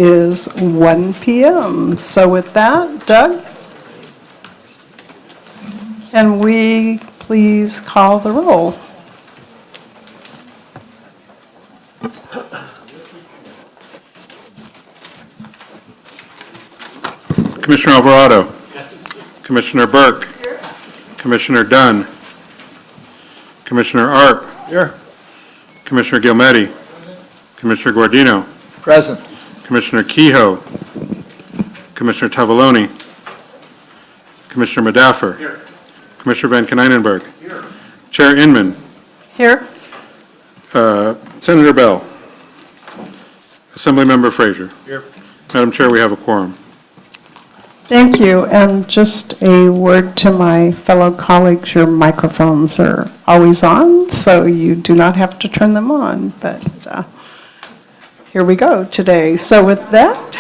is 1 p.m. So with that, Doug, can we please call the roll? Commissioner Alvarado. Commissioner Burke. Here. Commissioner Dunn. Commissioner Arp. Here. Commissioner Gilmetti. Commissioner Guardino. Present. Commissioner Kehoe. Commissioner Tavaloni. Commissioner Madaffer. Here. Commissioner Van Konynenberg. Here. Chair Inman. Here. Senator Bell. Assemblymember Frazier. Here. Madam Chair, we have a quorum. Thank you. And just a word to my fellow colleagues, your microphones are always on, so you do not have to turn them on. But here we go today. So with that,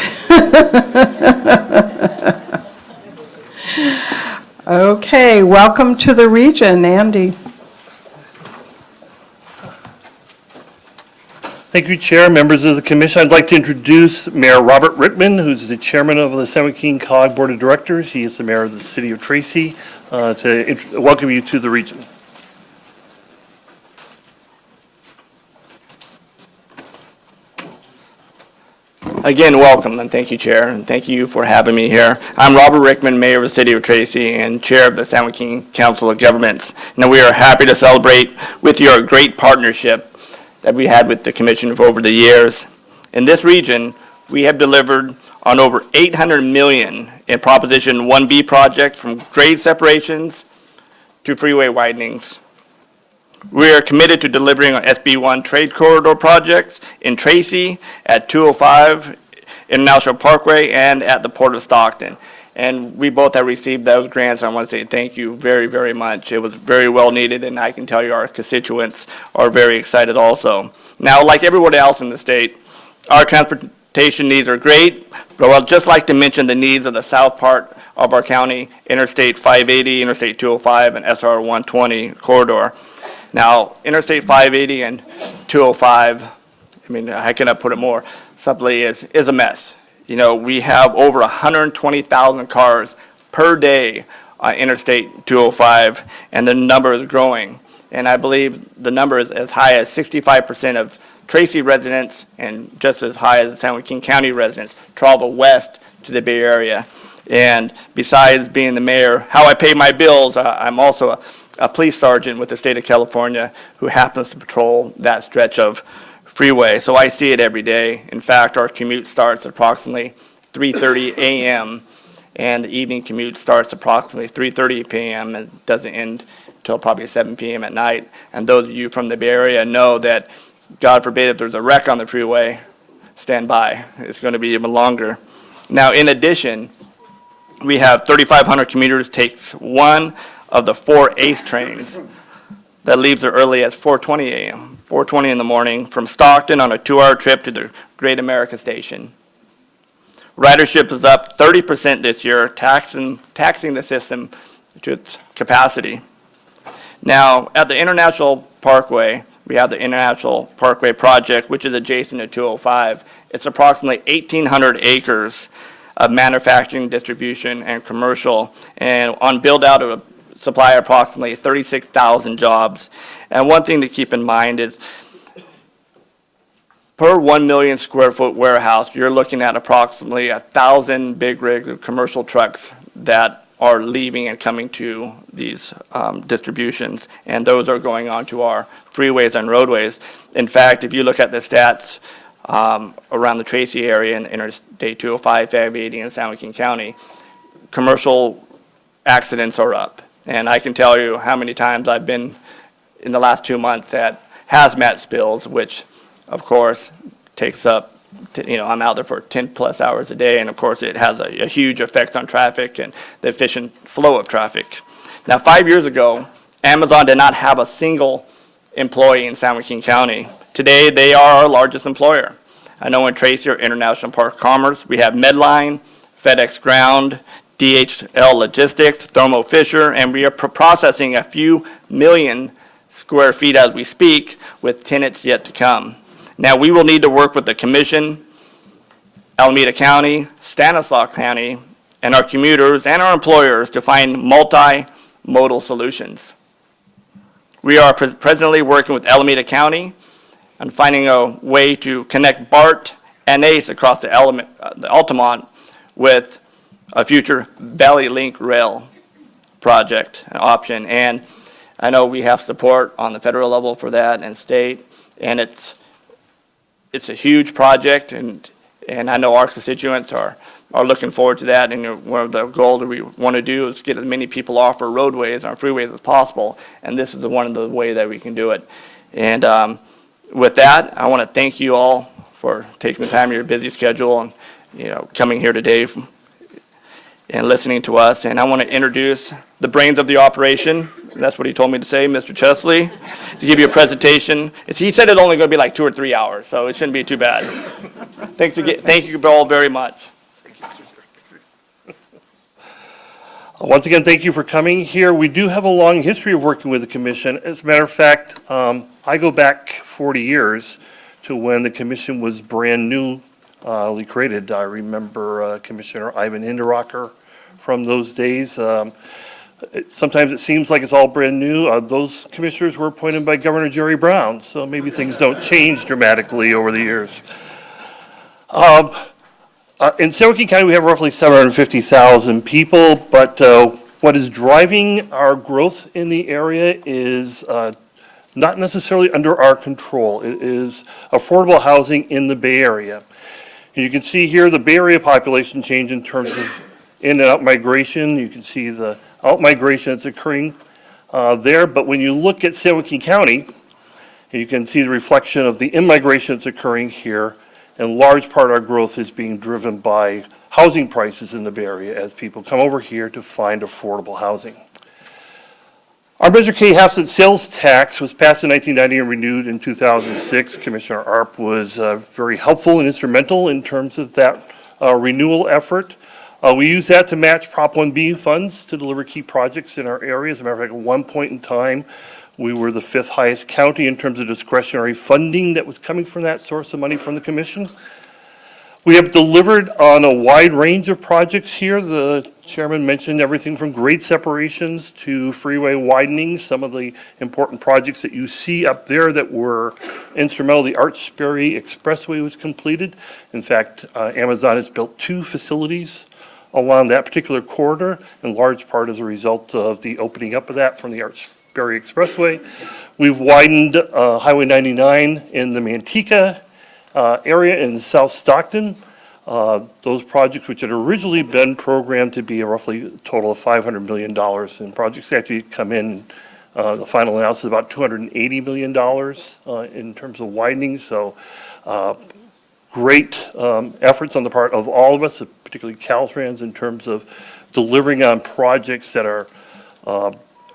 okay, welcome to the region, Andy. Thank you, Chair, members of the Commission. I'd like to introduce Mayor Robert Rickman, who's the Chairman of the San Joaquin COG Board of Directors. He is the Mayor of the City of Tracy, to welcome you to the region. Again, welcome, and thank you, Chair, and thank you for having me here. I'm Robert Rickman, Mayor of the City of Tracy and Chair of the San Joaquin Council of Governments. Now, we are happy to celebrate with you our great partnership that we had with the Commission for over the years. In this region, we have delivered on over $800 million in Proposition 1B projects, from grade separations to freeway widenings. We are committed to delivering on SB1 trade corridor projects in Tracy, at 205 International Parkway, and at the Port of Stockton. And we both have received those grants. I want to say thank you very, very much. It was very well needed, and I can tell you our constituents are very excited also. Now, like everyone else in the state, our transportation needs are great, but I'd just like to mention the needs of the south part of our county, Interstate 580, Interstate 205, and SR 120 corridor. Now, Interstate 580 and 205, I mean, how can I put it more simply, is a mess. You know, we have over 120,000 cars per day on Interstate 205, and the number is growing. And I believe the number is as high as 65% of Tracy residents, and just as high as San Joaquin County residents, travel west to the Bay Area. And besides being the mayor, how I pay my bills, I'm also a police sergeant with the state of California who happens to patrol that stretch of freeway, so I see it every day. In fact, our commute starts at approximately 3:30 a.m. and the evening commute starts approximately 3:30 p.m. and doesn't end until probably 7 p.m. at night. And those of you from the Bay Area know that, God forbid, if there's a wreck on the freeway, stand by. It's going to be even longer. Now, in addition, we have 3,500 commuters takes one of the 4 ACE trains that leaves as early as 4:20 a.m., 4:20 in the morning, from Stockton on a 2-hour trip to the Great America Station. Ridership is up 30% this year, taxing the system to its capacity. Now, at the International Parkway, we have the International Parkway project, which is adjacent to 205. It's approximately 1,800 acres of manufacturing, distribution, and commercial, and on build-out of a supply approximately 36,000 jobs. And one thing to keep in mind is, per 1 million square foot warehouse, you're looking at approximately 1,000 big rig commercial trucks that are leaving and coming to these distributions, and those are going onto our freeways and roadways. In fact, if you look at the stats around the Tracy area and Interstate 205, 580, and San Joaquin County, commercial accidents are up. And I can tell you how many times I've been in the last 2 months at hazmat spills, which of course takes up, I'm out there for 10 plus hours a day, and of course it has a huge effect on traffic and the efficient flow of traffic. Now, 5 years ago, Amazon did not have a single employee in San Joaquin County. Today, they are our largest employer. I know in Tracy or International Park Commerce, we have Medline, FedEx Ground, DHL Logistics, Thermo Fisher, and we are processing a few million square feet as we speak, with tenants yet to come. Now, we will need to work with the Commission Alameda County, Stanislaus County, and our commuters and our employers to find multimodal solutions. We are presently working with Alameda County on finding a way to connect BART and ACE across the Altamont with a future Valley Link Rail project option. And I know we have support on the federal level for that and state, and it's a huge project, and I know our constituents are looking forward to that. And one of the goals that we want to do is get as many people off our roadways and our freeways as possible, and this is one of the ways that we can do it. And with that, I want to thank you all for taking the time of your busy schedule and coming here today and listening to us. And I want to introduce the brains of the operation. That's what he told me to say, Mr. Chesley, to give you a presentation. He said it's only going to be like 2 or 3 hours, so it shouldn't be too bad. Thanks again. Thank you all very much. Once again, thank you for coming here. We do have a long history of working with the commission. As a matter of fact, I go back 40 years to when the commission was brand newly created. I remember Commissioner Ivan Hinderacher from those days. Sometimes it seems like it's all brand new. Those commissioners were appointed by Governor Jerry Brown, so maybe things don't change dramatically over the years. In San Joaquin County, we have roughly 750,000 people, but what is driving our growth in the area is not necessarily under our control. It is affordable housing in the Bay Area. And you can see here the Bay Area population change in terms of in and out migration. You can see the out migration that's occurring there, but when you look at San Joaquin County, you can see the reflection of the in-migration that's occurring here. In large part, our growth is being driven by housing prices in the Bay Area as people come over here to find affordable housing. Our Measure K half-cent sales tax was passed in 1990 and renewed in 2006. Commissioner Arp was very helpful and instrumental in terms of that renewal effort. We use that to match Prop 1B funds to deliver key projects in our area. As a matter of fact, at one point in time, we were the 5th highest county in terms of discretionary funding that was coming from that source of money from the commission. We have delivered on a wide range of projects here. The chairman mentioned everything from grade separations to freeway widening. Some of the important projects that you see up there that were instrumental. The Arch-Sperry Expressway was completed. In fact, Amazon has built 2 facilities along that particular corridor, in large part as a result of the opening up of that from the Arch-Sperry Expressway. We've widened Highway 99 in the Manteca area in South Stockton. Those projects, which had originally been programmed to be a roughly total of $500 million, and projects actually come in, the final analysis is about $280 million in terms of widening. So great efforts on the part of all of us, particularly Caltrans, in terms of delivering on projects that are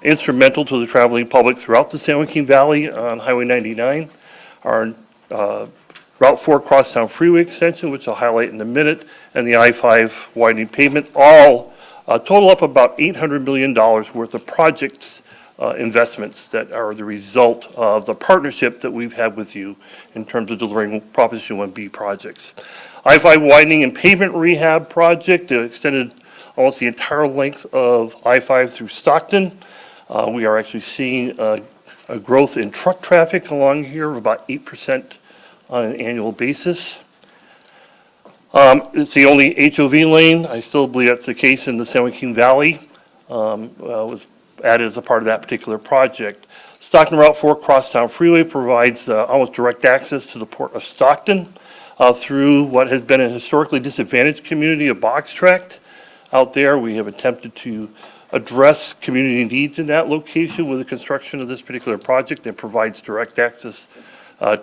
instrumental to the traveling public throughout the San Joaquin Valley on Highway 99. Our Route 4 Crosstown Freeway extension, which I'll highlight in a minute, and the I-5 widening pavement, all total up about $800 million worth of projects investments that are the result of the partnership that we've had with you in terms of delivering Proposition 1B projects. I-5 widening and pavement rehab project extended almost the entire length of I-5 through Stockton. We are actually seeing a growth in truck traffic along here of about 8% on an annual basis. It's the only HOV lane. I still believe that's the case in the San Joaquin Valley. Was added as a part of that particular project. Stockton Route 4 Crosstown Freeway provides almost direct access to the Port of Stockton through what has been a historically disadvantaged community of box tract. Out there, we have attempted to address community needs in that location with the construction of this particular project that provides direct access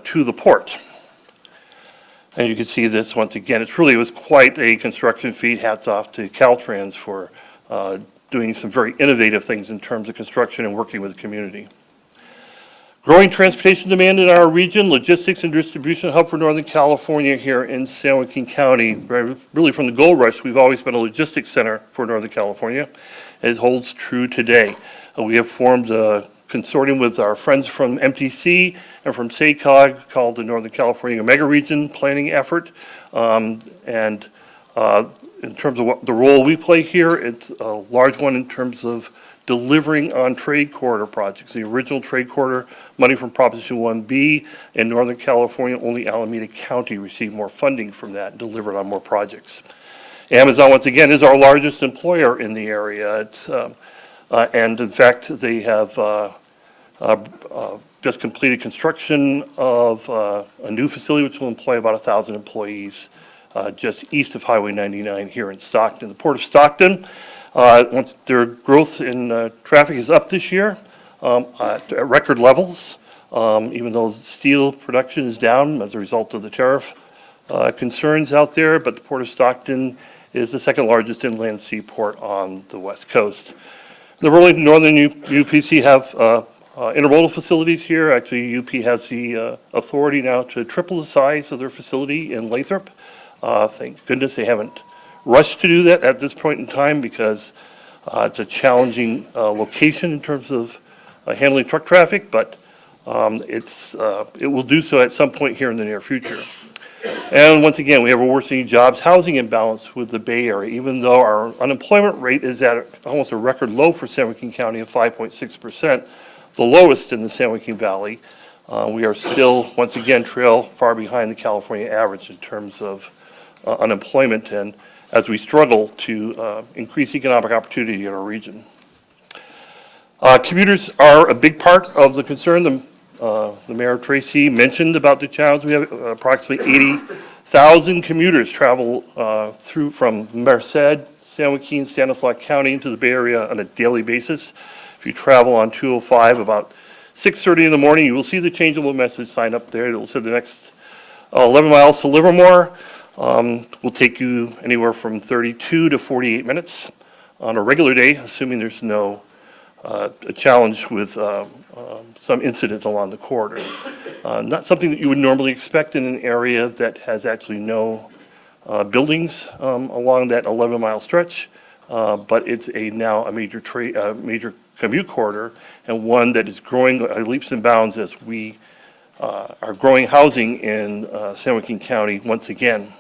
to the port. And you can see this once again. It was quite a construction feat. Hats off to Caltrans for doing some very innovative things in terms of construction and working with the community. Growing transportation demand in our region, logistics and distribution hub for Northern California here in San Joaquin County. Really from the gold rush, we've always been a logistics center for Northern California. It holds true today. We have formed a consortium with our friends from MTC and from SACOG called the Northern California Mega Region Planning Effort. And in terms of what the role we play here, it's a large one in terms of delivering on trade corridor projects. The original trade corridor money from Proposition 1B in Northern California, only Alameda County received more funding from that and delivered on more projects. Amazon, once again, is our largest employer in the area. It's, and in fact, they have just completed construction of a new facility which will employ about 1,000 employees just east of Highway 99 here in Stockton. The Port of Stockton, once their growth in traffic is up this year at record levels, even though steel production is down as a result of the tariff concerns out there, but the Port of Stockton is the second largest inland seaport on the West Coast. The Burlington Northern UPC have intermodal facilities here. Actually, UP has the authority now to triple the size of their facility in Lathrop. Thank goodness they haven't rushed to do that at this point in time because it's a challenging location in terms of handling truck traffic, but it will do so at some point here in the near future. And once again, we have a worsening jobs housing imbalance with the Bay Area, even though our unemployment rate is at almost a record low for San Joaquin County of 5.6%, the lowest in the San Joaquin Valley. We are still, once again, trail far behind the California average in terms of unemployment, and as we struggle to increase economic opportunity in our region. Commuters are a big part of the concern. The Mayor Tracy mentioned about the challenge. We have approximately 80,000 commuters travel through from Merced, San Joaquin, Stanislaus County into the Bay Area on a daily basis. If you travel on 205 about 6:30 in the morning, you will see the changeable message sign up there. It will say the next 11 miles to Livermore will take you anywhere from 32 to 48 minutes on a regular day, assuming there's no a challenge with some incident along the corridor. Not something that you would normally expect in an area that has actually no buildings along that 11-mile stretch, but it's now a major commute corridor, and one that is growing leaps and bounds as we are growing housing in San Joaquin County once again.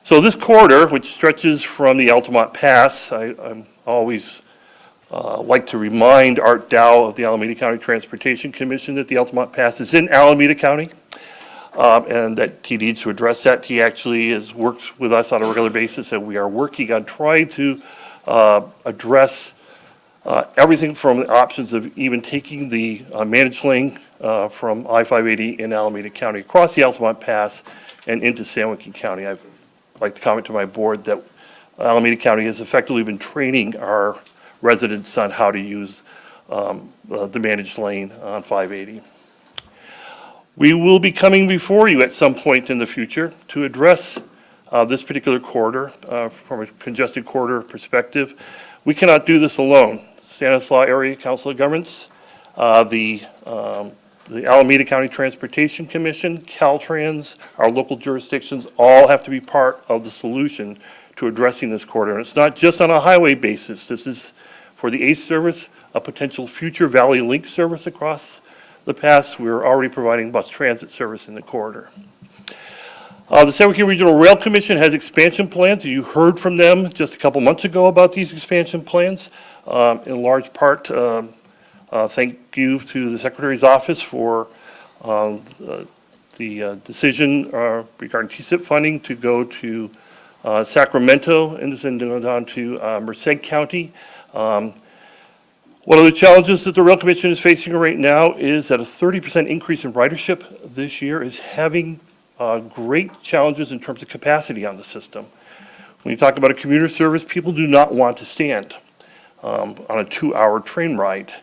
So this corridor, which stretches from the Altamont Pass, I'm always like to remind Art Dow of the Alameda County Transportation Commission that the Altamont Pass is in Alameda County, and that he needs to address that. He actually works with us on a regular basis, and we are working on trying to address everything from the options of even taking the managed lane from I-580 in Alameda County across the Altamont Pass and into San Joaquin County. I'd like to comment to my board that Alameda County has effectively been training our residents on how to use the managed lane on 580. We will be coming before you at some point in the future to address this particular corridor from a congested corridor perspective. We cannot do this alone. Stanislaus Area Council of Governments, the Alameda County Transportation Commission, Caltrans, our local jurisdictions all have to be part of the solution to addressing this corridor. And it's not just on a highway basis. This is for the ACE service, a potential future Valley Link service across the pass. We're already providing bus transit service in the corridor. The San Joaquin Regional Rail Commission has expansion plans. You heard from them just a couple months ago about these expansion plans. In large part, thank you to the Secretary's office for the decision regarding TSIP funding to go to Sacramento and then down to Merced County. One of the challenges that the Rail Commission is facing right now is that a 30% increase in ridership this year is having great challenges in terms of capacity on the system. When you talk about a commuter service, people do not want to stand on a 2-hour train ride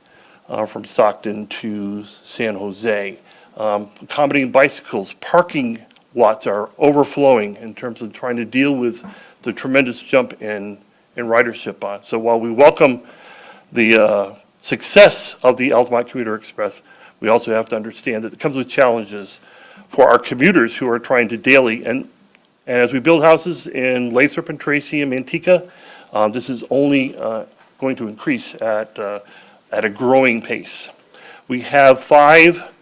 from Stockton to San Jose. Accommodating bicycles, parking lots are overflowing in terms of trying to deal with the tremendous jump in ridership on. So while we welcome the success of the Altamont Commuter Express, we also have to understand that it comes with challenges for our commuters who are trying to daily. And as we build houses in Lathrop and Tracy and Manteca, this is only going to increase at at a growing pace. We have 5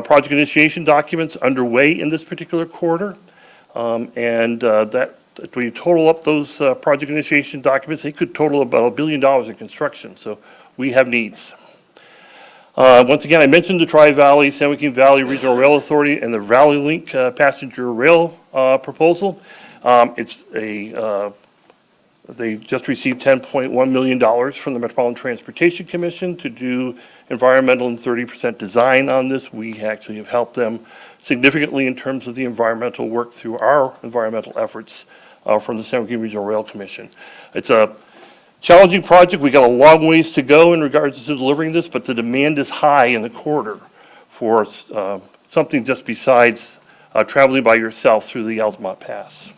project initiation documents underway in this particular quarter, that when you total up those project initiation documents, they could total about $1 billion in construction, so we have needs. Once again, I mentioned the Tri-Valley, San Joaquin Valley Regional Rail Authority and the Valley Link passenger rail proposal. They just received $10.1 million from the Metropolitan Transportation Commission to do environmental and 30% design on this. We actually have helped them significantly in terms of the environmental work through our environmental efforts from the San Joaquin Regional Rail Commission. It's a challenging project. We got a long ways to go in regards to delivering this, but the demand is high in the corridor for something just besides traveling by yourself through the Altamont Pass.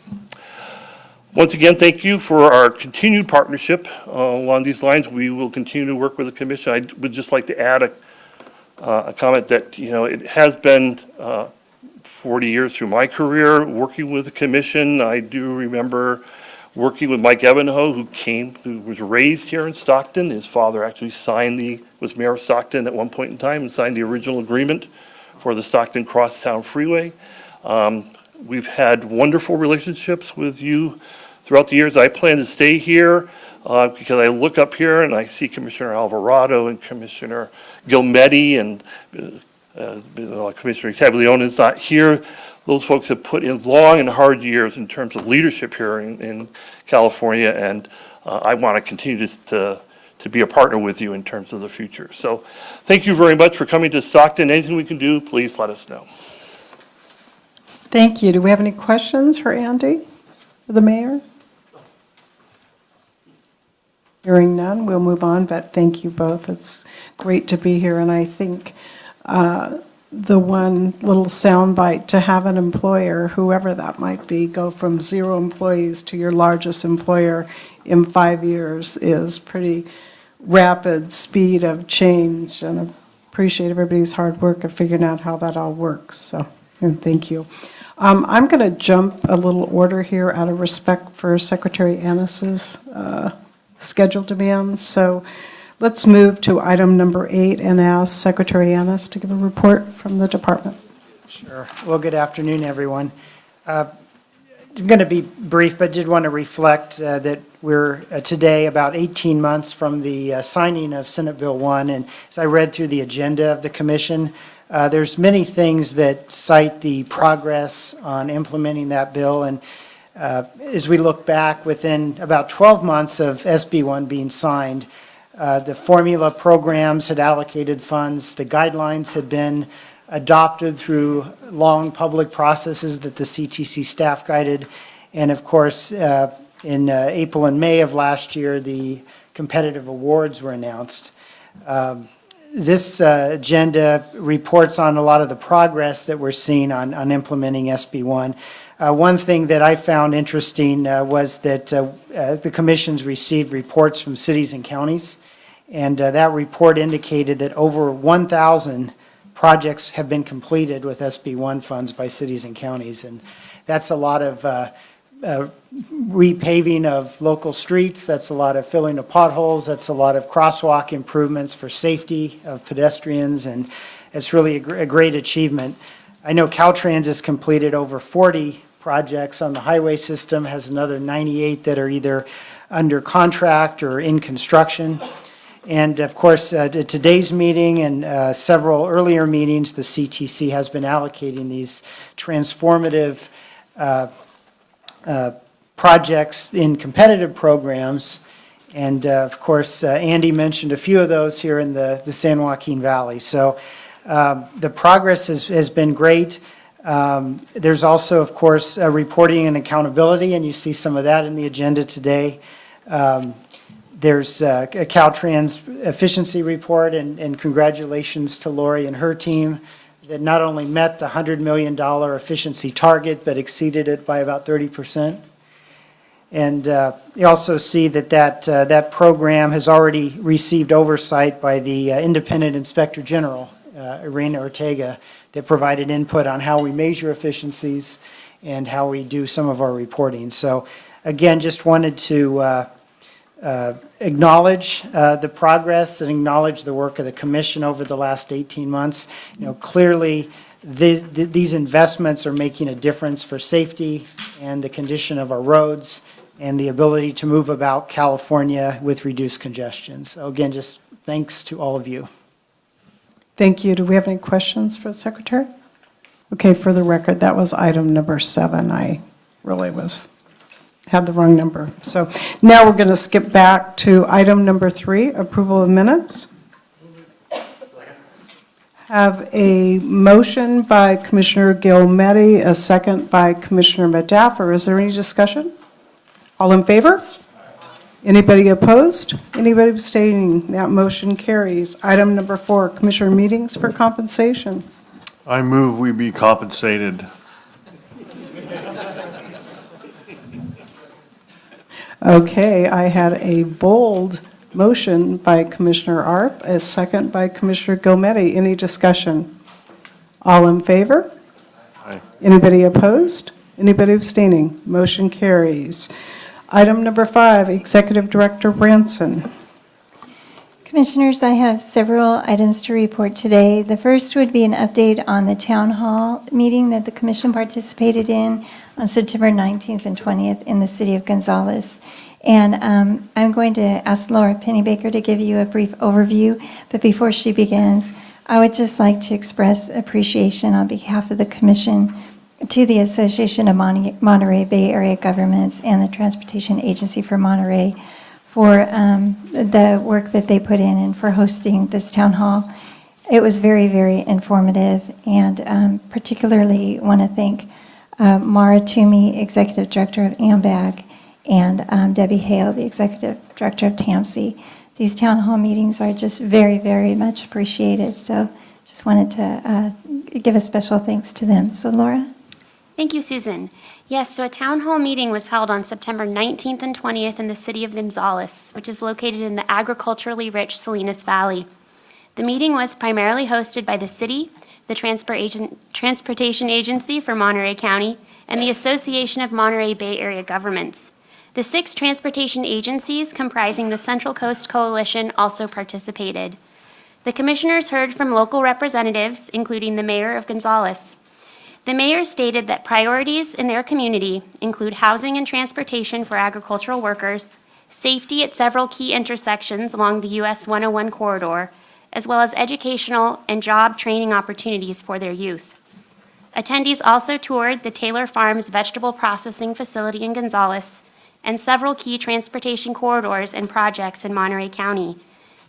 Once again, thank you for our continued partnership along these lines. We will continue to work with the commission. I would just like to add a comment that, it has been 40 years through my career working with the commission. I do remember working with Mike Evanhoe, who was raised here in Stockton. His father actually was mayor of Stockton at one point in time and signed the original agreement for the Stockton Crosstown Freeway. We've had wonderful relationships with you throughout the years. I plan to stay here because I look up here and I see Commissioner Alvarado and Commissioner Gilmetti and Commissioner Taglione is not here. Those folks have put in long and hard years in terms of leadership here in California, and I want to continue to be a partner with you in terms of the future. So thank you very much for coming to Stockton. Anything we can do, please let us know. Thank you. Do we have any questions for Andy, the mayor? Hearing none, we'll move on, but thank you both. It's great to be here, and I think the one little soundbite to have an employer, whoever that might be, go from 0 employees to your largest employer in 5 years is pretty rapid speed of change, and I appreciate everybody's hard work of figuring out how that all works, so, and thank you. I'm going to jump a little order here out of respect for Secretary Annis's schedule demands, so let's move to item number 8 and ask Secretary Annis to give a report from the department. Sure. Well, good afternoon, everyone. I'm going to be brief, but did want to reflect that we're today about 18 months from the signing of Senate Bill 1, and as I read through the agenda of the commission, there's many things that cite the progress on implementing that bill, and as we look back within about 12 months of SB1 being signed, the formula programs had allocated funds, the guidelines had been adopted through long public processes that the CTC staff guided, and of course, in April and May of last year, the competitive awards were announced. This agenda reports on a lot of the progress that we're seeing on implementing SB1. One thing that I found interesting was that the commissions received reports from cities and counties, and that report indicated that over 1,000 projects have been completed with SB1 funds by cities and counties, and that's a lot of repaving of local streets, that's a lot of filling of potholes, that's a lot of crosswalk improvements for safety of pedestrians, and it's really a great achievement. I know Caltrans has completed over 40 projects on the highway system, has another 98 that are either under contract or in construction. And of course, at today's meeting and several earlier meetings, the CTC has been allocating these transformative projects in competitive programs. And of course, Andy mentioned a few of those here in the San Joaquin Valley. So the progress has been great. There's also, of course, reporting and accountability, and you see some of that in the agenda today. There's a Caltrans efficiency report, and congratulations to Lori and her team that not only met the $100 million efficiency target, but exceeded it by about 30%. And you also see that program has already received oversight by the Independent Inspector General, Irene Ortega, that provided input on how we measure efficiencies and how we do some of our reporting. So again, just wanted to acknowledge the progress and acknowledge the work of the commission over the last 18 months. Clearly, these investments are making a difference for safety and the condition of our roads and the ability to move about California with reduced congestion. So again, just thanks to all of you. Thank you. Do we have any questions for the secretary? Okay, for the record, that was item number 7. I really had the wrong number. So now we're going to skip back to item number 3, approval of minutes. Have a motion by Commissioner Gilmetti, a second by Commissioner Madaffer. Is there any discussion? All in favor? Anybody opposed? Anybody abstaining? That motion carries. Item number 4, Commissioner meetings for compensation. I move we be compensated. Okay, I had a bold motion by Commissioner Arp, a second by Commissioner Gilmetti. Any discussion? All in favor? Aye. Anybody opposed? Anybody abstaining? Motion carries. Item number 5, Executive Director Branson. Commissioners, I have several items to report today. The first would be an update on the town hall meeting that the commission participated in on September 19th and 20th in the city of Gonzales. And I'm going to ask Laura Pennybaker to give you a brief overview, but before she begins, I would just like to express appreciation on behalf of the commission to the Association of Monterey Bay Area Governments and the Transportation Agency for Monterey for the work that they put in and for hosting this town hall. It was very, very informative, and particularly want to thank Mara Toomey, Executive Director of AMBAG, and Debbie Hale, the Executive Director of TAMC. These town hall meetings are just very, very much appreciated, so just wanted to give a special thanks to them. So Laura? Thank you, Susan. Yes, so a town hall meeting was held on September 19th and 20th in the city of Gonzales, which is located in the agriculturally rich Salinas Valley. The meeting was primarily hosted by the city, the Transportation Agency for Monterey County, and the Association of Monterey Bay Area Governments. The 6 transportation agencies comprising the Central Coast Coalition also participated. The commissioners heard from local representatives, including the mayor of Gonzales. The mayor stated that priorities in their community include housing and transportation for agricultural workers, safety at several key intersections along the US 101 corridor, as well as educational and job training opportunities for their youth. Attendees also toured the Taylor Farms vegetable processing facility in Gonzales and several key transportation corridors and projects in Monterey County.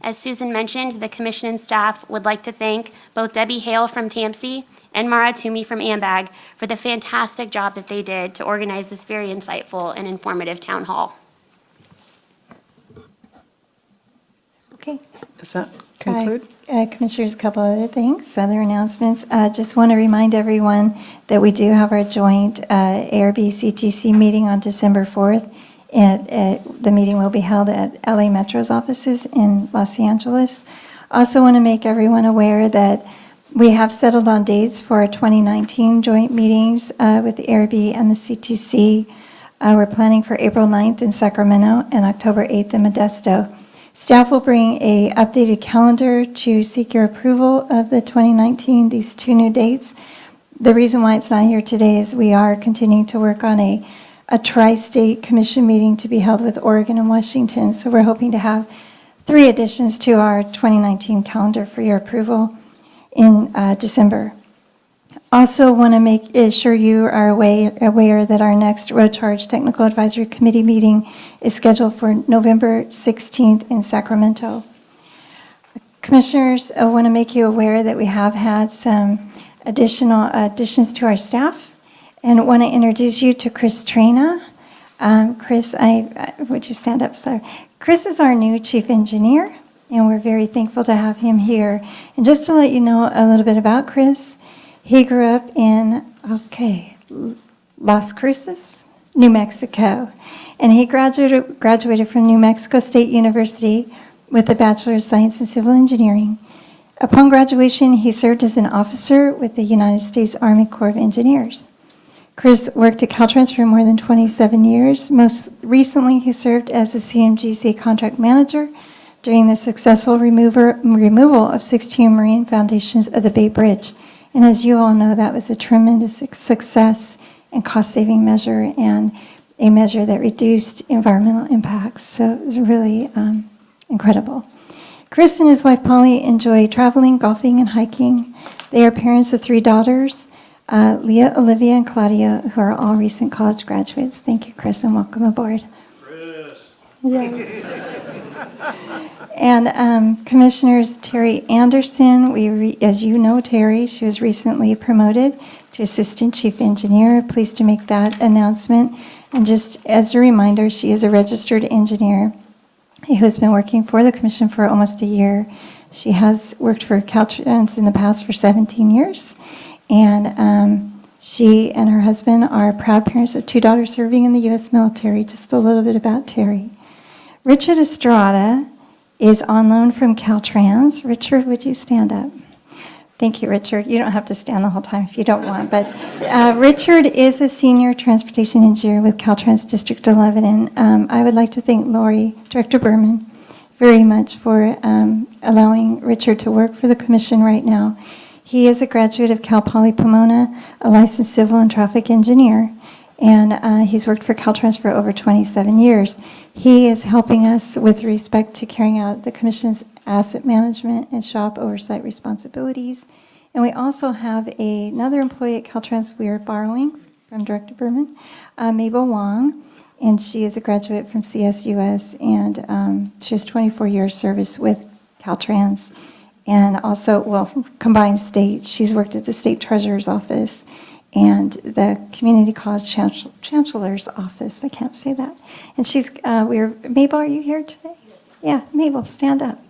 As Susan mentioned, the commission and staff would like to thank both Debbie Hale from TAMC and Mara Toomey from AMBAG for the fantastic job that they did to organize this very insightful and informative town hall. Okay. Does that conclude? Commissioners, a couple other things, other announcements. Just want to remind everyone that we do have our joint ARB-CTC meeting on December 4th. The meeting will be held at LA Metro's offices in Los Angeles. Also want to make everyone aware that we have settled on dates for our 2019 joint meetings with the ARB and the CTC. We're planning for April 9th in Sacramento and October 8th in Modesto. Staff will bring a updated calendar to seek your approval of the 2019, these 2 new dates. The reason why it's not here today is we are continuing to work on a tri-state commission meeting to be held with Oregon and Washington. So we're hoping to have 3 additions to our 2019 calendar for your approval in December. Also want to make sure you are aware that our next Road Charge Technical Advisory Committee meeting is scheduled for November 16th in Sacramento. Commissioners, I want to make you aware that we have had some additional additions to our staff, and want to introduce you to Chris Trina. Chris, would you stand up, sir? Chris is our new chief engineer, and we're very thankful to have him here. And just to let you know a little bit about Chris, he grew up in, Las Cruces, New Mexico. And he graduated from New Mexico State University with a Bachelor of Science in Civil Engineering. Upon graduation, he served as an officer with the United States Army Corps of Engineers. Chris worked at Caltrans for more than 27 years, most recently, he served as the CMGC contract manager during the successful removal of 16 marine foundations of the Bay Bridge. And as you all know, that was a tremendous success and cost-saving measure, and a measure that reduced environmental impacts. So it was really incredible. Chris and his wife Polly enjoy traveling, golfing, and hiking. They are parents of 3 daughters, Leah, Olivia, and Claudia, who are all recent college graduates. Thank you, Chris, and welcome aboard. Chris. Yes. And Commissioners Terry Anderson, as you know Terry, she was recently promoted to Assistant Chief Engineer. Pleased to make that announcement. And just as a reminder, she is a registered engineer who has been working for the Commission for almost a year. She has worked for Caltrans in the past for 17 years. And she and her husband are proud parents of 2 daughters serving in the U.S. military. Just a little bit about Terry. Richard Estrada is on loan from Caltrans. Richard, would you stand up? Thank you, Richard. You don't have to stand the whole time if you don't want, but Richard is a senior transportation engineer with Caltrans District 11, and I would like to thank Lori, Director Berman, very much for allowing Richard to work for the Commission right now. He is a graduate of Cal Poly Pomona, a licensed civil and traffic engineer, and he's worked for Caltrans for over 27 years. He is helping us with respect to carrying out the Commission's asset management and shop oversight responsibilities. And we also have another employee at Caltrans we are borrowing from Director Berman, Mabel Wong, and she is a graduate from CSUS, and she has 24 years service with Caltrans. And also, well, combined state, she's worked at the State Treasurer's Office and the Community College Chancellor's Office. I can't say that. And she's, Mabel, are you here today? Yeah, Mabel, stand up.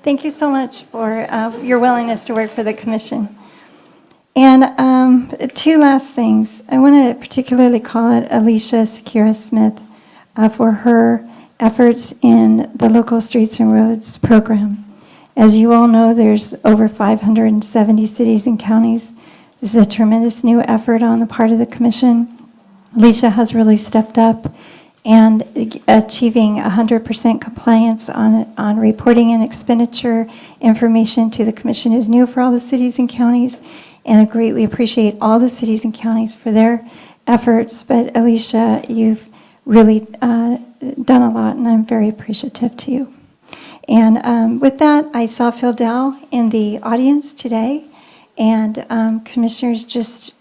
Thank you so much for your willingness to work for the Commission. And 2 last things. I want to particularly call out Alicia Sakira Smith for her efforts in the Local Streets and Roads program. As you all know, there's over 570 cities and counties. This is a tremendous new effort on the part of the Commission. Alicia has really stepped up, and achieving 100% compliance on reporting and expenditure information to the Commission is new for all the cities and counties, and I greatly appreciate all the cities and counties for their efforts. But Alicia, you've really done a lot, and I'm very appreciative to you. And with that, I saw Phil Dow in the audience today, and Commissioners, just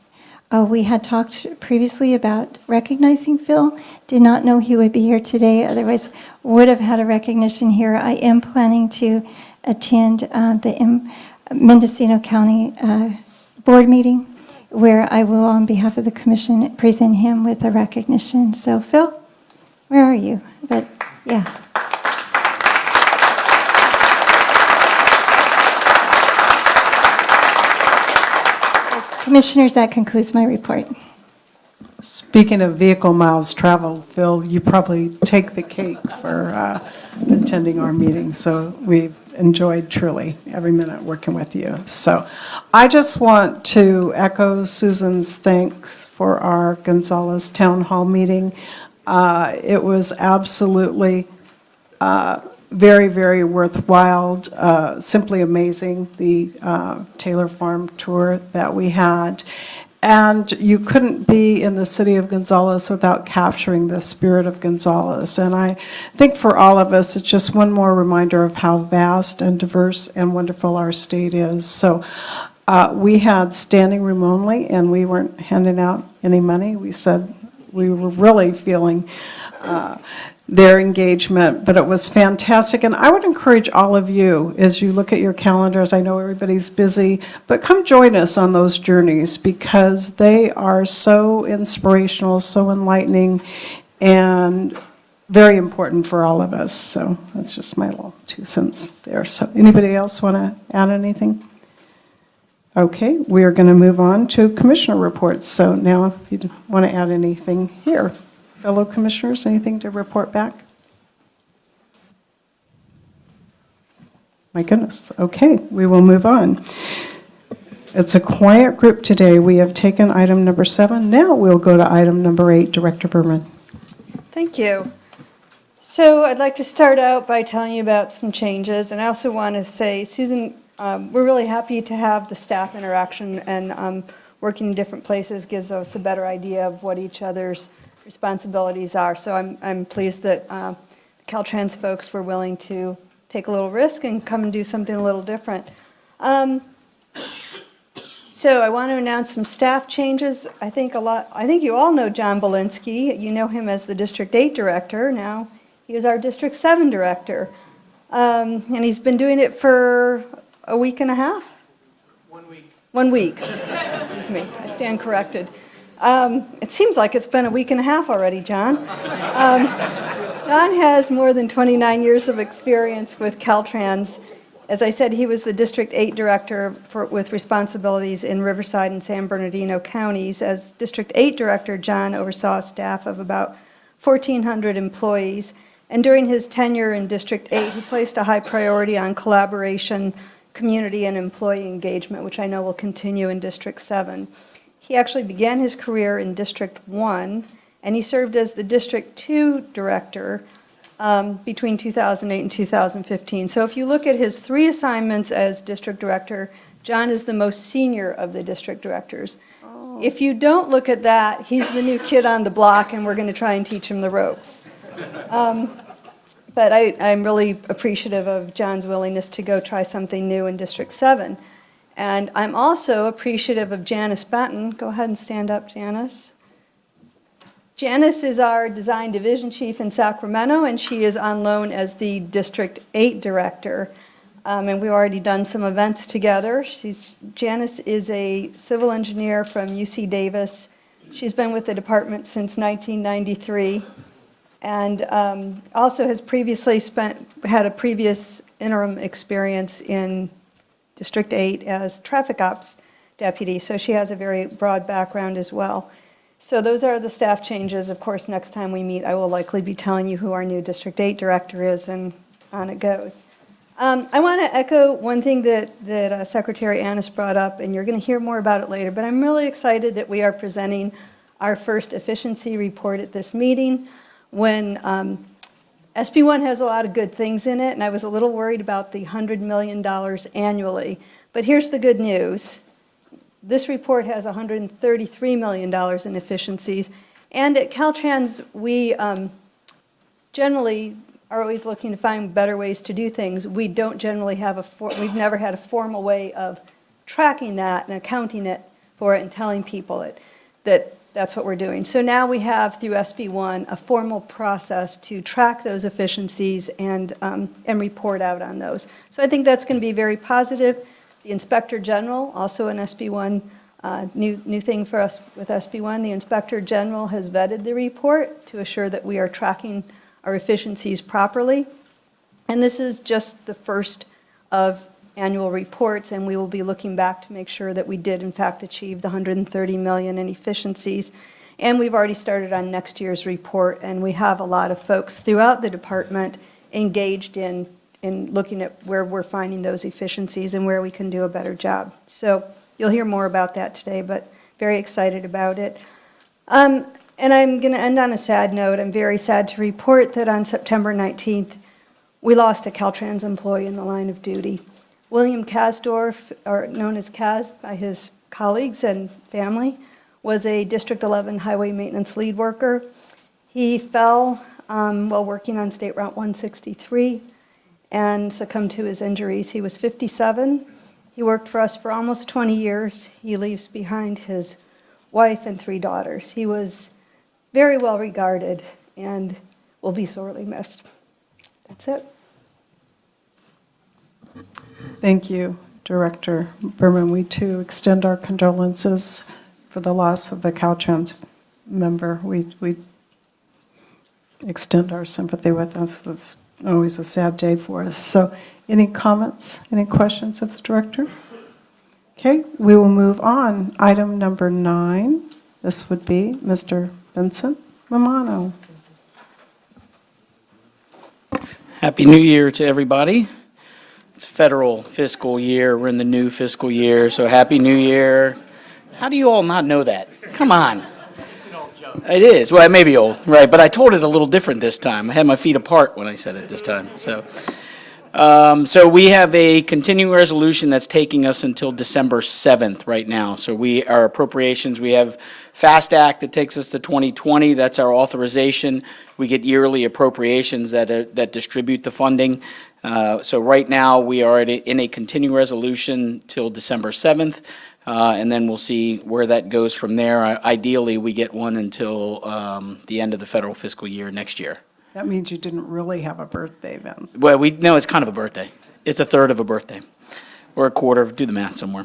we had talked previously about recognizing Phil. Did not know he would be here today, otherwise would have had a recognition here. I am planning to attend the Mendocino County board meeting, where I will, on behalf of the Commission, present him with a recognition. So Phil, where are you? But yeah. Commissioners, that concludes my report. Speaking of vehicle miles traveled, Phil, you probably take the cake for attending our meeting, so we've enjoyed truly every minute working with you. So I just want to echo Susan's thanks for our Gonzales Town Hall meeting. It was absolutely very, very worthwhile, simply amazing, the Taylor Farm tour that we had. And you couldn't be in the city of Gonzales without capturing the spirit of Gonzales. And I think for all of us, it's just one more reminder of how vast and diverse and wonderful our state is. So we had standing room only, and we weren't handing out any money. We said we were really feeling their engagement, but it was fantastic. And I would encourage all of you, as you look at your calendars, I know everybody's busy, but come join us on those journeys, because they are so inspirational, so enlightening, and very important for all of us. So that's just my little 2 cents there. So anybody else want to add anything? Okay, we are going to move on to commissioner reports. So now if you want to add anything here. Fellow commissioners, anything to report back? My goodness. Okay, we will move on. It's a quiet group today. We have taken item number 7. Now we'll go to item number 8. Director Berman. Thank you. So I'd like to start out by telling you about some changes, and I also want to say, Susan, we're really happy to have the staff interaction, and working in different places gives us a better idea of what each other's responsibilities are. So I'm pleased that Caltrans folks were willing to take a little risk and come and do something a little different. So I want to announce some staff changes. I think you all know John Belinsky. You know him as the District 8 Director. Now he is our District 7 Director. And he's been doing it for a week and a half? 1 week. 1 week. Excuse me, I stand corrected. It seems like it's been a week and a half already, John. John has more than 29 years of experience with Caltrans. As I said, he was the District 8 Director with responsibilities in Riverside and San Bernardino counties. As District 8 Director, John oversaw a staff of about 1,400 employees. And during his tenure in District 8, he placed a high priority on collaboration, community, and employee engagement, which I know will continue in District 7. He actually began his career in District 1, and he served as the District 2 Director between 2008 and 2015. So if you look at his 3 assignments as District Director, John is the most senior of the District Directors. Oh. If you don't look at that, he's the new kid on the block, and we're going to try and teach him the ropes. But I'm really appreciative of John's willingness to go try something new in District 7. And I'm also appreciative of Janice Benton. Go ahead and stand up, Janice. Janice is our Design Division Chief in Sacramento, and she is on loan as the District 8 Director. And we've already done some events together. Janice is a civil engineer from UC Davis. She's been with the department since 1993. And also has previously had a previous interim experience in District 8 as traffic ops deputy, so she has a very broad background as well. So those are the staff changes. Of course, next time we meet, I will likely be telling you who our new District 8 Director is, and on it goes. I want to echo one thing that Secretary Annis brought up, and you're going to hear more about it later, but I'm really excited that we are presenting our first efficiency report at this meeting. When SB1 has a lot of good things in it, and I was a little worried about the $100 million annually. But here's the good news. This report has $133 million in efficiencies. And at Caltrans, we generally are always looking to find better ways to do things. We don't generally have we've never had a formal way of tracking that and accounting it for it and telling people that that's what we're doing. So now we have, through SB1, a formal process to track those efficiencies and report out on those. So I think that's going to be very positive. The Inspector General, also an SB1, new thing for us with SB1, the Inspector General has vetted the report to assure that we are tracking our efficiencies properly. And this is just the first of annual reports, and we will be looking back to make sure that we did, in fact, achieve the $130 million in efficiencies. And we've already started on next year's report, and we have a lot of folks throughout the department engaged in looking at where we're finding those efficiencies and where we can do a better job. So you'll hear more about that today, but very excited about it. And I'm going to end on a sad note. I'm very sad to report that on September 19th, we lost a Caltrans employee in the line of duty. William Kasdorf, or known as Kaz by his colleagues and family, was a District 11 highway maintenance lead worker. He fell while working on State Route 163 and succumbed to his injuries. He was 57. He worked for us for almost 20 years. He leaves behind his wife and 3 daughters. He was very well regarded and will be sorely missed. That's it. Thank you, Director Berman. We too extend our condolences for the loss of the Caltrans member. We extend our sympathy with us. It's always a sad day for us. So any comments, any questions of the Director? Okay, we will move on. Item number 9. This would be Mr. Vincent Romano. Happy New Year to everybody. It's federal fiscal year. We're in the new fiscal year, so Happy New Year. How do you all not know that? Come on. It is. Well, it may be old, right? But I told it a little different this time. I had my feet apart when I said it this time. So we have a continuing resolution that's taking us until December 7th right now. So our appropriations, we have FAST Act that takes us to 2020. That's our authorization. We get yearly appropriations that distribute the funding. So right now, we are in a continuing resolution till December 7th. And then we'll see where that goes from there. Ideally, we get one until the end of the federal fiscal year next year. That means you didn't really have a birthday then. Well, no, it's kind of a birthday. It's a third of a birthday, or a quarter, do the math somewhere.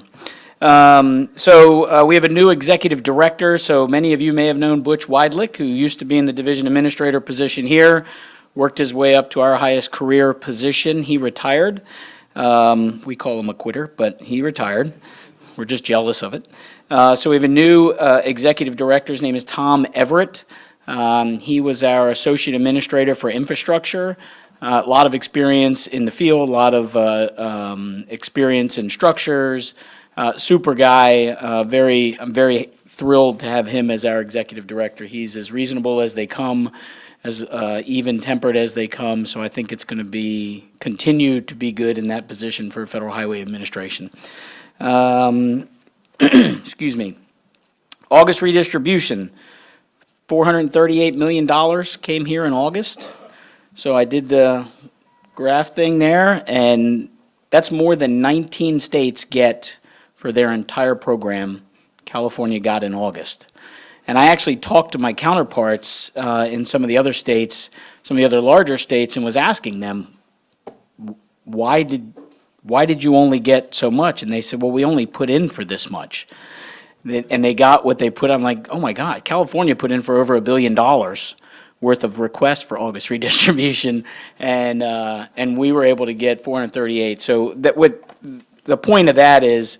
So we have a new executive director. So many of you may have known Butch Weidlich, who used to be in the division administrator position here, worked his way up to our highest career position. He retired. We call him a quitter, but he retired. We're just jealous of it. So we have a new executive director. His name is Tom Everett. He was our associate administrator for infrastructure. A lot of experience in the field, a lot of experience in structures. Super guy. I'm very thrilled to have him as our executive director. He's as reasonable as they come, as even-tempered as they come. So I think it's going to continue to be good in that position for Federal Highway Administration. Excuse me. August redistribution, $438 million came here in August. So I did the graph thing there, and that's more than 19 states get for their entire program. California got in August. And I actually talked to my counterparts in some of the other states, some of the other larger states, and was asking them, why did you only get so much? And they said, well, we only put in for this much. And they got what they put. I'm like, oh my God, California put in for over $1 billion worth of requests for August redistribution, and we were able to get 438. So the point of that is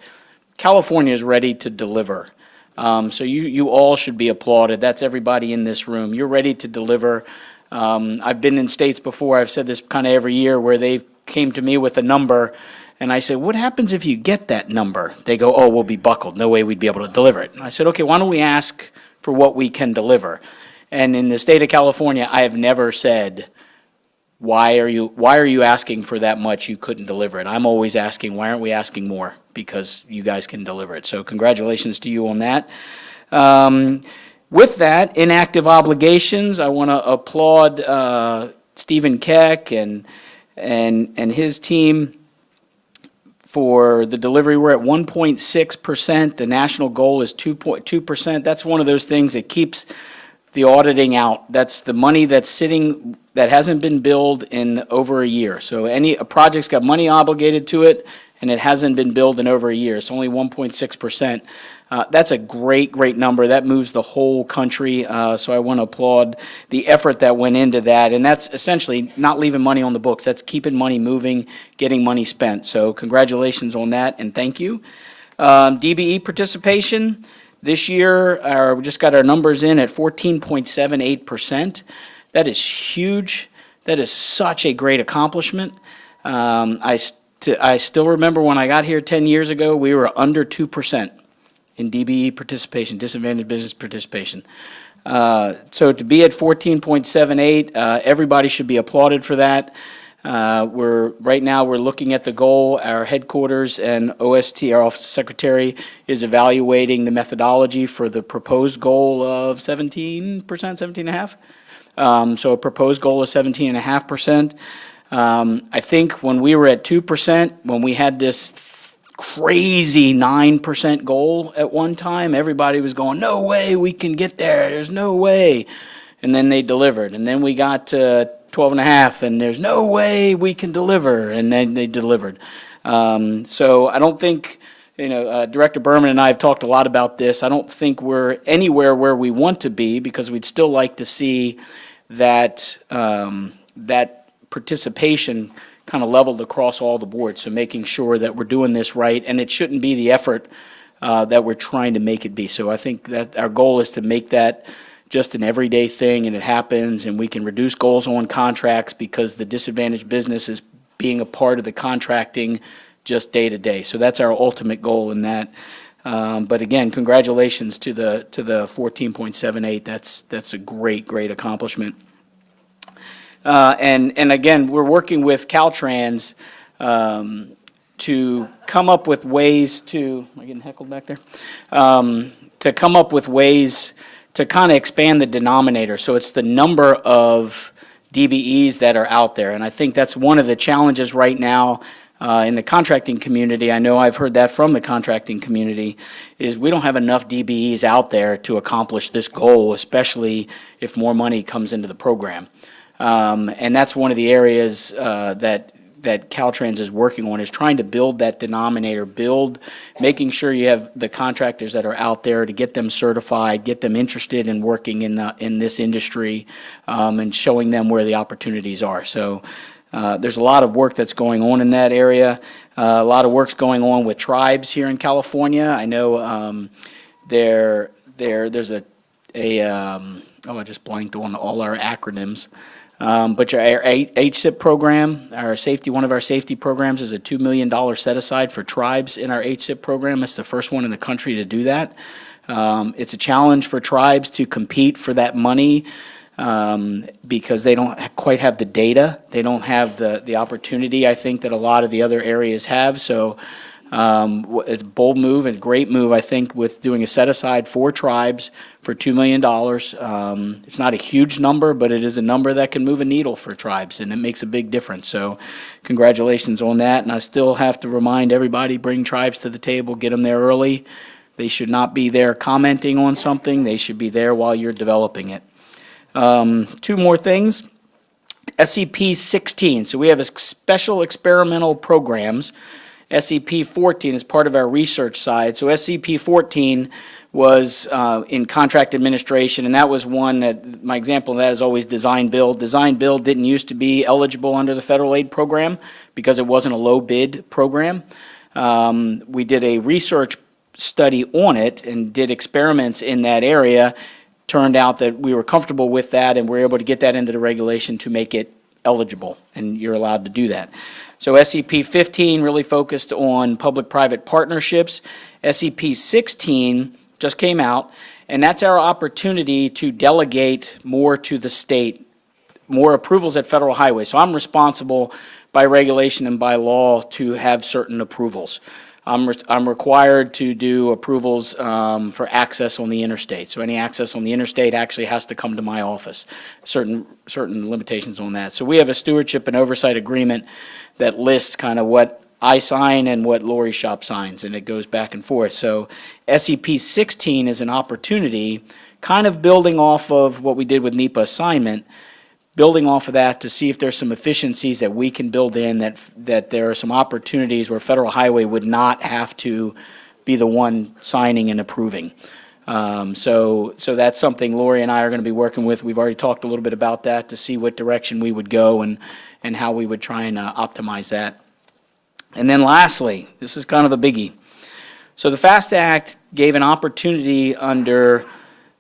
California is ready to deliver. So you all should be applauded. That's everybody in this room. You're ready to deliver. I've been in states before, I've said this kind of every year, where they came to me with a number, and I said, what happens if you get that number? They go, oh, we'll be buckled. No way we'd be able to deliver it. And I said, okay, why don't we ask for what we can deliver? And in the state of California, I have never said, why are you asking for that much? You couldn't deliver it. I'm always asking, why aren't we asking more? Because you guys can deliver it. So congratulations to you on that. With that, inactive obligations, I want to applaud Stephen Keck and his team for the delivery. We're at 1.6%. The national goal is 2.2%. That's one of those things that keeps the auditing out. That's the money that's sitting that hasn't been billed in over a year. So a project's got money obligated to it, and it hasn't been billed in over a year. It's only 1.6%. That's a great number. That moves the whole country. So I want to applaud the effort that went into that. And that's essentially not leaving money on the books. That's keeping money moving, getting money spent. So congratulations on that, and thank you. DBE participation. This year, we just got our numbers in at 14.78%. That is huge. That is such a great accomplishment. I still remember when I got here 10 years ago, we were under 2% in DBE participation, disadvantaged business participation. So to be at 14.78, everybody should be applauded for that. Right now we're looking at the goal. Our headquarters and OST, our office secretary, is evaluating the methodology for the proposed goal of 17%, 17.5%. So a proposed goal of 17.5%. I think when we were at 2%, when we had this crazy 9% goal at one time, everybody was going, no way we can get there, there's no way. And then they delivered. And then we got to 12.5, and there's no way we can deliver, and then they delivered. So I don't think, Director Berman and I have talked a lot about this. I don't think we're anywhere where we want to be, because we'd still like to see that that participation kind of leveled across all the boards. So making sure that we're doing this right, and it shouldn't be the effort that we're trying to make it be. So I think that our goal is to make that just an everyday thing, and it happens, and we can reduce goals on contracts because the disadvantaged business is being a part of the contracting just day to day. So that's our ultimate goal in that. But again, congratulations to the 14.78. That's a great accomplishment. And again, we're working with Caltrans to come up with ways to, am I getting heckled back there? To come up with ways to kind of expand the denominator. So it's the number of DBEs that are out there. And I think that's one of the challenges right now in the contracting community. I know I've heard that from the contracting community, is we don't have enough DBEs out there to accomplish this goal, especially if more money comes into the program. And that's one of the areas that Caltrans is working on, is trying to build that denominator, making sure you have the contractors that are out there to get them certified, get them interested in working in this industry, and showing them where the opportunities are. So there's a lot of work that's going on in that area. A lot of work's going on with tribes here in California. I know there's I just blanked on all our acronyms. But our HSIP program, one of our safety programs, is a $2 million set aside for tribes in our HSIP program. It's the first one in the country to do that. It's a challenge for tribes to compete for that money because they don't quite have the data. They don't have the opportunity, I think, that a lot of the other areas have. So it's a bold move and a great move, I think, with doing a set aside for tribes for $2 million. It's not a huge number, but it is a number that can move a needle for tribes, and it makes a big difference. So congratulations on that. And I still have to remind everybody, bring tribes to the table, get them there early. They should not be there commenting on something. They should be there while you're developing it. Two more things. SCP-16. So we have a special experimental programs. SCP-14 is part of our research side. So SCP-14 was in contract administration, and that was one that, my example of that is always design build. Design build didn't used to be eligible under the federal aid program because it wasn't a low bid program. We did a research study on it and did experiments in that area. Turned out that we were comfortable with that, and we're able to get that into the regulation to make it eligible, and you're allowed to do that. So SCP-15 really focused on public-private partnerships. SCP-16 just came out, and that's our opportunity to delegate more to the state, more approvals at federal highways. So I'm responsible by regulation and by law to have certain approvals. I'm required to do approvals for access on the interstate. So any access on the interstate actually has to come to my office. Certain limitations on that. So we have a stewardship and oversight agreement that lists kind of what I sign and what Lori Shop signs, and it goes back and forth. So SCP-16 is an opportunity, kind of building off of what we did with NEPA assignment, building off of that to see if there's some efficiencies that we can build in, that there are some opportunities where Federal Highway would not have to be the one signing and approving. So that's something Lori and I are going to be working with. We've already talked a little bit about that to see what direction we would go and how we would try and optimize that. And then lastly, this is kind of a biggie. So the FAST Act gave an opportunity under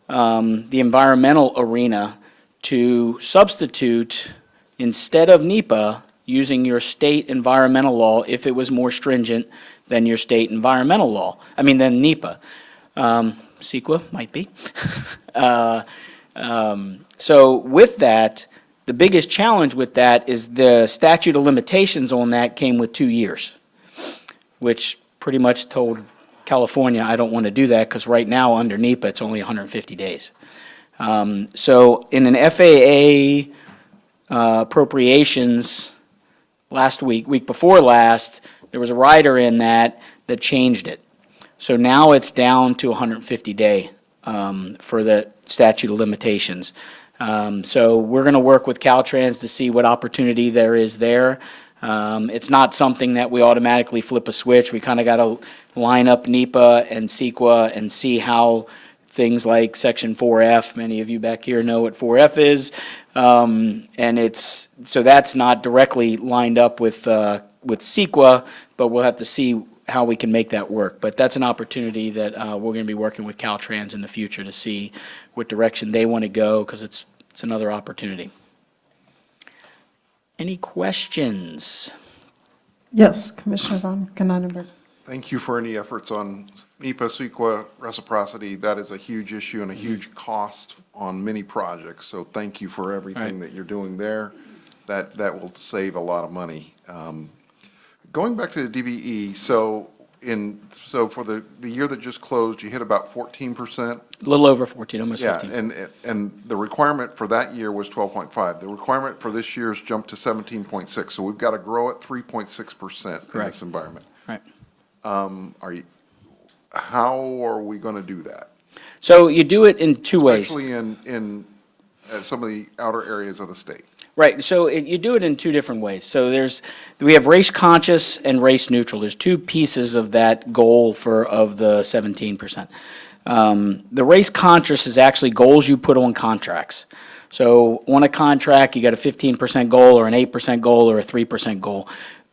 the environmental arena to substitute, instead of NEPA, using your state environmental law if it was more stringent than your state environmental law, than NEPA. CEQA might be. So with that, the biggest challenge with that is the statute of limitations on that came with 2 years, which pretty much told California, I don't want to do that because right now under NEPA, it's only 150 days. So in an FAA appropriations week before last, there was a rider in that changed it. So now it's down to 150-day for the statute of limitations. So we're going to work with Caltrans to see what opportunity there is there. It's not something that we automatically flip a switch. We kind of got to line up NEPA and CEQA and see how things like Section 4F, many of you back here know what 4F is, and so that's not directly lined up with CEQA, but we'll have to see how we can make that work. But that's an opportunity that we're going to be working with Caltrans in the future to see what direction they want to go, because it's another opportunity. Any questions? Yes, Commissioner von Genanenberg. Thank you for any efforts on NEPA, CEQA, reciprocity. That is a huge issue and a huge cost on many projects. So thank you for everything that you're doing there. That will save a lot of money. Going back to the DBE, so for the year that just closed, you hit about 14%. A little over 14, almost Yeah, 15. and the requirement for that year was 12.5. The requirement for this year's jumped to 17.6. So we've got to grow at 3.6% in Correct. this environment. Right. How are we going to do that? So you do it in two ways. Especially in some of the outer areas of the state. Right, so you do it in two different ways. So we have race conscious and race neutral. There's two pieces of that goal of the 17%. The race conscious is actually goals you put on contracts. So on a contract, you got a 15% goal or an 8% goal or a 3% goal.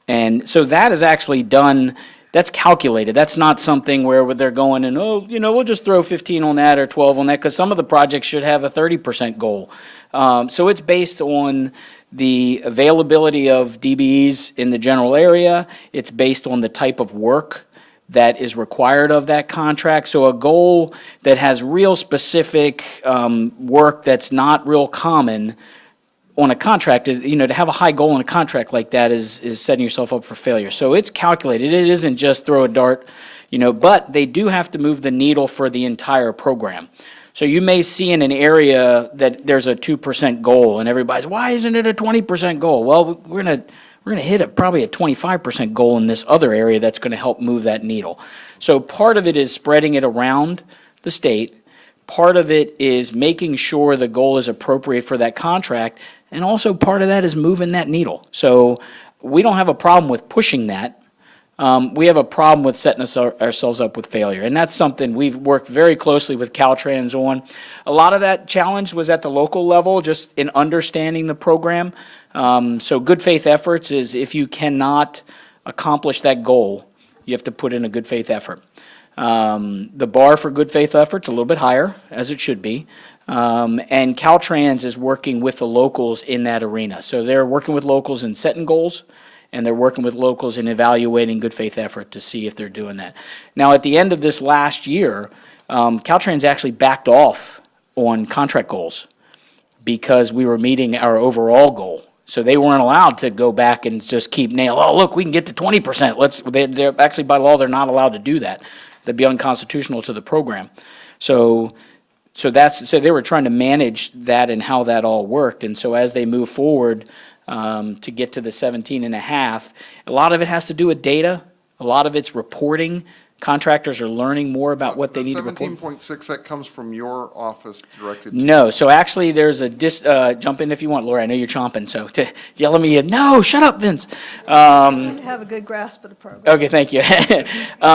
And so that is actually done, that's calculated. That's not something where they're going and, we'll just throw 15 on that or 12 on that, because some of the projects should have a 30% goal. So it's based on the availability of DBEs in the general area. It's based on the type of work that is required of that contract. So a goal that has real specific work that's not real common on a contract is, to have a high goal on a contract like that is setting yourself up for failure. So it's calculated. It isn't just throw a dart, but they do have to move the needle for the entire program. So you may see in an area that there's a 2% goal and everybody's, why isn't it a 20% goal? Well, we're gonna hit probably a 25% goal in this other area that's gonna help move that needle. So part of it is spreading it around the state. Part of it is making sure the goal is appropriate for that contract. And also part of that is moving that needle. So we don't have a problem with pushing that. We have a problem with setting ourselves up with failure. And that's something we've worked very closely with Caltrans on. A lot of that challenge was at the local level, just in understanding the program. So good faith efforts is if you cannot accomplish that goal, you have to put in a good faith effort. The bar for good faith efforts a little bit higher, as it should be. And Caltrans is working with the locals in that arena. So they're working with locals in setting goals, and they're working with locals in evaluating good faith effort to see if they're doing that. Now, at the end of this last year, Caltrans actually backed off on contract goals because we were meeting our overall goal. So they weren't allowed to go back and just keep look, we can get to 20%. They're actually, by law, they're not allowed to do that. That'd be unconstitutional to the program. So they were trying to manage that and how that all worked. And so as they move forward to get to the 17.5, a lot of it has to do with data. A lot of it's reporting. Contractors are learning more about what they need to report. 17.6, that comes from your office directed to? No, so actually there's jump in if you want, Lori, I know you're chomping, so to yell at me, no, shut up, Vince. Seem to have a good grasp of the program. Okay, thank you.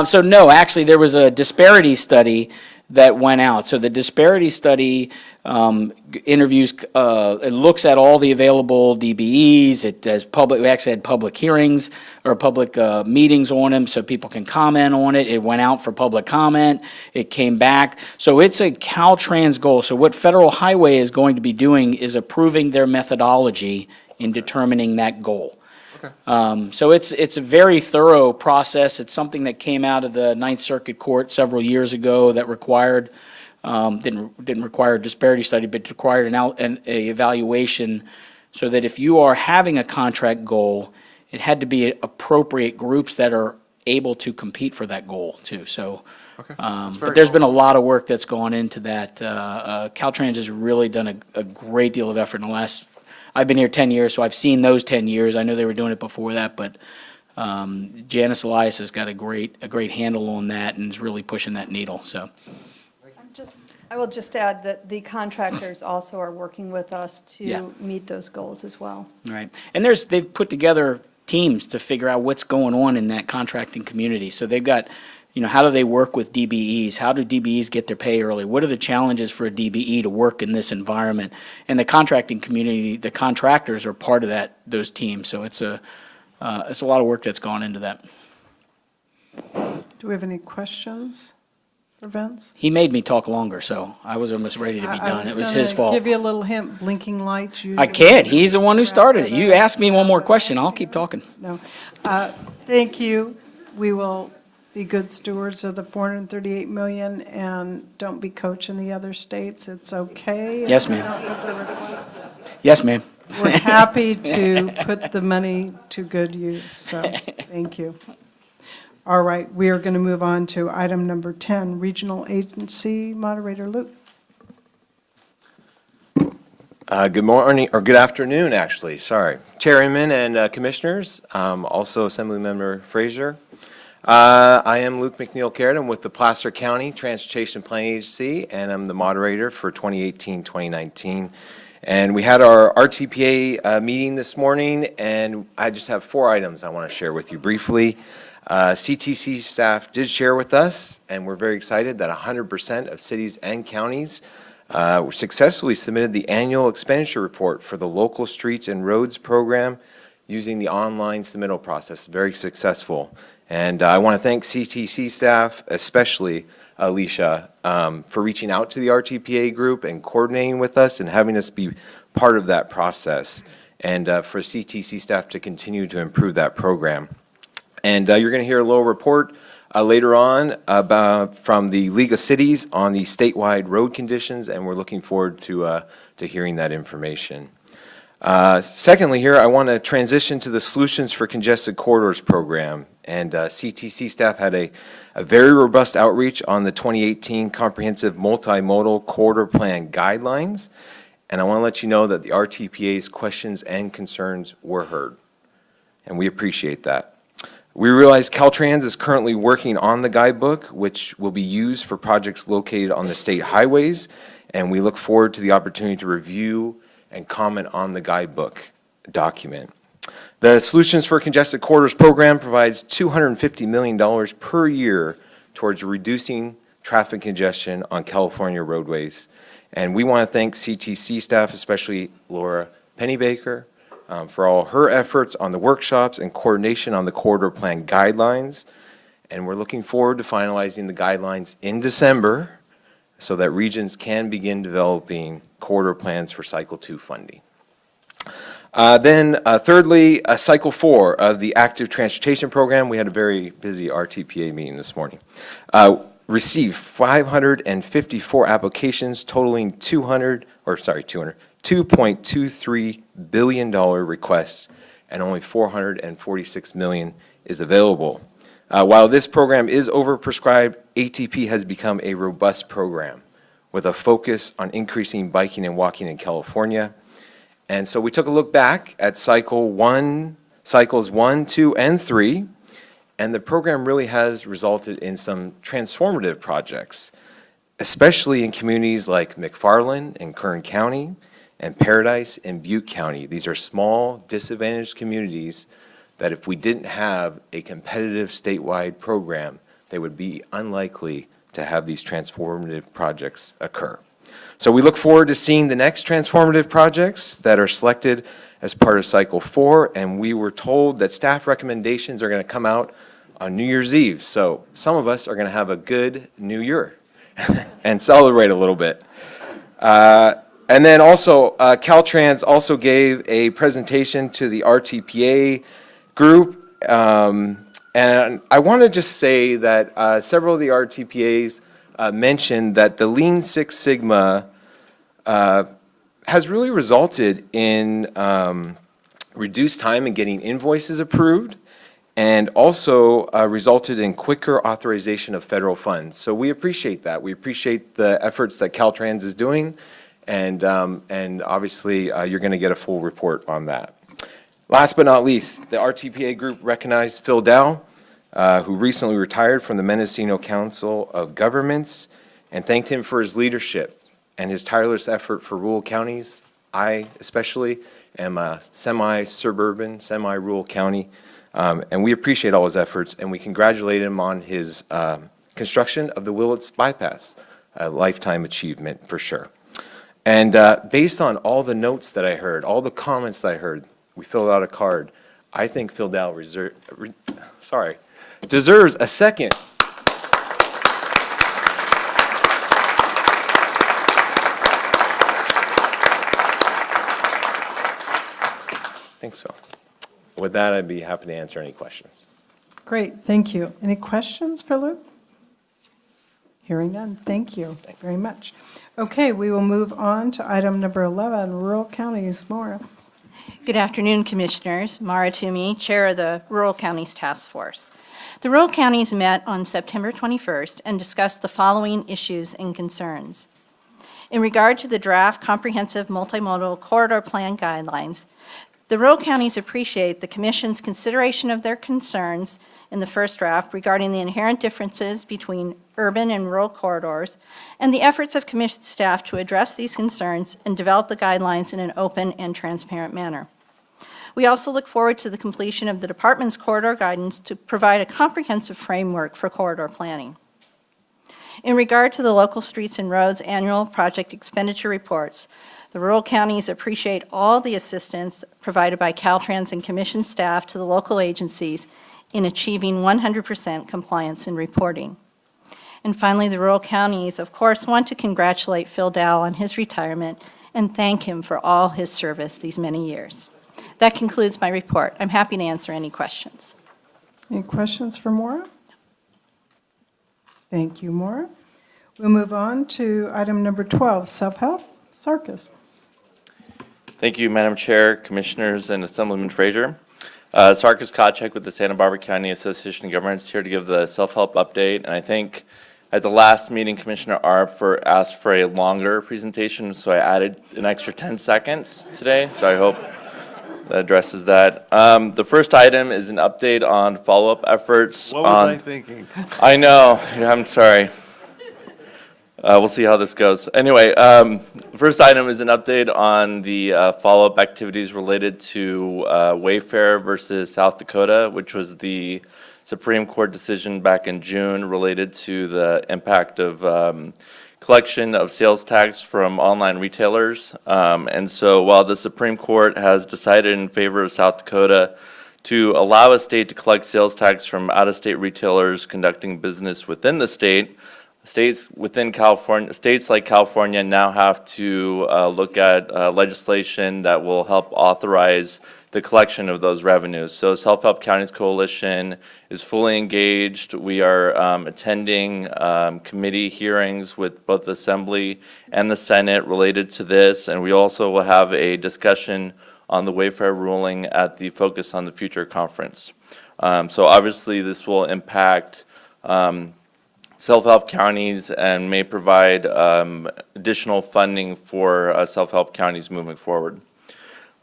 So no, actually there was a disparity study that went out. So the disparity study interviews, it looks at all the available DBEs. It does we actually had public hearings or public meetings on them so people can comment on it. It went out for public comment. It came back. So it's a Caltrans goal. So what Federal Highway is going to be doing is approving their methodology in determining that goal. So it's a very thorough process. It's something that came out of the Ninth Circuit Court several years ago that required, didn't require a disparity study, but required an evaluation so that if you are having a contract goal, it had to be appropriate groups that are able to compete for that goal too. So, but there's been a lot of work that's gone into that. Caltrans has really done a great deal of effort in the last. I've been here 10 years, so I've seen those 10 years. I know they were doing it before that, but Janice Elias has got a great handle on that and is really pushing that needle, so. I will just add that the contractors also are working with us to meet those goals as well. Right, and they've put together teams to figure out what's going on in that contracting community. So they've got, how do they work with DBEs? How do DBEs get their pay early? What are the challenges for a DBE to work in this environment? And the contracting community, the contractors are part of those teams. So it's a lot of work that's gone into that. Do we have any questions for Vince? He made me talk longer, so I was almost ready to be done. It was his fault. Give you a little hint, blinking lights. I can't. He's the one who started it. You ask me one more question, I'll keep talking. No. Thank you. We will be good stewards of the 438 million and don't be coaching the other states. It's okay? if Yes, we ma'am. don't put the request? Yes, ma'am. We're happy to put the money to good use, so thank you. All right, we are going to move on to item number 10, Regional Agency Moderator Luke. Good morning, or good afternoon, actually, sorry. Chair Inman and Commissioners, also Assemblymember Frazier. I am Luke McNeil-Carrot. I'm with the Placer County Transportation Planning Agency, and I'm the moderator for 2018-2019. And we had our RTPA meeting this morning, and I just have 4 items I want to share with you briefly. CTC staff did share with us, and we're very excited that 100% of cities and counties successfully submitted the annual expenditure report for the local streets and roads program using the online submittal process. Very successful. And I want to thank CTC staff, especially Alicia, for reaching out to the RTPA group and coordinating with us and having us be part of that process, and for CTC staff to continue to improve that program. And you're going to hear a little report later on from the League of Cities on the statewide road conditions, and we're looking forward to hearing that information. Secondly here, I want to transition to the Solutions for Congested Corridors program. And CTC staff had a very robust outreach on the 2018 Comprehensive Multimodal Corridor Plan Guidelines. And I want to let you know that the RTPA's questions and concerns were heard. And we appreciate that. We realize Caltrans is currently working on the guidebook, which will be used for projects located on the state highways. And we look forward to the opportunity to review and comment on the guidebook document. The Solutions for Congested Corridors program provides $250 million per year towards reducing traffic congestion on California roadways. And we want to thank CTC staff, especially Laura Pennybaker, for all her efforts on the workshops and coordination on the corridor plan guidelines. And we're looking forward to finalizing the guidelines in December so that regions can begin developing corridor plans for Cycle 2 funding. Thirdly, Cycle 4 of the Active Transportation Program. We had a very busy RTPA meeting this morning. Received 554 applications totaling $2.23 billion requests, and only $446 million is available. While this program is overprescribed, ATP has become a robust program with a focus on increasing biking and walking in California. And so we took a look back at cycles 1, 2, and 3, and the program really has resulted in some transformative projects, especially in communities like McFarland in Kern County and Paradise in Butte County. These are small, disadvantaged communities that if we didn't have a competitive statewide program, they would be unlikely to have these transformative projects occur. So we look forward to seeing the next transformative projects that are selected as part of Cycle 4, and we were told that staff recommendations are going to come out on New Year's Eve. So some of us are going to have a good New Year and celebrate a little bit. And then also, Caltrans also gave a presentation to the RTPA group, and I want to just say that several of the RTPAs mentioned that the Lean Six Sigma has really resulted in reduced time in getting invoices approved, and also resulted in quicker authorization of federal funds. So we appreciate that. We appreciate the efforts that Caltrans is doing, and obviously you're going to get a full report on that. Last but not least, the RTPA group recognized Phil Dow, who recently retired from the Mendocino Council of Governments, and thanked him for his leadership and his tireless effort for rural counties. I especially am a semi-suburban, semi-rural county, and we appreciate all his efforts, and we congratulate him on his construction of the Willits Bypass, a lifetime achievement for sure. And based on all the notes that I heard, all the comments that I heard, we filled out a card. I think Phil Dow deserves a second. Thanks, Phil. With that, I'd be happy to answer any questions. Great, thank you. Any questions for Luke? Hearing none, thank you very much. Okay, we will move on to item number 11, rural counties. Maura. Good afternoon, Commissioners. Mara Toomey, Chair of the Rural Counties Task Force. The rural counties met on September 21st and discussed the following issues and concerns. In regard to the draft Comprehensive Multimodal Corridor Plan guidelines, the rural counties appreciate the Commission's consideration of their concerns in the first draft regarding the inherent differences between urban and rural corridors, and the efforts of Commission staff to address these concerns and develop the guidelines in an open and transparent manner. We also look forward to the completion of the Department's corridor guidance to provide a comprehensive framework for corridor planning. In regard to the local streets and roads annual project expenditure reports, the rural counties appreciate all the assistance provided by Caltrans and Commission staff to the local agencies in achieving 100% compliance in reporting. And finally, the rural counties, of course, want to congratulate Phil Dow on his retirement and thank him for all his service these many years. That concludes my report. I'm happy to answer any questions. Any questions for Maura? Thank you, Maura. We'll move on to item number 12, SelfHelp Circus. Thank you, Madam Chair, Commissioners, and Assemblyman Frazier. Sarkis Kotchek with the Santa Barbara County Association of Governments here to give the self-help update. And I think at the last meeting, Commissioner Arp asked for a longer presentation, so I added an extra 10 seconds today. So I hope that addresses that. The first item is an update on follow-up efforts. What was I thinking? I know. I'm sorry. We'll see how this goes. Anyway, the first item is an update on the follow-up activities related to Wayfair versus South Dakota, which was the Supreme Court decision back in June related to the impact of collection of sales tax from online retailers. And so while the Supreme Court has decided in favor of South Dakota to allow a state to collect sales tax from out-of-state retailers conducting business within the state, states like California now have to look at legislation that will help authorize the collection of those revenues. So Self-Help Counties Coalition is fully engaged. We are attending committee hearings with both the Assembly and the Senate related to this, and we also will have a discussion on the Wayfair ruling at the Focus on the Future conference. So obviously this will impact self-help counties and may provide additional funding for self-help counties moving forward.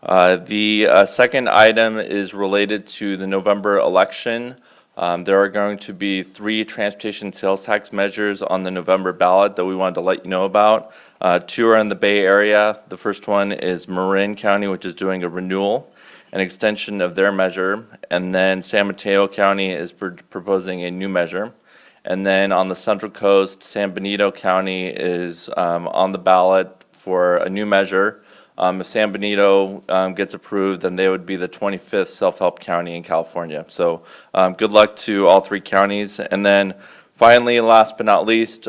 The second item is related to the November election. There are going to be 3 transportation sales tax measures on the November ballot that we wanted to let you know about. 2 are in the Bay Area. The first one is Marin County, which is doing a renewal, an extension of their measure, and then San Mateo County is proposing a new measure. And then on the Central Coast, San Benito County is on the ballot for a new measure. If San Benito gets approved, then they would be the 25th self-help county in California. So good luck to all 3 counties. And then finally, last but not least,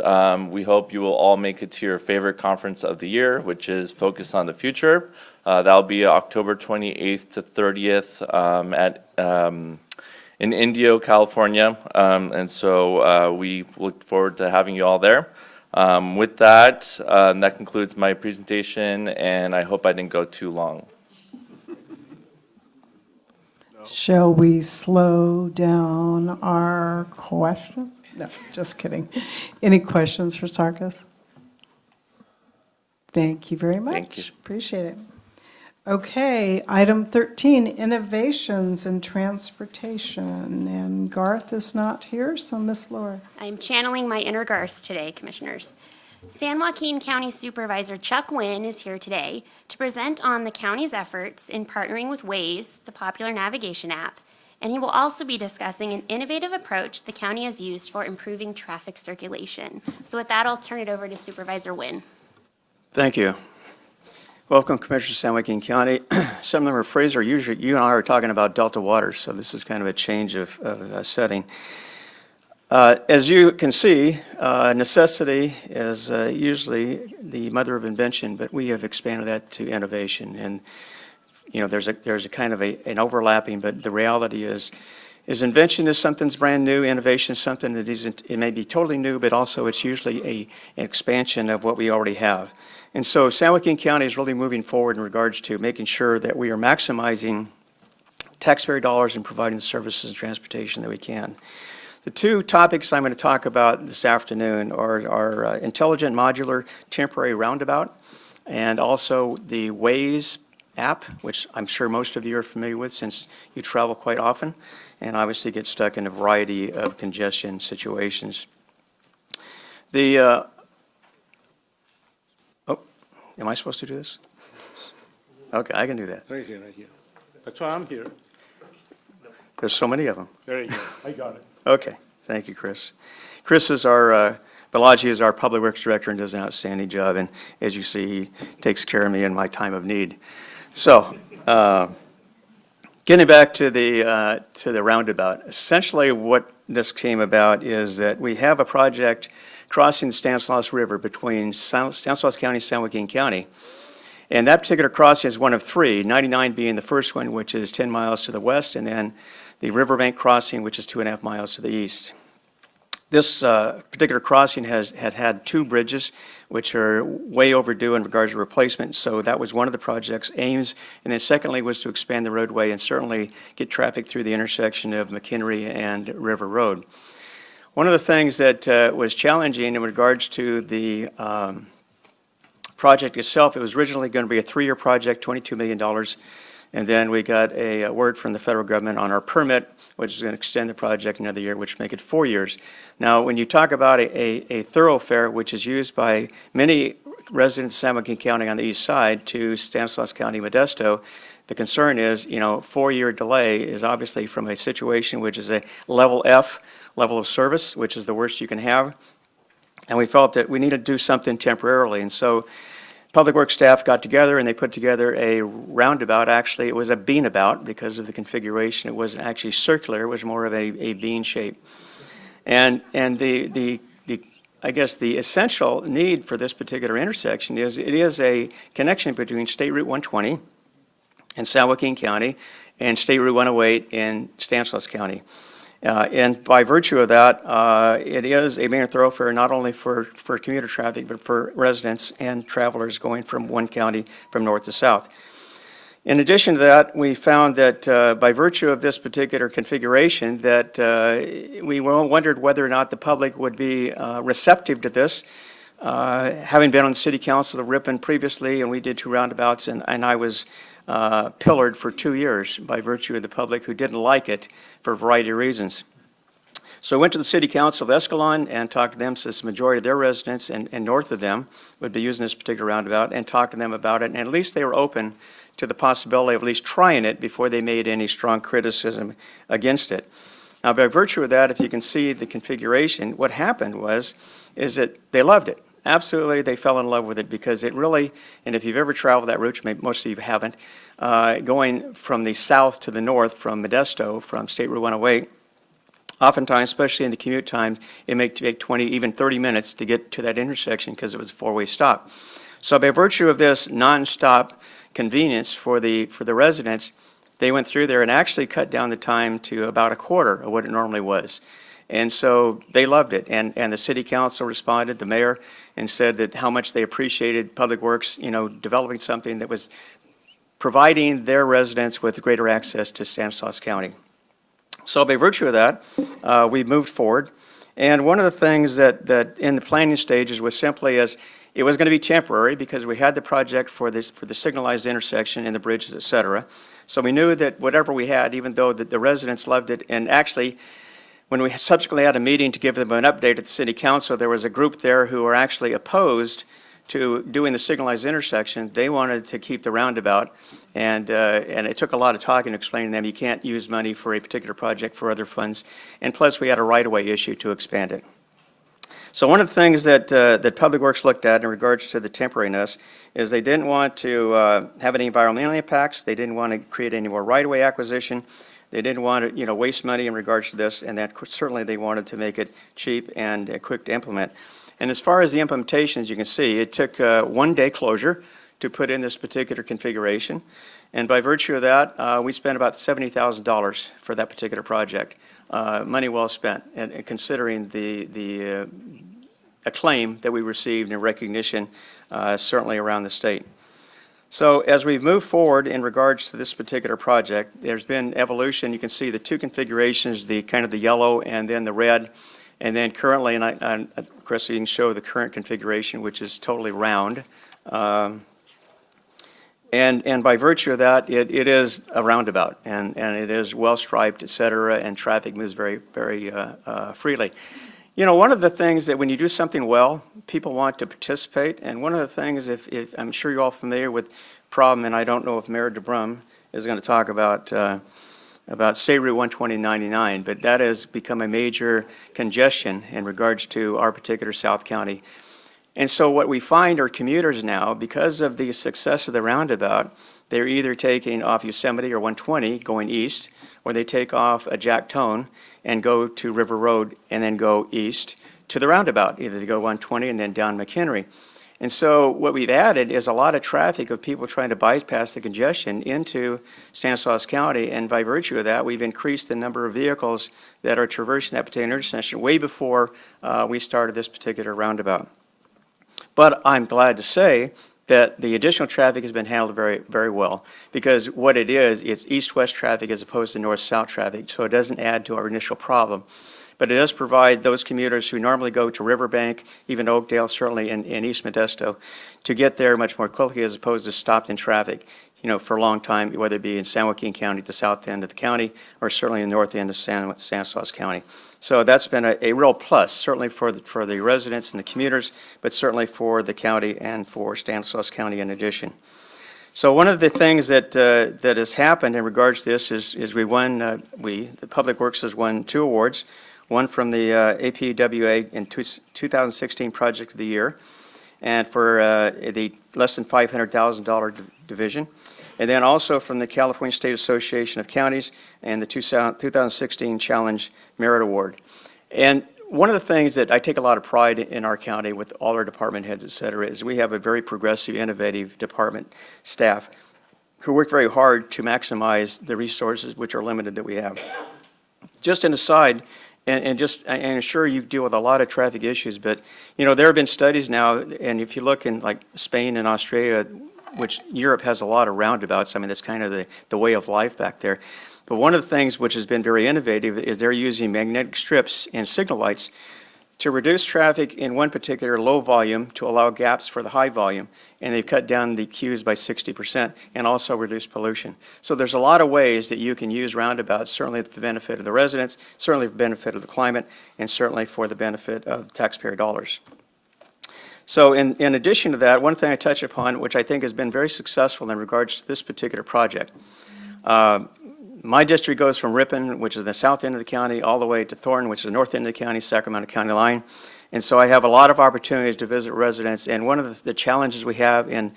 we hope you will all make it to your favorite conference of the year, which is Focus on the Future. That'll be October 28th to 30th in Indio, California, and so we look forward to having you all there. With that, that concludes my presentation, and I hope I didn't go too long. Shall we slow down our question? No, just kidding. Any questions for Sarkis? Thank you very much. Thank you. Appreciate it. Okay, item 13, innovations in transportation. And Garth is not here, so Ms. Laura. I'm channeling my inner Garth today, Commissioners. San Joaquin County Supervisor Chuck Wynn is here today to present on the county's efforts in partnering with Waze, the popular navigation app, and he will also be discussing an innovative approach the county has used for improving traffic circulation. So with that, I'll turn it over to Supervisor Wynn. Thank you. Welcome, Commissioner San Joaquin County. Assemblyman Frazier, usually you and I are talking about Delta waters, so this is kind of a change of setting. As you can see, necessity is usually the mother of invention, but we have expanded that to innovation. And you know, there's a kind of an overlapping, but the reality is is invention is something's brand new, innovation is something that isn't, it may be totally new, but also it's usually an expansion of what we already have. And so San Joaquin County is really moving forward in regards to making sure that we are maximizing taxpayer dollars and providing the services and transportation that we can. The two topics I'm going to talk about this afternoon are intelligent modular temporary roundabout and also the Waze app, which I'm sure most of you are familiar with since you travel quite often and obviously get stuck in a variety of congestion situations. Am I supposed to do this? Okay, I can do that. Right here. That's why I'm here. There's so many of them. There you go. I got it. Okay, thank you, Chris. Chris is Balaji is our Public Works Director and does an outstanding job, and as you see, he takes care of me in my time of need. So, getting back to the roundabout, essentially what this came about is that we have a project crossing the Stanislaus River between Stanislaus County and San Joaquin County. And that particular crossing is one of three, 99 being the first one, which is 10 miles to the west, and then the Riverbank crossing, which is 2.5 miles to the east. This particular crossing had two bridges, which are way overdue in regards to replacement, so that was one of the project's aims. And then secondly was to expand the roadway and certainly get traffic through the intersection of McHenry and River Road. One of the things that was challenging in regards to the project itself, it was originally going to be a 3-year project, $22 million. And then we got a word from the federal government on our permit, which is going to extend the project another year, which make it 4 years. Now, when you talk about a thoroughfare, which is used by many residents of San Joaquin County on the east side to Stanislaus County, Modesto, the concern is, 4-year delay is obviously from a situation which is a level F, level of service, which is the worst you can have. And we felt that we needed to do something temporarily. And so Public Works staff got together and they put together a roundabout. Actually, it was a beanabout because of the configuration. It wasn't actually circular. It was more of a bean shape. And I guess the essential need for this particular intersection is it is a connection between State Route 120 in San Joaquin County and State Route 108 in Stanislaus County. And by virtue of that, it is a main thoroughfare not only for commuter traffic, but for residents and travelers going from one county from north to south. In addition to that, we found that by virtue of this particular configuration, that we wondered whether or not the public would be receptive to this. Having been on the city council of Rickman previously, and we did 2 roundabouts, and I was pillared for 2 years by virtue of the public who didn't like it for a variety of reasons. So I went to the city council of Escalon and talked to them, since the majority of their residents and north of them would be using this particular roundabout, and talked to them about it, and at least they were open to the possibility of at least trying it before they made any strong criticism against it. Now, by virtue of that, if you can see the configuration, what happened is that they loved it. Absolutely, they fell in love with it because it really, and if you've ever traveled that route, maybe most of you haven't, going from the south to the north from Modesto, from State Route 108, oftentimes, especially in the commute time, it may take 20, even 30 minutes to get to that intersection because it was a 4-way stop. So by virtue of this nonstop convenience for the residents, they went through there and actually cut down the time to about a quarter of what it normally was. And so they loved it, and the city council responded, the mayor, and said that how much they appreciated Public Works, developing something that was providing their residents with greater access to Stanislaus County. So by virtue of that, we moved forward. And one of the things that in the planning stages was simply as it was going to be temporary because we had the project for the signalized intersection and the bridges, et cetera. So we knew that whatever we had, even though the residents loved it, and actually, when we subsequently had a meeting to give them an update at the city council, there was a group there who were actually opposed to doing the signalized intersection. They wanted to keep the roundabout, and it took a lot of talking to explain to them you can't use money for a particular project for other funds, and plus we had a right-of-way issue to expand it. So one of the things that Public Works looked at in regards to the temporariness is they didn't want to have any environmental impacts, they didn't want to create any more right-of-way acquisition, they didn't want to, waste money in regards to this, and that certainly they wanted to make it cheap and quick to implement. And as far as the implementation, as you can see, it took 1 day closure to put in this particular configuration. And by virtue of that, we spent about $70,000 for that particular project. Money well spent, and considering the acclaim that we received and recognition certainly around the state. So as we've moved forward in regards to this particular project, there's been evolution. You can see the two configurations, the kind of the yellow and then the red. And then currently, and Chris, you can show the current configuration, which is totally round. And by virtue of that, it is a roundabout, and it is well-striped, et cetera, and traffic moves very, very freely. You know, one of the things that when you do something well, people want to participate, and one of the things, if I'm sure you're all familiar with problem, and I don't know if Mayor DeBrum is going to talk about State Route 12099, but that has become a major congestion in regards to our particular South County. And so what we find are commuters now, because of the success of the roundabout, they're either taking off Yosemite or 120 going east, or they take off a Jack Tone and go to River Road and then go east to the roundabout. Either they go 120 and then down McHenry. And so what we've added is a lot of traffic of people trying to bypass the congestion into Stanislaus County, and by virtue of that, we've increased the number of vehicles that are traversing that particular intersection way before we started this particular roundabout. But I'm glad to say that the additional traffic has been handled very, very well, because what it is, it's east-west traffic as opposed to north-south traffic, so it doesn't add to our initial problem. But it does provide those commuters who normally go to Riverbank, even Oakdale, certainly in East Modesto, to get there much more quickly as opposed to stopped in traffic, you know, for a long time, whether it be in San Joaquin County at the south end of the county, or certainly in the north end of Stanislaus County. So that's been a real plus, certainly for the residents and the commuters, but certainly for the county and for Stanislaus County in addition. So one of the things that has happened in regards to this is we won, the Public Works has won 2 awards, one from the APWA in 2016 Project of the Year, and for the less than $500,000 division, and then also from the California State Association of Counties and the 2016 Challenge Merit Award. And one of the things that I take a lot of pride in our county with all our department heads, et cetera, is we have a very progressive, innovative department staff who work very hard to maximize the resources which are limited that we have. Just an aside, and I'm sure you deal with a lot of traffic issues, but you know, there have been studies now, and if you look in like Spain and Australia, which Europe has a lot of roundabouts, I mean, that's kind of the way of life back there. But one of the things which has been very innovative is they're using magnetic strips and signal lights to reduce traffic in one particular low volume to allow gaps for the high volume. And they've cut down the queues by 60% and also reduced pollution. So there's a lot of ways that you can use roundabouts, certainly for the benefit of the residents, certainly for the benefit of the climate, and certainly for the benefit of taxpayer dollars. So in addition to that, one thing I touch upon, which I think has been very successful in regards to this particular project, my district goes from Rickman, which is the south end of the county, all the way to Thornton, which is the north end of the county, Sacramento County line. And so I have a lot of opportunities to visit residents, and one of the challenges we have in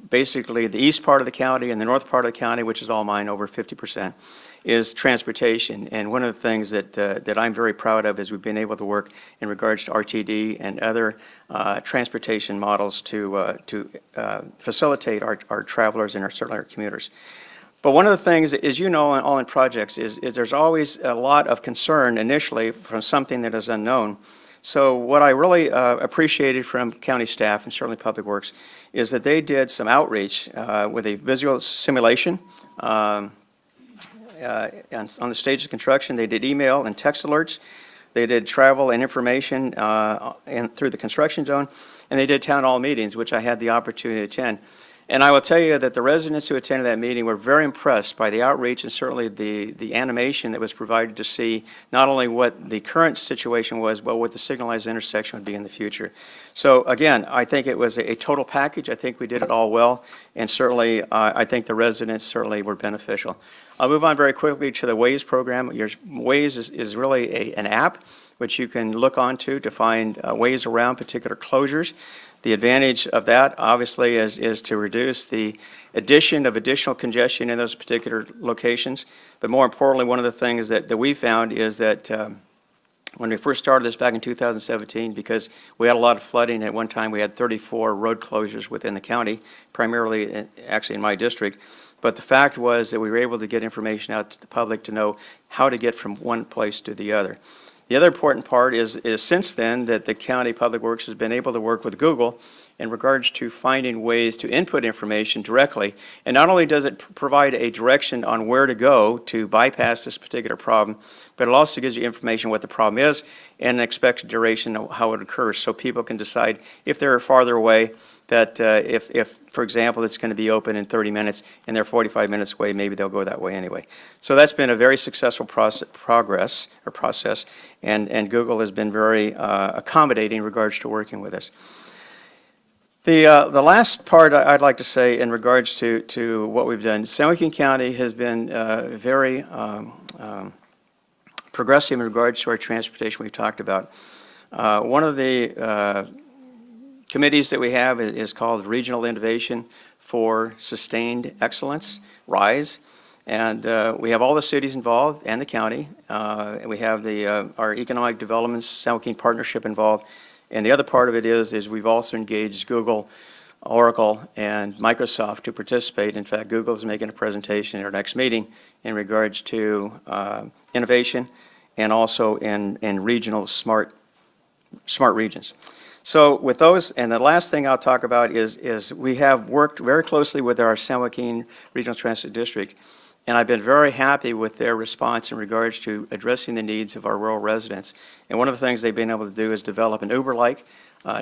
basically the east part of the county and the north part of the county, which is all mine, over 50%, is transportation. And one of the things that I'm very proud of is we've been able to work in regards to RTD and other transportation models to facilitate our travelers and certainly our commuters. But one of the things, as you know, all in projects, is there's always a lot of concern initially from something that is unknown. So what I really appreciated from county staff and certainly Public Works is that they did some outreach with a visual simulation on the stage of construction. They did email and text alerts. They did travel and information through the construction zone, and they did town hall meetings, which I had the opportunity to attend. And I will tell you that the residents who attended that meeting were very impressed by the outreach and certainly the animation that was provided to see not only what the current situation was, but what the signalized intersection would be in the future. So again, I think it was a total package. I think we did it all well, and certainly I think the residents certainly were beneficial. I'll move on very quickly to the Waze program. Your Waze is really an app which you can look onto to find ways around particular closures. The advantage of that, obviously, is to reduce the addition of additional congestion in those particular locations. But more importantly, one of the things that we found is that when we first started this back in 2017, because we had a lot of flooding, at one time we had 34 road closures within the county, primarily actually in my district. But the fact was that we were able to get information out to the public to know how to get from one place to the other. The other important part is since then that the County Public Works has been able to work with Google in regards to finding ways to input information directly. And not only does it provide a direction on where to go to bypass this particular problem, but it also gives you information what the problem is and an expected duration of how it occurs, so people can decide if they're farther away, that if, for example, it's going to be open in 30 minutes and they're 45 minutes away, maybe they'll go that way anyway. So that's been a very successful process, and Google has been very accommodating in regards to working with us. The last part I'd like to say in regards to what we've done, San Joaquin County has been very progressive in regards to our transportation we've talked about. One of the committees that we have is called Regional Innovation for Sustained Excellence, RISE. And we have all the cities involved and the county. And we have our Economic Development San Joaquin Partnership involved. And the other part of it is we've also engaged Google, Oracle, and Microsoft to participate. In fact, Google is making a presentation at our next meeting in regards to innovation and also in regional smart regions. So with those, and the last thing I'll talk about is we have worked very closely with our San Joaquin Regional Transit District, and I've been very happy with their response in regards to addressing the needs of our rural residents. And one of the things they've been able to do is develop an Uber-like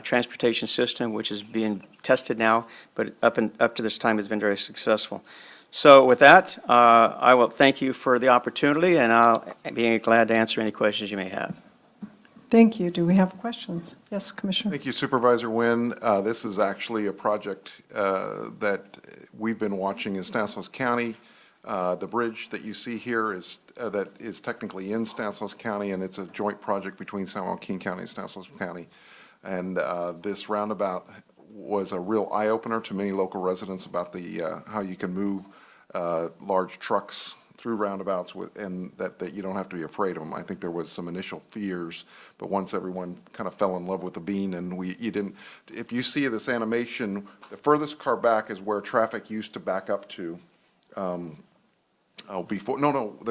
transportation system, which is being tested now, but up to this time has been very successful. So with that, I will thank you for the opportunity, and I'll be glad to answer any questions you may have. Thank you. Do we have questions? Yes, Commissioner. Thank you, Supervisor Nguyen. This is actually a project that we've been watching in Stanislaus County. The bridge that you see here is technically in Stanislaus County, and it's a joint project between San Joaquin County and Stanislaus County. And this roundabout was a real eye-opener to many local residents about how you can move large trucks through roundabouts and that you don't have to be afraid of them. I think there was some initial fears, but once everyone kind of fell in love with the bean, and you didn't. If you see this animation, the furthest car back is where traffic used to back up to. The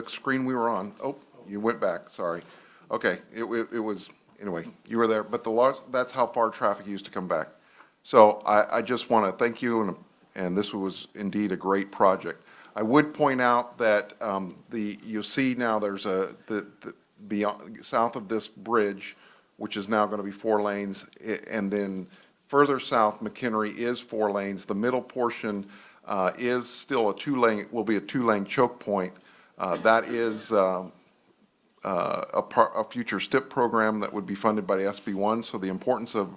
screen we were on. Oh, you went back. Sorry. Okay, it was anyway. You were there, but that's how far traffic used to come back. So I just want to thank you, and this was indeed a great project. I would point out that you'll see now there's beyond south of this bridge, which is now going to be 4 lanes, and then further south, McHenry is 4 lanes. The middle portion is still will be a 2-lane choke point. That is a future STIP program that would be funded by the SB1. So the importance of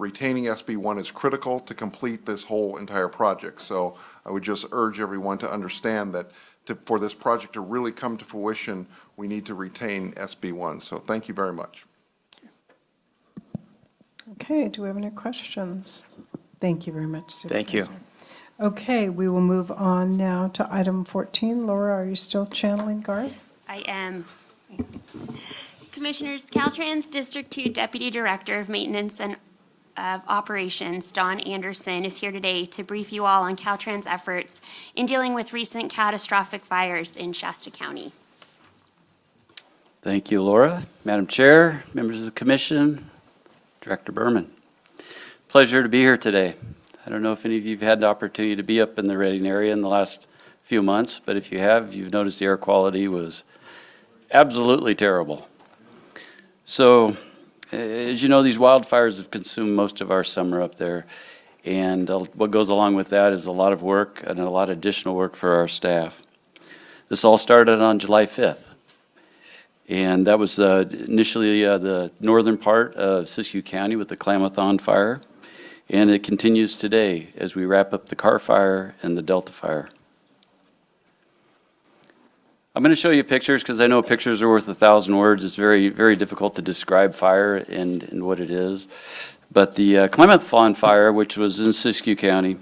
retaining SB1 is critical to complete this whole entire project. So I would just urge everyone to understand that for this project to really come to fruition, we need to retain SB1. So thank you very much. Okay, do we have any questions? Thank you very much, Supervisor. Thank you. Okay, we will move on now to item 14. Laura, are you still channeling Garth? I am. Commissioners, Caltrans District 2 Deputy Director of Maintenance and of Operations, Don Anderson, is here today to brief you all on Caltrans' efforts in dealing with recent catastrophic fires in Shasta County. Thank you, Laura. Madam Chair, members of the Commission, Director Berman. Pleasure to be here today. I don't know if any of you have had the opportunity to be up in the Redding area in the last few months, but if you have, you've noticed the air quality was absolutely terrible. So, as you know, these wildfires have consumed most of our summer up there, and what goes along with that is a lot of work and a lot of additional work for our staff. This all started on July 5th, and that was initially the northern part of Siskiyou County with the Klamathon fire, and it continues today as we wrap up the Carr fire and the Delta fire. I'm going to show you pictures because I know pictures are worth 1,000 words. It's very, very difficult to describe fire and what it is. But the Klamathon fire, which was in Siskiyou County,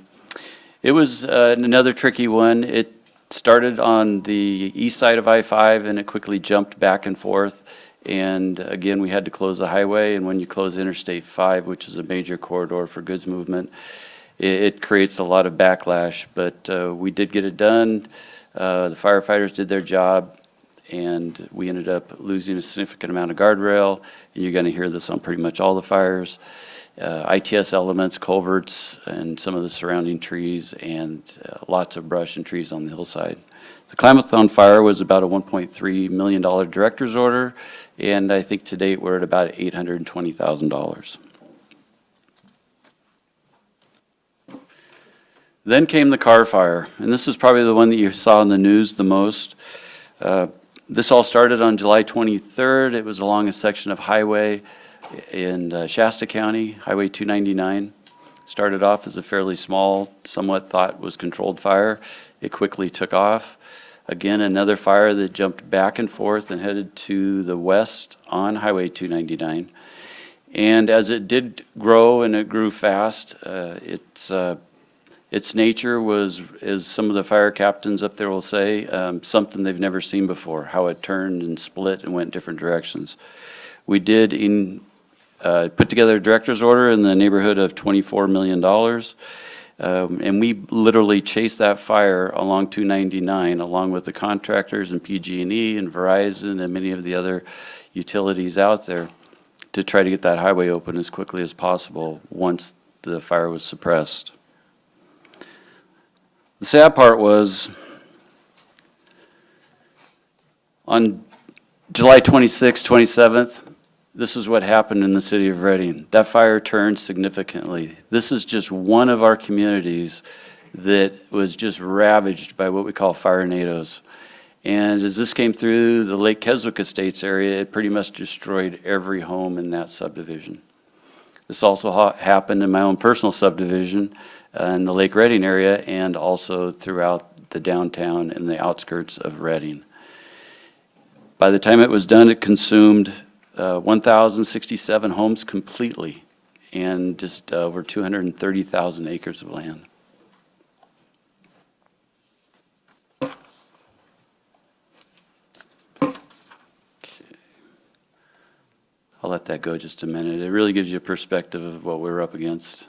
it was another tricky one. It started on the east side of I-5 and it quickly jumped back and forth. And again, we had to close the highway. And when you close Interstate 5, which is a major corridor for goods movement, it creates a lot of backlash, but we did get it done. The firefighters did their job, and we ended up losing a significant amount of guardrail, and you're going to hear this on pretty much all the fires. ITS elements, culverts, and some of the surrounding trees, and lots of brush and trees on the hillside. The Klamathon fire was about a $1.3 million director's order, and I think to date we're at about $820,000. Then came the car fire, and this is probably the one that you saw in the news the most. This all started on July 23rd. It was along a section of highway in Shasta County, Highway 299. Started off as a fairly small, somewhat thought was controlled fire. It quickly took off. Again, another fire that jumped back and forth and headed to the west on Highway 299. And as it did grow and it grew fast, its nature was, as some of the fire captains up there will say, something they've never seen before, how it turned and split and went different directions. We did put together a director's order in the neighborhood of $24 million. And we literally chased that fire along 299, along with the contractors and PG&E and Verizon and many of the other utilities out there, to try to get that highway open as quickly as possible once the fire was suppressed. The sad part was, on July 26th, 27th, this is what happened in the city of Reading. That fire turned significantly. This is just one of our communities that was just ravaged by what we call fire tornadoes. And as this came through the Lake Keswick Estates area, it pretty much destroyed every home in that subdivision. This also happened in my own personal subdivision in the Lake Reading area, and also throughout the downtown and the outskirts of Reading. By the time it was done, it consumed 1,067 homes completely, and just over 230,000 acres of land. I'll let that go just a minute. It really gives you a perspective of what we were up against.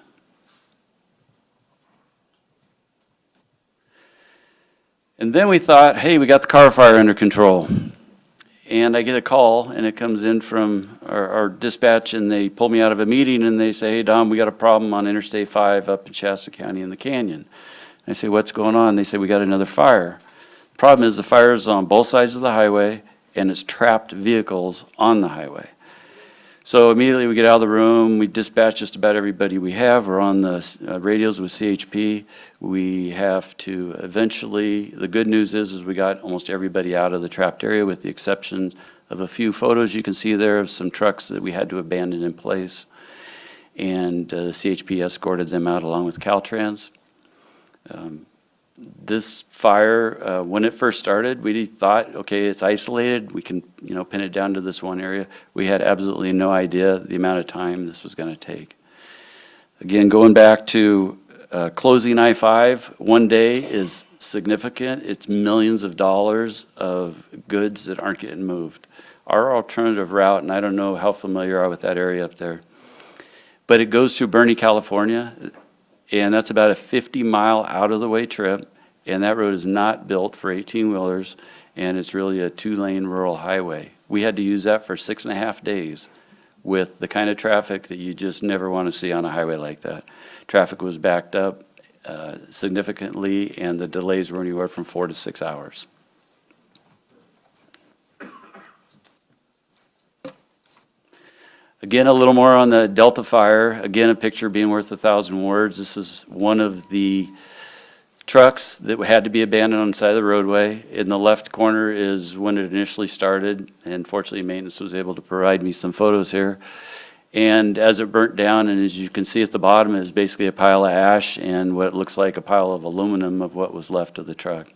And then we thought, hey, we got the car fire under control. And I get a call, and it comes in from our dispatch, and they pull me out of a meeting, and they say, hey, Dom, we got a problem on Interstate 5 up in Shasta County in the canyon. And I say, what's going on? They say, we got another fire. The problem is the fire is on both sides of the highway, and it's trapped vehicles on the highway. So immediately we get out of the room, we dispatch just about everybody we have. We're on the radios with CHP. We have to eventually, the good news is we got almost everybody out of the trapped area, with the exception of a few photos you can see there of some trucks that we had to abandon in place. And the CHP escorted them out along with Caltrans. This fire, when it first started, we thought, okay, it's isolated. We can, pin it down to this one area. We had absolutely no idea the amount of time this was going to take. Again, going back to closing I-5, one day is significant. It's millions of dollars of goods that aren't getting moved. Our alternative route, and I don't know how familiar you are with that area up there, but it goes through Bernie, California. And that's about a 50-mile out-of-the-way trip, and that road is not built for 18-wheelers, and it's really a two-lane rural highway. We had to use that for 6.5 days with the kind of traffic that you just never want to see on a highway like that. Traffic was backed up significantly, and the delays were anywhere from 4 to 6 hours. Again, a little more on the Delta fire. Again, a picture being worth 1,000 words. This is one of the trucks that had to be abandoned on the side of the roadway. In the left corner is when it initially started, and fortunately maintenance was able to provide me some photos here. And as it burnt down, and as you can see at the bottom, is basically a pile of ash and what looks like a pile of aluminum of what was left of the truck.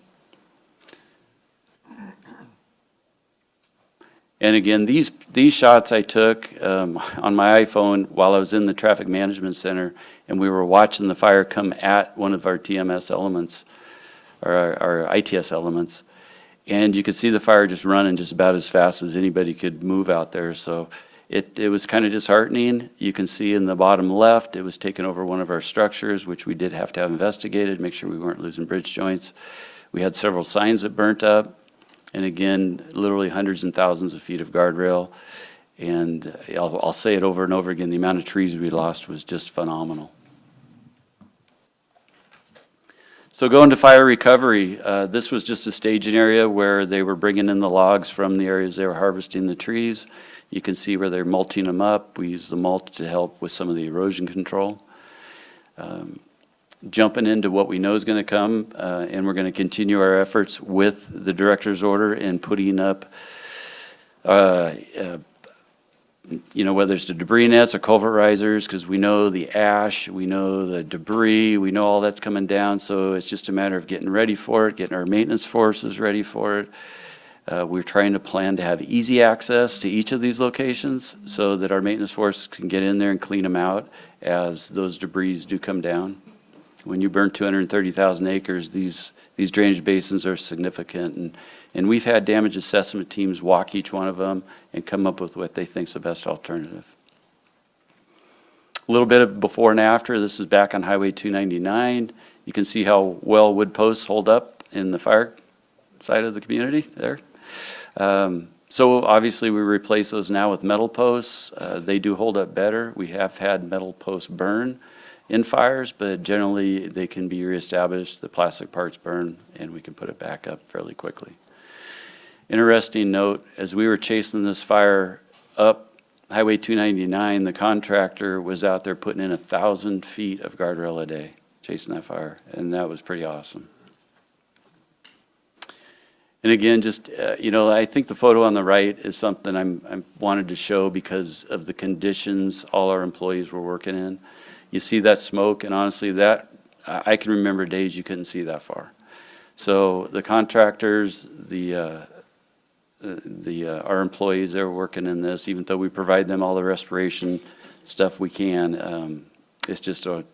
And again, these shots I took on my iPhone while I was in the traffic management center, and we were watching the fire come at one of our TMS elements, or our ITS elements. And you could see the fire just running just about as fast as anybody could move out there. So It was kind of disheartening. You can see in the bottom left, it was taking over one of our structures, which we did have to have investigated, make sure we weren't losing bridge joints. We had several signs that burnt up, and again, literally hundreds and thousands of feet of guardrail. And I'll say it over and over again, the amount of trees we lost was just phenomenal. So going to fire recovery, this was just a staging area where they were bringing in the logs from the areas they were harvesting the trees. You can see where they're mulching them up. We use the mulch to help with some of the erosion control. Jumping into what we know is going to come, and we're going to continue our efforts with the director's order and putting up, whether it's the debris nets or culvert risers, because we know the ash, we know the debris, we know all that's coming down, so it's just a matter of getting ready for it, getting our maintenance forces ready for it. We're trying to plan to have easy access to each of these locations so that our maintenance force can get in there and clean them out as those debris do come down. When you burn 230,000 acres, these drainage basins are significant, and we've had damage assessment teams walk each one of them and come up with what they think is the best alternative. A little bit of before and after. This is back on Highway 299. You can see how well wood posts hold up in the fire side of the community there. So obviously we replace those now with metal posts. They do hold up better. We have had metal posts burn in fires, but generally they can be reestablished, the plastic parts burn, and we can put it back up fairly quickly. Interesting note, as we were chasing this fire up Highway 299, the contractor was out there putting in 1,000 feet of guardrail a day, chasing that fire, and that was pretty awesome. And again, just, I think the photo on the right is something I wanted to show because of the conditions all our employees were working in. You see that smoke, and honestly, that I can remember days you couldn't see that far. So the contractors, our employees, they're working in this, even though we provide them all the respiration stuff we can. It's just a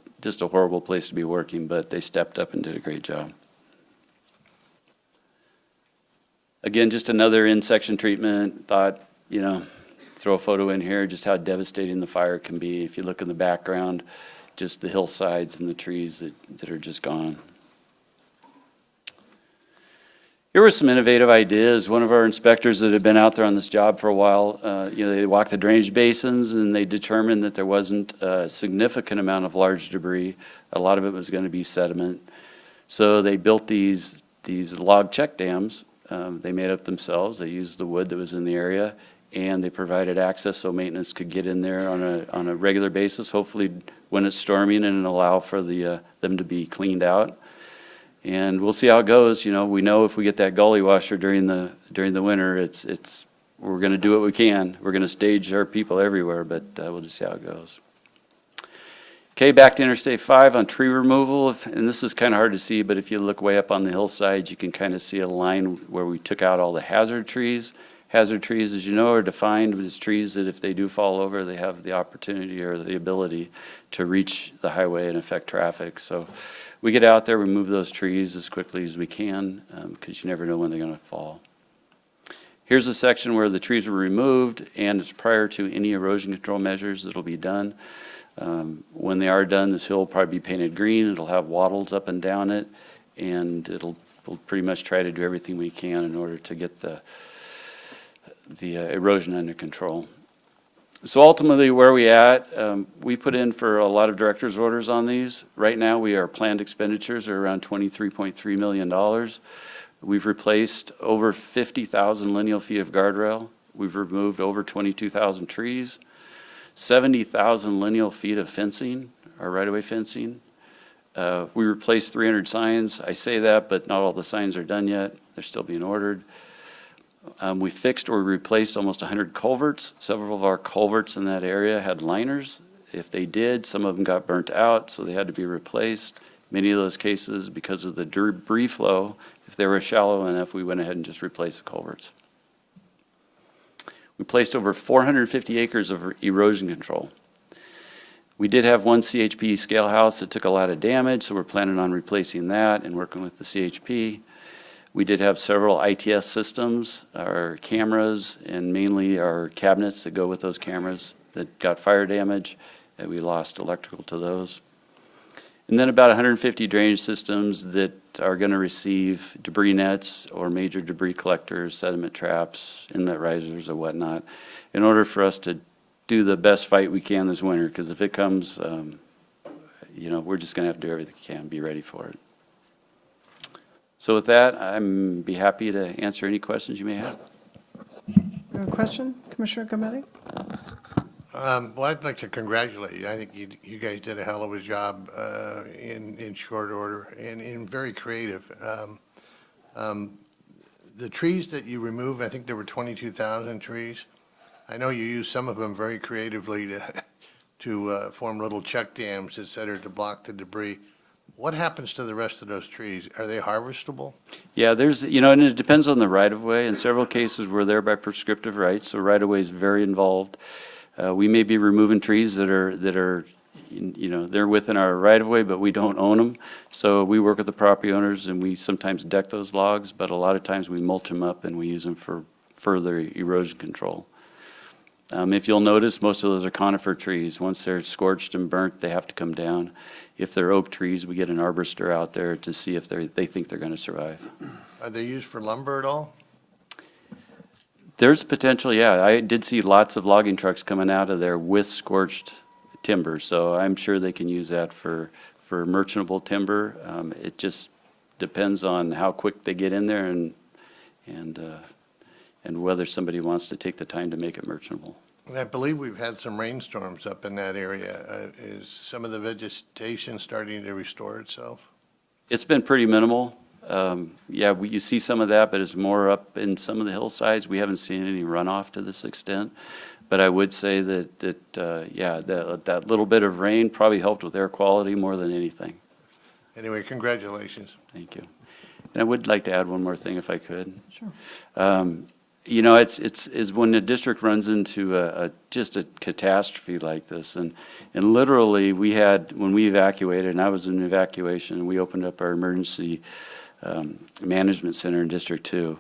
horrible place to be working, but they stepped up and did a great job. Again, just another in-section treatment. Thought, throw a photo in here, just how devastating the fire can be. If you look in the background, just the hillsides and the trees that are just gone. Here were some innovative ideas. One of our inspectors that had been out there on this job for a while, they walked the drainage basins and they determined that there wasn't a significant amount of large debris. A lot of it was going to be sediment. So they built these log check dams. They made up themselves. They used the wood that was in the area, and they provided access so maintenance could get in there on a regular basis, hopefully when it's storming, and allow for them to be cleaned out. And we'll see how it goes. We know if we get that gully washer during the winter, we're going to do what we can. We're going to stage our people everywhere, but we'll just see how it goes. Okay, back to Interstate 5 on tree removal, and this is kind of hard to see, but if you look way up on the hillside, you can kind of see a line where we took out all the hazard trees. Hazard trees, as you know, are defined as trees that if they do fall over, they have the opportunity or the ability to reach the highway and affect traffic. So we get out there, remove those trees as quickly as we can, because you never know when they're going to fall. Here's a section where the trees were removed, and it's prior to any erosion control measures that'll be done. When they are done, this hill will probably be painted green. It'll have wattles up and down it, and we'll pretty much try to do everything we can in order to get the erosion under control. So ultimately, where are we at? We put in for a lot of director's orders on these. Right now, our planned expenditures are around $23.3 million. We've replaced over 50,000 lineal feet of guardrail. We've removed over 22,000 trees, 70,000 lineal feet of fencing, or right-of-way fencing. We replaced 300 signs. I say that, but not all the signs are done yet. They're still being ordered. We fixed or replaced almost 100 culverts. Several of our culverts in that area had liners. If they did, some of them got burnt out, so they had to be replaced. Many of those cases, because of the debris flow, if they were shallow enough, we went ahead and just replaced the culverts. We placed over 450 acres of erosion control. We did have one CHP scale house that took a lot of damage, so we're planning on replacing that and working with the CHP. We did have several ITS systems, our cameras, and mainly our cabinets that go with those cameras that got fire damage, and we lost electrical to those. And then about 150 drainage systems that are going to receive debris nets or major debris collectors, sediment traps, inlet risers or whatnot, in order for us to do the best fight we can this winter, because if it comes, we're just going to have to do everything we can, be ready for it. So with that, I'm be happy to answer any questions you may have. You have a question, Commissioner Gometti? Well, I'd like to congratulate you. I think you guys did a hell of a job in short order and very creative. The trees that you removed, I think there were 22,000 trees. I know you used some of them very creatively to form little check dams, et cetera, to block the debris. What happens to the rest of those trees? Are they harvestable? Yeah, there's, and it depends on the right-of-way. In several cases, we're there by prescriptive rights, so right-of-way is very involved. We may be removing trees that are, they're within our right-of-way, but we don't own them. So we work with the property owners, and we sometimes deck those logs, but a lot of times we mulch them up and we use them for further erosion control. If you'll notice, most of those are conifer trees. Once they're scorched and burnt, they have to come down. If they're oak trees, we get an arborister out there to see if they think they're going to survive. Are they used for lumber at all? There's potential, yeah. I did see lots of logging trucks coming out of there with scorched timber, so I'm sure they can use that for merchantable timber. It just depends on how quick they get in there and whether somebody wants to take the time to make it merchantable. And I believe we've had some rainstorms up in that area. Is some of the vegetation starting to restore itself? It's been pretty minimal. Yeah, you see some of that, but it's more up in some of the hillsides. We haven't seen any runoff to this extent. But I would say that little bit of rain probably helped with air quality more than anything. Anyway, congratulations. Thank you. And I would like to add one more thing if I could. Sure. It's when the district runs into just a catastrophe like this, and literally when we evacuated, and I was in evacuation, we opened up our emergency management center in District 2.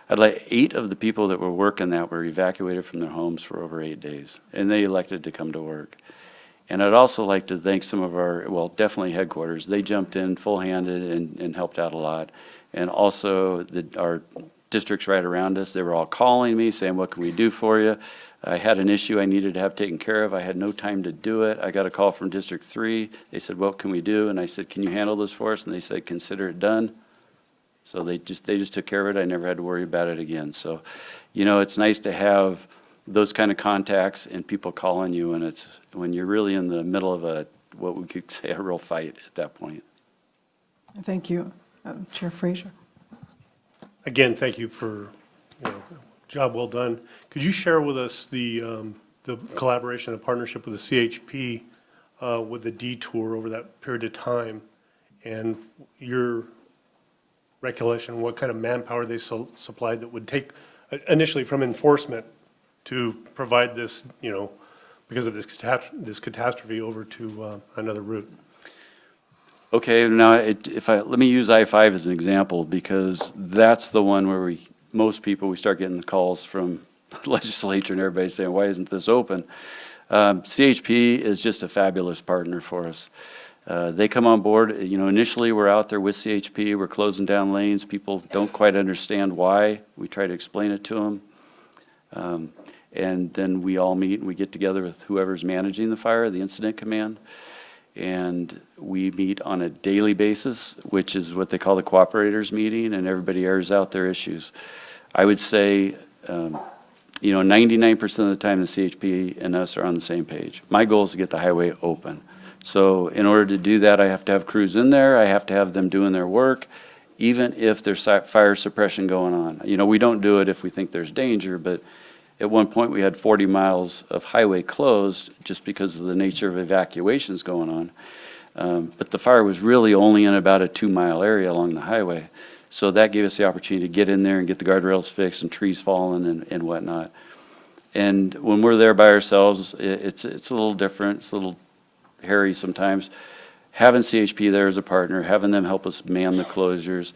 I'd like 8 of the people that were working that were evacuated from their homes for over 8 days, and they elected to come to work. And I'd also like to thank some of definitely headquarters. They jumped in full-handed and helped out a lot. And also our districts right around us, they were all calling me saying, what can we do for you? I had an issue I needed to have taken care of. I had no time to do it. I got a call from District 3. They said, what can we do? And I said, can you handle this for us? And they said, consider it done. So they just took care of it. I never had to worry about it again. So, it's nice to have those kind of contacts and people calling you, and when you're really in the middle of what we could say a real fight at that point. Thank you. Chair Frazier. Again, thank you for, job well done. Could you share with us the collaboration and partnership with the CHP with the detour over that period of time, and your recollection, what kind of manpower they supplied that would take initially from enforcement to provide this, because of this catastrophe over to another route? Okay, now let me use I-5 as an example, because that's the one where we start getting the calls from the legislature and everybody saying, why isn't this open? CHP is just a fabulous partner for us. They come on board, initially we're out there with CHP, we're closing down lanes, people don't quite understand why, we try to explain it to them. And then we all meet and we get together with whoever's managing the fire, the incident command, and we meet on a daily basis, which is what they call the cooperators meeting, and everybody airs out their issues. I would say, 99% of the time the CHP and us are on the same page. My goal is to get the highway open. So in order to do that, I have to have crews in there, I have to have them doing their work, even if there's fire suppression going on. We don't do it if we think there's danger, but at one point we had 40 miles of highway closed just because of the nature of evacuations going on. But the fire was really only in about a 2-mile area along the highway. So that gave us the opportunity to get in there and get the guardrails fixed and trees falling and whatnot. And when we're there by ourselves, it's a little different, it's a little hairy sometimes. Having CHP there as a partner, having them help us man the closures,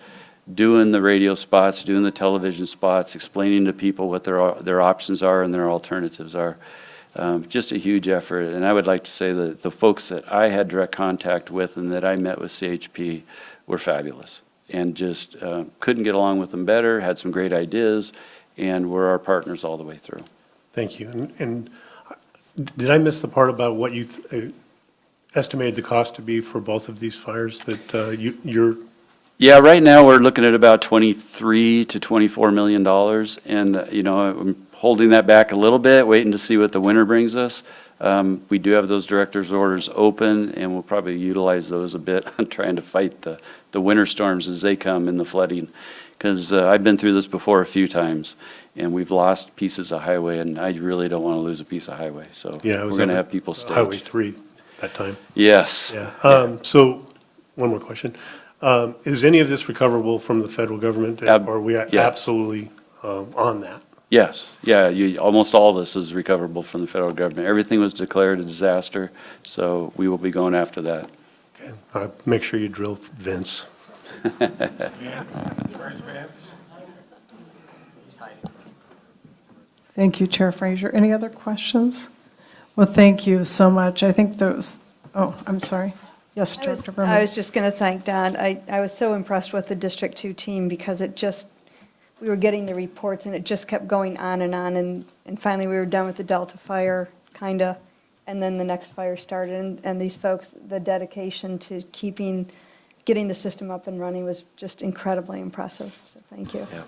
doing the radio spots, doing the television spots, explaining to people what their options are and their alternatives are. Just a huge effort. And I would like to say that the folks that I had direct contact with and that I met with CHP were fabulous, and just couldn't get along with them better, had some great ideas, and were our partners all the way through. Thank you. And did I miss the part about what you estimated the cost to be for both of these fires that you're? Yeah, right now we're looking at about $23 to $24 million, and you know, I'm holding that back a little bit, waiting to see what the winter brings us. We do have those director's orders open, and we'll probably utilize those a bit on trying to fight the winter storms as they come and the flooding. Because I've been through this before a few times, and we've lost pieces of highway, and I really don't want to lose a piece of highway. So Yeah, we're going to have people staged. Highway 3 that time. Yes. Yeah. So, one more question. Is any of this recoverable from the federal government? Or are we absolutely on that? Yes, yeah, almost all of this is recoverable from the federal government. Everything was declared a disaster, so we will be going after that. Okay. Make sure you drill vents. Thank you, Chair Frazier. Any other questions? Well, thank you so much. I think those, oh, I'm sorry. Yes, Director Berman. I was just going to thank Don. I was so impressed with the District 2 team because it just, we were getting the reports and it just kept going on, and finally we were done with the Delta fire, kind of, and then the next fire started, and these folks, the dedication to getting the system up and running was just incredibly impressive, so thank you. Yeah.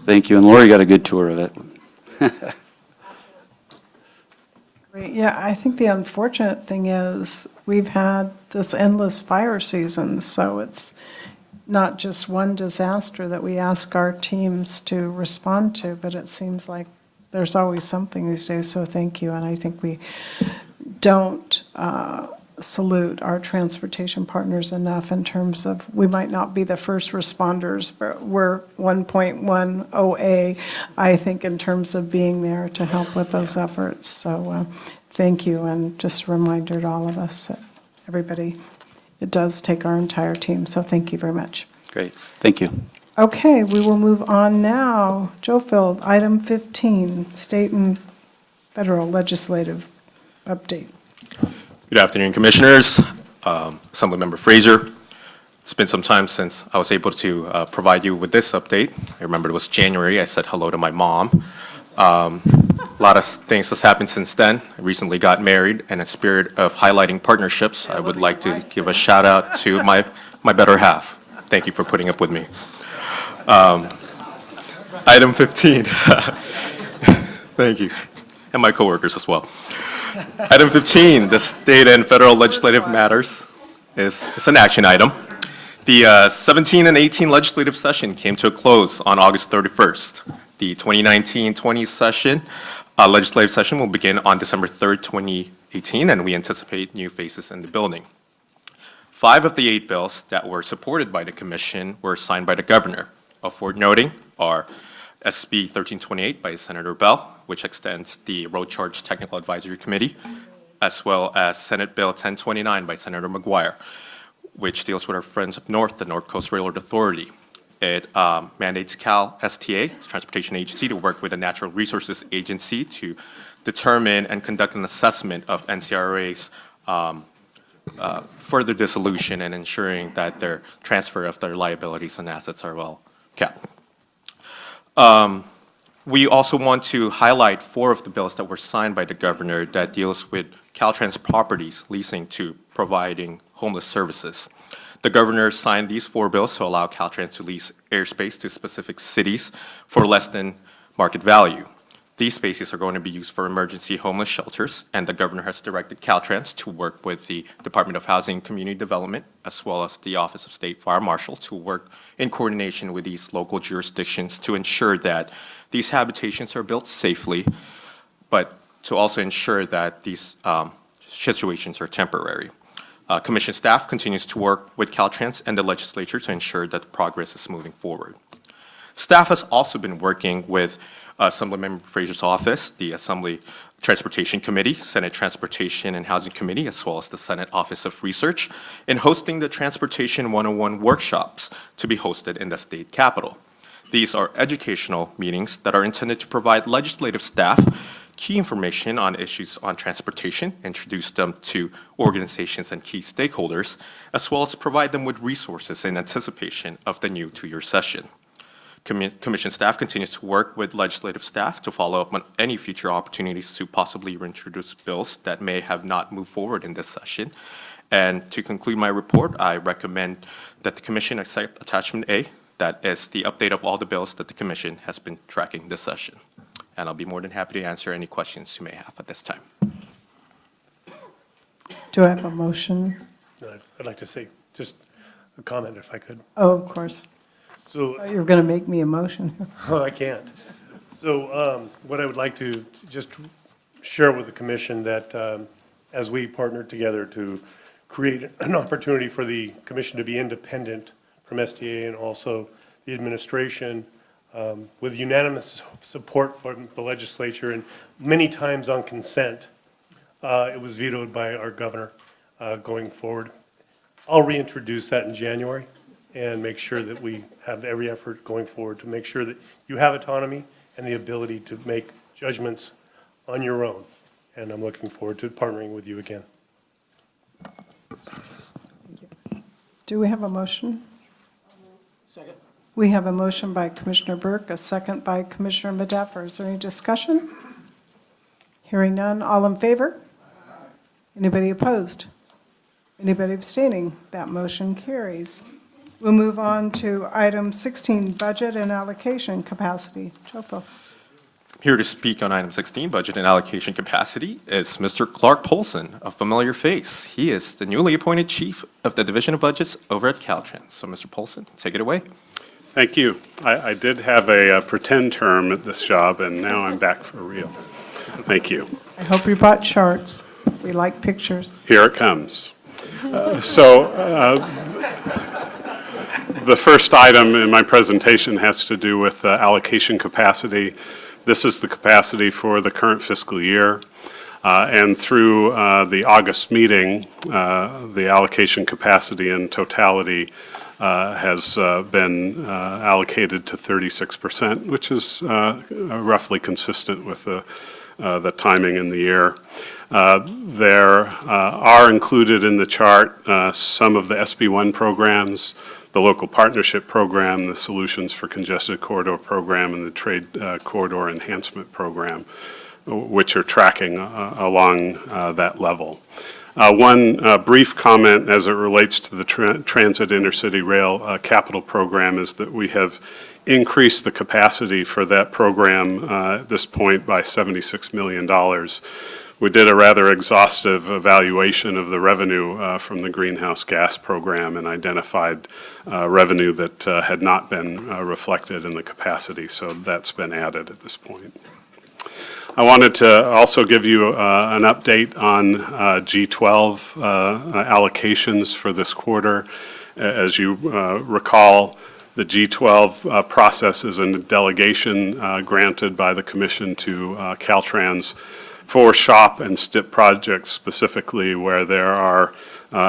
Thank you, and Lori got a good tour of it. Great. Yeah, I think the unfortunate thing is we've had this endless fire season, so it's not just one disaster that we ask our teams to respond to, but it seems like there's always something these days, so thank you. And I think we don't salute our transportation partners enough in terms of, we might not be the first responders, but we're 1.1 OA, I think, in terms of being there to help with those efforts. So thank you, and just a reminder to all of us that everybody, it does take our entire team, so thank you very much. Great, thank you. Okay, we will move on now. Joe Field, item 15, state and federal legislative update. Good afternoon, Commissioners. Assemblymember Frazier. It's been some time since I was able to provide you with this update. I remember it was January. I said hello to my mom. A lot of things has happened since then. I recently got married, and in a spirit of highlighting partnerships, I would like to give a shout out to my better half. Thank you for putting up with me. Item 15. Thank you. And my coworkers as well. Item 15, the state and federal legislative matters, is an action item. The 17 and 18 legislative session came to a close on August 31st. The 2019-20 legislative session will begin on December 3rd, 2018, and we anticipate new faces in the building. 5 of the 8 bills that were supported by the commission were signed by the governor. Of worth noting are SB 1328 by Senator Bell, which extends the Road Charge Technical Advisory Committee, as well as Senate Bill 1029 by Senator McGuire, which deals with our friends up north, the North Coast Railroad Authority. It mandates Cal STA, Transportation Agency, to work with the Natural Resources Agency to determine and conduct an assessment of NCRA's further dissolution and ensuring that their transfer of their liabilities and assets are well kept. We also want to highlight 4 of the bills that were signed by the governor that deals with Caltrans properties leasing to providing homeless services. The governor signed these 4 bills to allow Caltrans to lease airspace to specific cities for less than market value. These spaces are going to be used for emergency homeless shelters, and the governor has directed Caltrans to work with the Department of Housing and Community Development, as well as the Office of State Fire Marshal, to work in coordination with these local jurisdictions to ensure that these habitations are built safely, but to also ensure that these situations are temporary. Commission staff continues to work with Caltrans and the legislature to ensure that progress is moving forward. Staff has also been working with Assemblymember Frazier's office, the Assembly Transportation Committee, Senate Transportation and Housing Committee, as well as the Senate Office of Research, in hosting the Transportation 101 workshops to be hosted in the state capitol. These are educational meetings that are intended to provide legislative staff key information on issues on transportation, introduce them to organizations and key stakeholders, as well as provide them with resources in anticipation of the new two-year session. Commission staff continues to work with legislative staff to follow up on any future opportunities to possibly reintroduce bills that may have not moved forward in this session. And to conclude my report, I recommend that the Commission accept Attachment A, that is the update of all the bills that the Commission has been tracking this session. And I'll be more than happy to answer any questions you may have at this time. Do I have a motion? I'd like to say just a comment if I could. Oh, of course. So You're going to make me a motion. I can't. So what I would like to just share with the commission that as we partnered together to create an opportunity for the commission to be independent from STA and also the administration with unanimous support from the legislature and many times on consent, it was vetoed by our governor going forward. I'll reintroduce that in January and make sure that we have every effort going forward to make sure that you have autonomy and the ability to make judgments on your own. And I'm looking forward to partnering with you again. Do we have a motion? Second. We have a motion by Commissioner Burke, a second by Commissioner Medeffer. Is there any discussion? Hearing none, all in favor? Anybody opposed? Anybody abstaining? That motion carries. We'll move on to item 16, budget and allocation capacity. Jopo. Here to speak on item 16, budget and allocation capacity, is Mr. Clark Polson, a familiar face. He is the newly appointed chief of the Division of Budgets over at Caltrans. So Mr. Polson, take it away. Thank you. I did have a pretend term at this job, and now I'm back for real. Thank you. I hope you brought charts. We like pictures. Here it comes. The first item in my presentation has to do with allocation capacity. This is the capacity for the current fiscal year. And through the August meeting, the allocation capacity in totality has been allocated to 36%, which is roughly consistent with the timing in the year. There are included in the chart some of the SB1 programs, the Local Partnership Program, the Solutions for Congested Corridor Program, and the Trade Corridor Enhancement Program, which are tracking along that level. One brief comment as it relates to the Transit Intercity Rail Capital Program is that we have increased the capacity for that program at this point by $76 million. We did a rather exhaustive evaluation of the revenue from the greenhouse gas program and identified revenue that had not been reflected in the capacity, so that's been added at this point. I wanted to also give you an update on G12 allocations for this quarter. As you recall, the G12 process is a delegation granted by the Commission to Caltrans for SHOP and STIP projects specifically where there are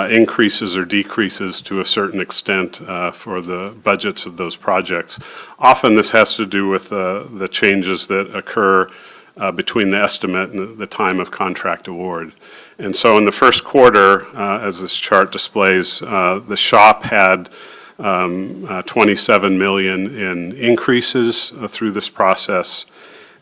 increases or decreases to a certain extent for the budgets of those projects. Often this has to do with the changes that occur between the estimate and the time of contract award. And so in the first quarter, as this chart displays, the SHOP had 27 million in increases through this process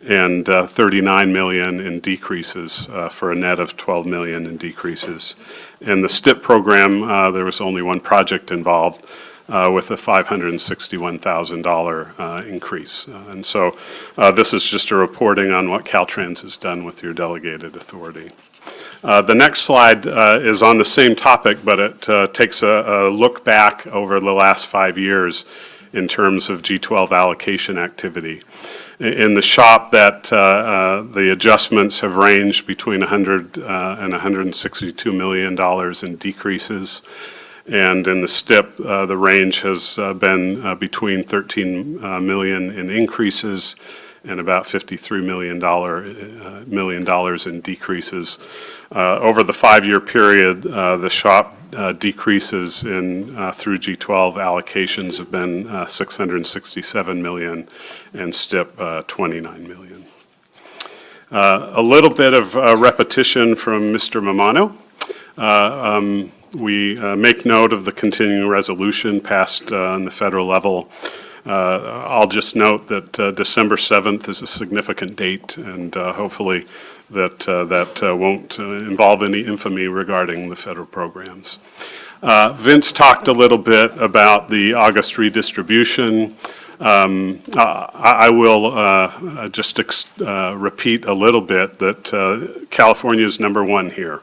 and 39 million in decreases for a net of 12 million in decreases. In the STIP program, there was only one project involved with a $561,000 increase. And so this is just a reporting on what Caltrans has done with your delegated authority. The next slide is on the same topic, but it takes a look back over the last 5 years in terms of G12 allocation activity. In the SHOP, that the adjustments have ranged between $100 and $162 million in decreases. And in the STIP, the range has been between 13 million in increases and about $53 million in decreases. Over the 5-year period, the SHOP decreases in through G12 allocations have been $667 million and STIP $29 million. A little bit of repetition from Mr. Mamano. We make note of the continuing resolution passed on the federal level. I'll just note that December 7th is a significant date, and hopefully that won't involve any infamy regarding the federal programs. Vince talked a little bit about the August redistribution. I will just repeat a little bit that California is number one here.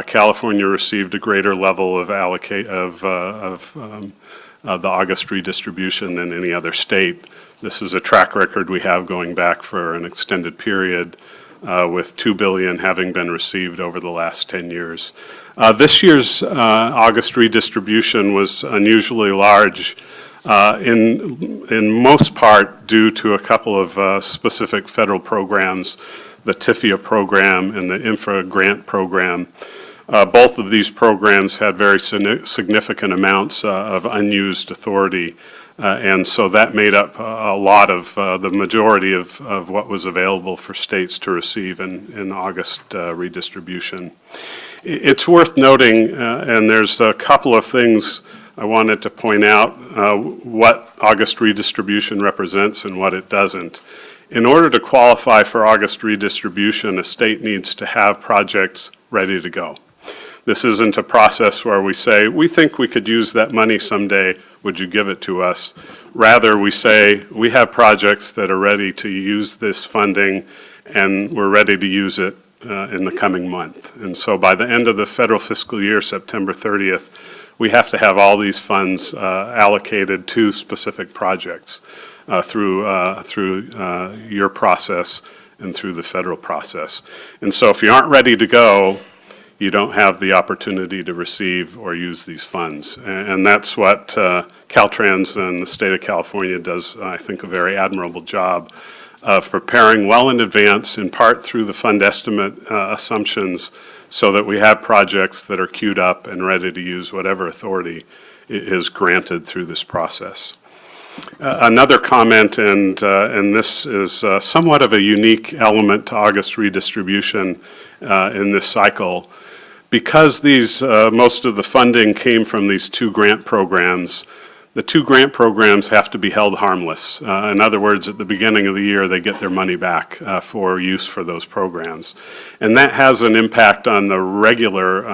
California received a greater level of the August redistribution than any other state. This is a track record we have going back for an extended period, with $2 billion having been received over the last 10 years. This year's August redistribution was unusually large, in most part due to a couple of specific federal programs, the TIFIA program and the Infra Grant program. Both of these programs had very significant amounts of unused authority, and so that made up a lot of the majority of what was available for states to receive in August redistribution. It's worth noting, and there's a couple of things I wanted to point out, what August redistribution represents and what it doesn't. In order to qualify for August redistribution, a state needs to have projects ready to go. This isn't a process where we say, we think we could use that money someday, would you give it to us? Rather, we say, we have projects that are ready to use this funding, and we're ready to use it in the coming month. And so by the end of the federal fiscal year, September 30th, we have to have all these funds allocated to specific projects through your process and through the federal process. And so if you aren't ready to go, you don't have the opportunity to receive or use these funds. And that's what Caltrans and the state of California does, I think, a very admirable job of preparing well in advance, in part through the fund estimate assumptions, so that we have projects that are queued up and ready to use whatever authority is granted through this process. Another comment, and this is somewhat of a unique element to August redistribution in this cycle. Because most of the funding came from these two grant programs, the two grant programs have to be held harmless. In other words, at the beginning of the year, they get their money back for use for those programs. And that has an impact on the regular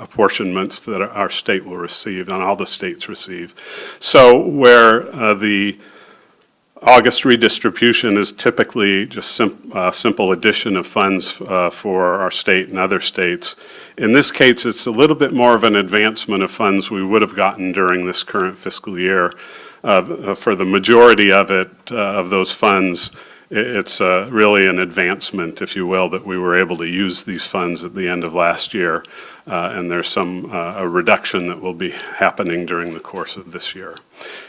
apportionments that our state will receive, and all the states receive. So where the August redistribution is typically just simple addition of funds for our state and other states. In this case, it's a little bit more of an advancement of funds we would have gotten during this current fiscal year. For the majority of it, of those funds, it's really an advancement, if you will, that we were able to use these funds at the end of last year. And there's a reduction that will be happening during the course of this year.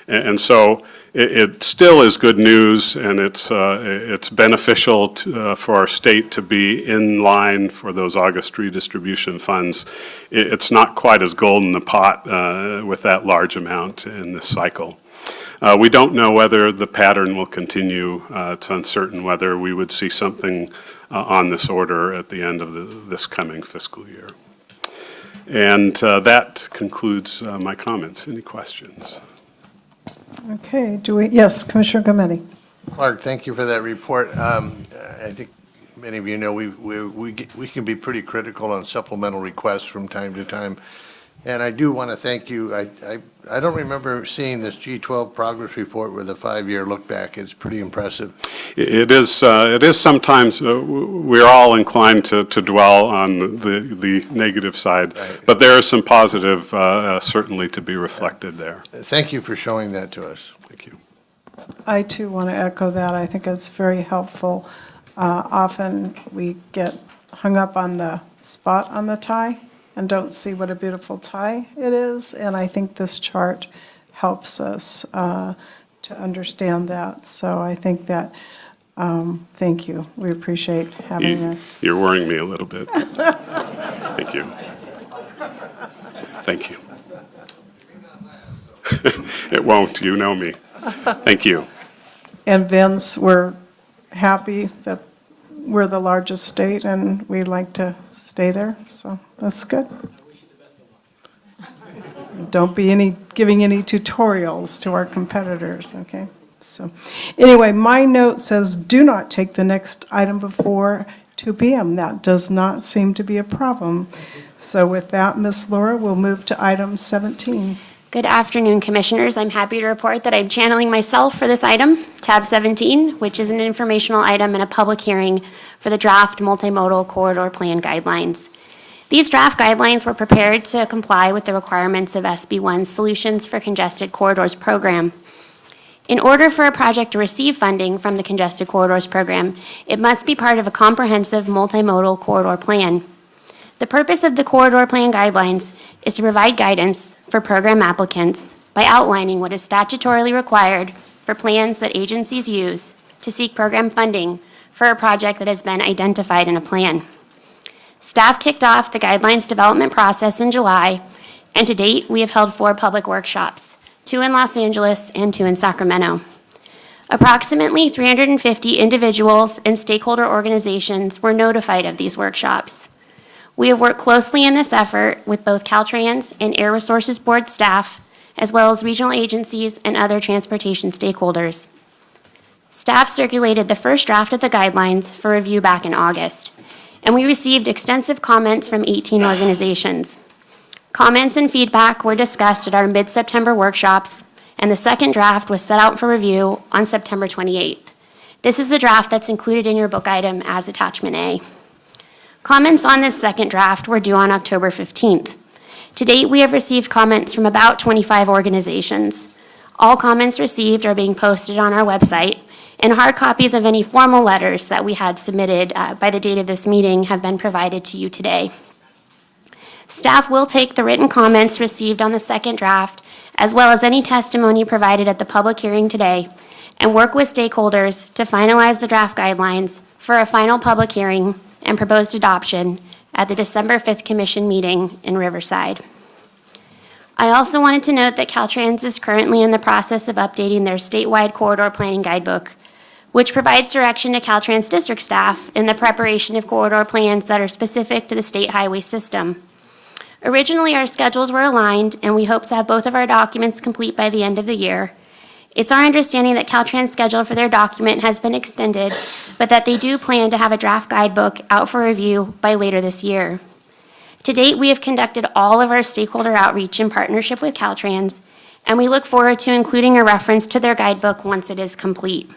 And so it still is good news, and it's beneficial for our state to be in line for those August redistribution funds. It's not quite as gold in the pot with that large amount in this cycle. We don't know whether the pattern will continue. It's uncertain whether we would see something on this order at the end of this coming fiscal year. And that concludes my comments. Any questions? Okay, yes, Commissioner Gometti. Clark, thank you for that report. I think many of you know we can be pretty critical on supplemental requests from time to time. And I do want to thank you. I don't remember seeing this G12 progress report with a 5-year look back. It's pretty impressive. It is sometimes, we're all inclined to dwell on the negative side, right. But there is some positive certainly to be reflected there. Thank you for showing that to us. Thank you. I too want to echo that. I think it's very helpful. Often we get hung up on the spot on the tie, and don't see what a beautiful tie it is. And I think this chart helps us to understand that. So I think that, thank you. We appreciate having this. You're worrying me a little bit. Thank you. Thank you. It won't, you know me. Thank you. And Vince, we're happy that we're the largest state and we like to stay there, so that's good. Don't be giving any tutorials to our competitors, okay? So, anyway, my note says, do not take the next item before 2 p.m. That does not seem to be a problem. So with that, Ms. Laura, we'll move to item 17. Good afternoon, Commissioners. I'm happy to report that I'm channeling myself for this item, tab 17, which is an informational item and a public hearing for the draft multimodal corridor plan guidelines. These draft guidelines were prepared to comply with the requirements of SB1 Solutions for Congested Corridors program. In order for a project to receive funding from the Congested Corridors program, it must be part of a comprehensive multimodal corridor plan. The purpose of the corridor plan guidelines is to provide guidance for program applicants by outlining what is statutorily required for plans that agencies use to seek program funding for a project that has been identified in a plan. Staff kicked off the guidelines development process in July, and to date, we have held 4 public workshops, 2 in Los Angeles and 2 in Sacramento. Approximately 350 individuals and stakeholder organizations were notified of these workshops. We have worked closely in this effort with both Caltrans and Air Resources Board staff, as well as regional agencies and other transportation stakeholders. Staff circulated the first draft of the guidelines for review back in August, and we received extensive comments from 18 organizations. Comments and feedback were discussed at our mid-September workshops, and the second draft was set out for review on September 28th. This is the draft that's included in your book item as Attachment A. Comments on this second draft were due on October 15th. To date, we have received comments from about 25 organizations. All comments received are being posted on our website, and hard copies of any formal letters that we had submitted by the date of this meeting have been provided to you today. Staff will take the written comments received on the second draft, as well as any testimony provided at the public hearing today, and work with stakeholders to finalize the draft guidelines for a final public hearing and proposed adoption at the December 5th Commission meeting in Riverside. I also wanted to note that Caltrans is currently in the process of updating their statewide corridor planning guidebook, which provides direction to Caltrans district staff in the preparation of corridor plans that are specific to the state highway system. Originally, our schedules were aligned, and we hope to have both of our documents complete by the end of the year. It's our understanding that Caltrans' schedule for their document has been extended, but that they do plan to have a draft guidebook out for review by later this year. To date, we have conducted all of our stakeholder outreach in partnership with Caltrans, and we look forward to including a reference to their guidebook once it is complete.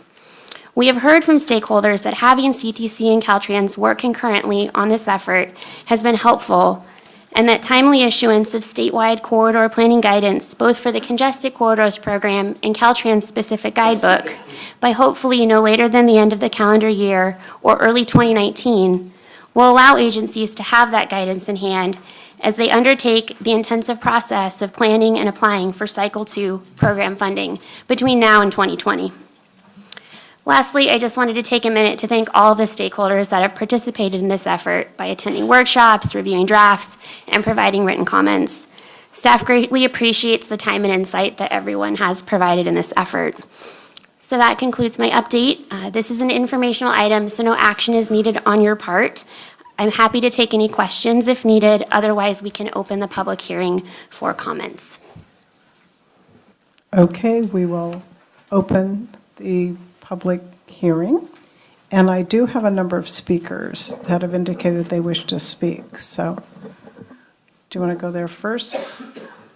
We have heard from stakeholders that having CTC and Caltrans work concurrently on this effort has been helpful, and that timely issuance of statewide corridor planning guidance, both for the Congested Corridors Program and Caltrans' specific guidebook, by hopefully no later than the end of the calendar year or early 2019, will allow agencies to have that guidance in hand as they undertake the intensive process of planning and applying for Cycle 2 program funding between now and 2020. Lastly, I just wanted to take a minute to thank all of the stakeholders that have participated in this effort by attending workshops, reviewing drafts, and providing written comments. Staff greatly appreciates the time and insight that everyone has provided in this effort. So that concludes my update. This is an informational item, so no action is needed on your part. I'm happy to take any questions if needed. Otherwise, we can open the public hearing for comments. Okay, we will open the public hearing. And I do have a number of speakers that have indicated they wish to speak. So do you want to go there first,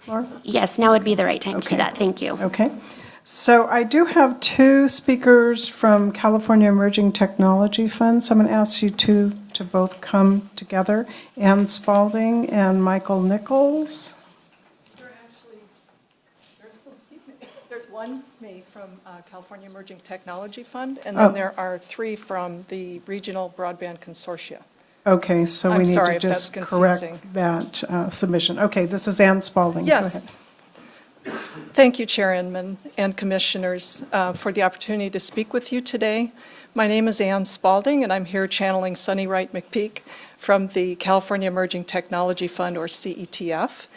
Laura? Yes, now would be the right time to do that. Thank you. Okay. So I do have 2 speakers from California Emerging Technology Fund. So I'm going to ask you to both come together. Ann Spalding and Michael Nichols. There's one me from California Emerging Technology Fund, and then there are 3 from the Regional Broadband Consortia. Okay, so we I'm need sorry to if that's just correct confusing. that submission. Okay, this is Ann Spalding. Go Yes. ahead. Thank you, Chair Inman and Commissioners, for the opportunity to speak with you today. My name is Ann Spalding, and I'm here channeling Sunny Wright McPeak from the California Emerging Technology Fund, or CETF.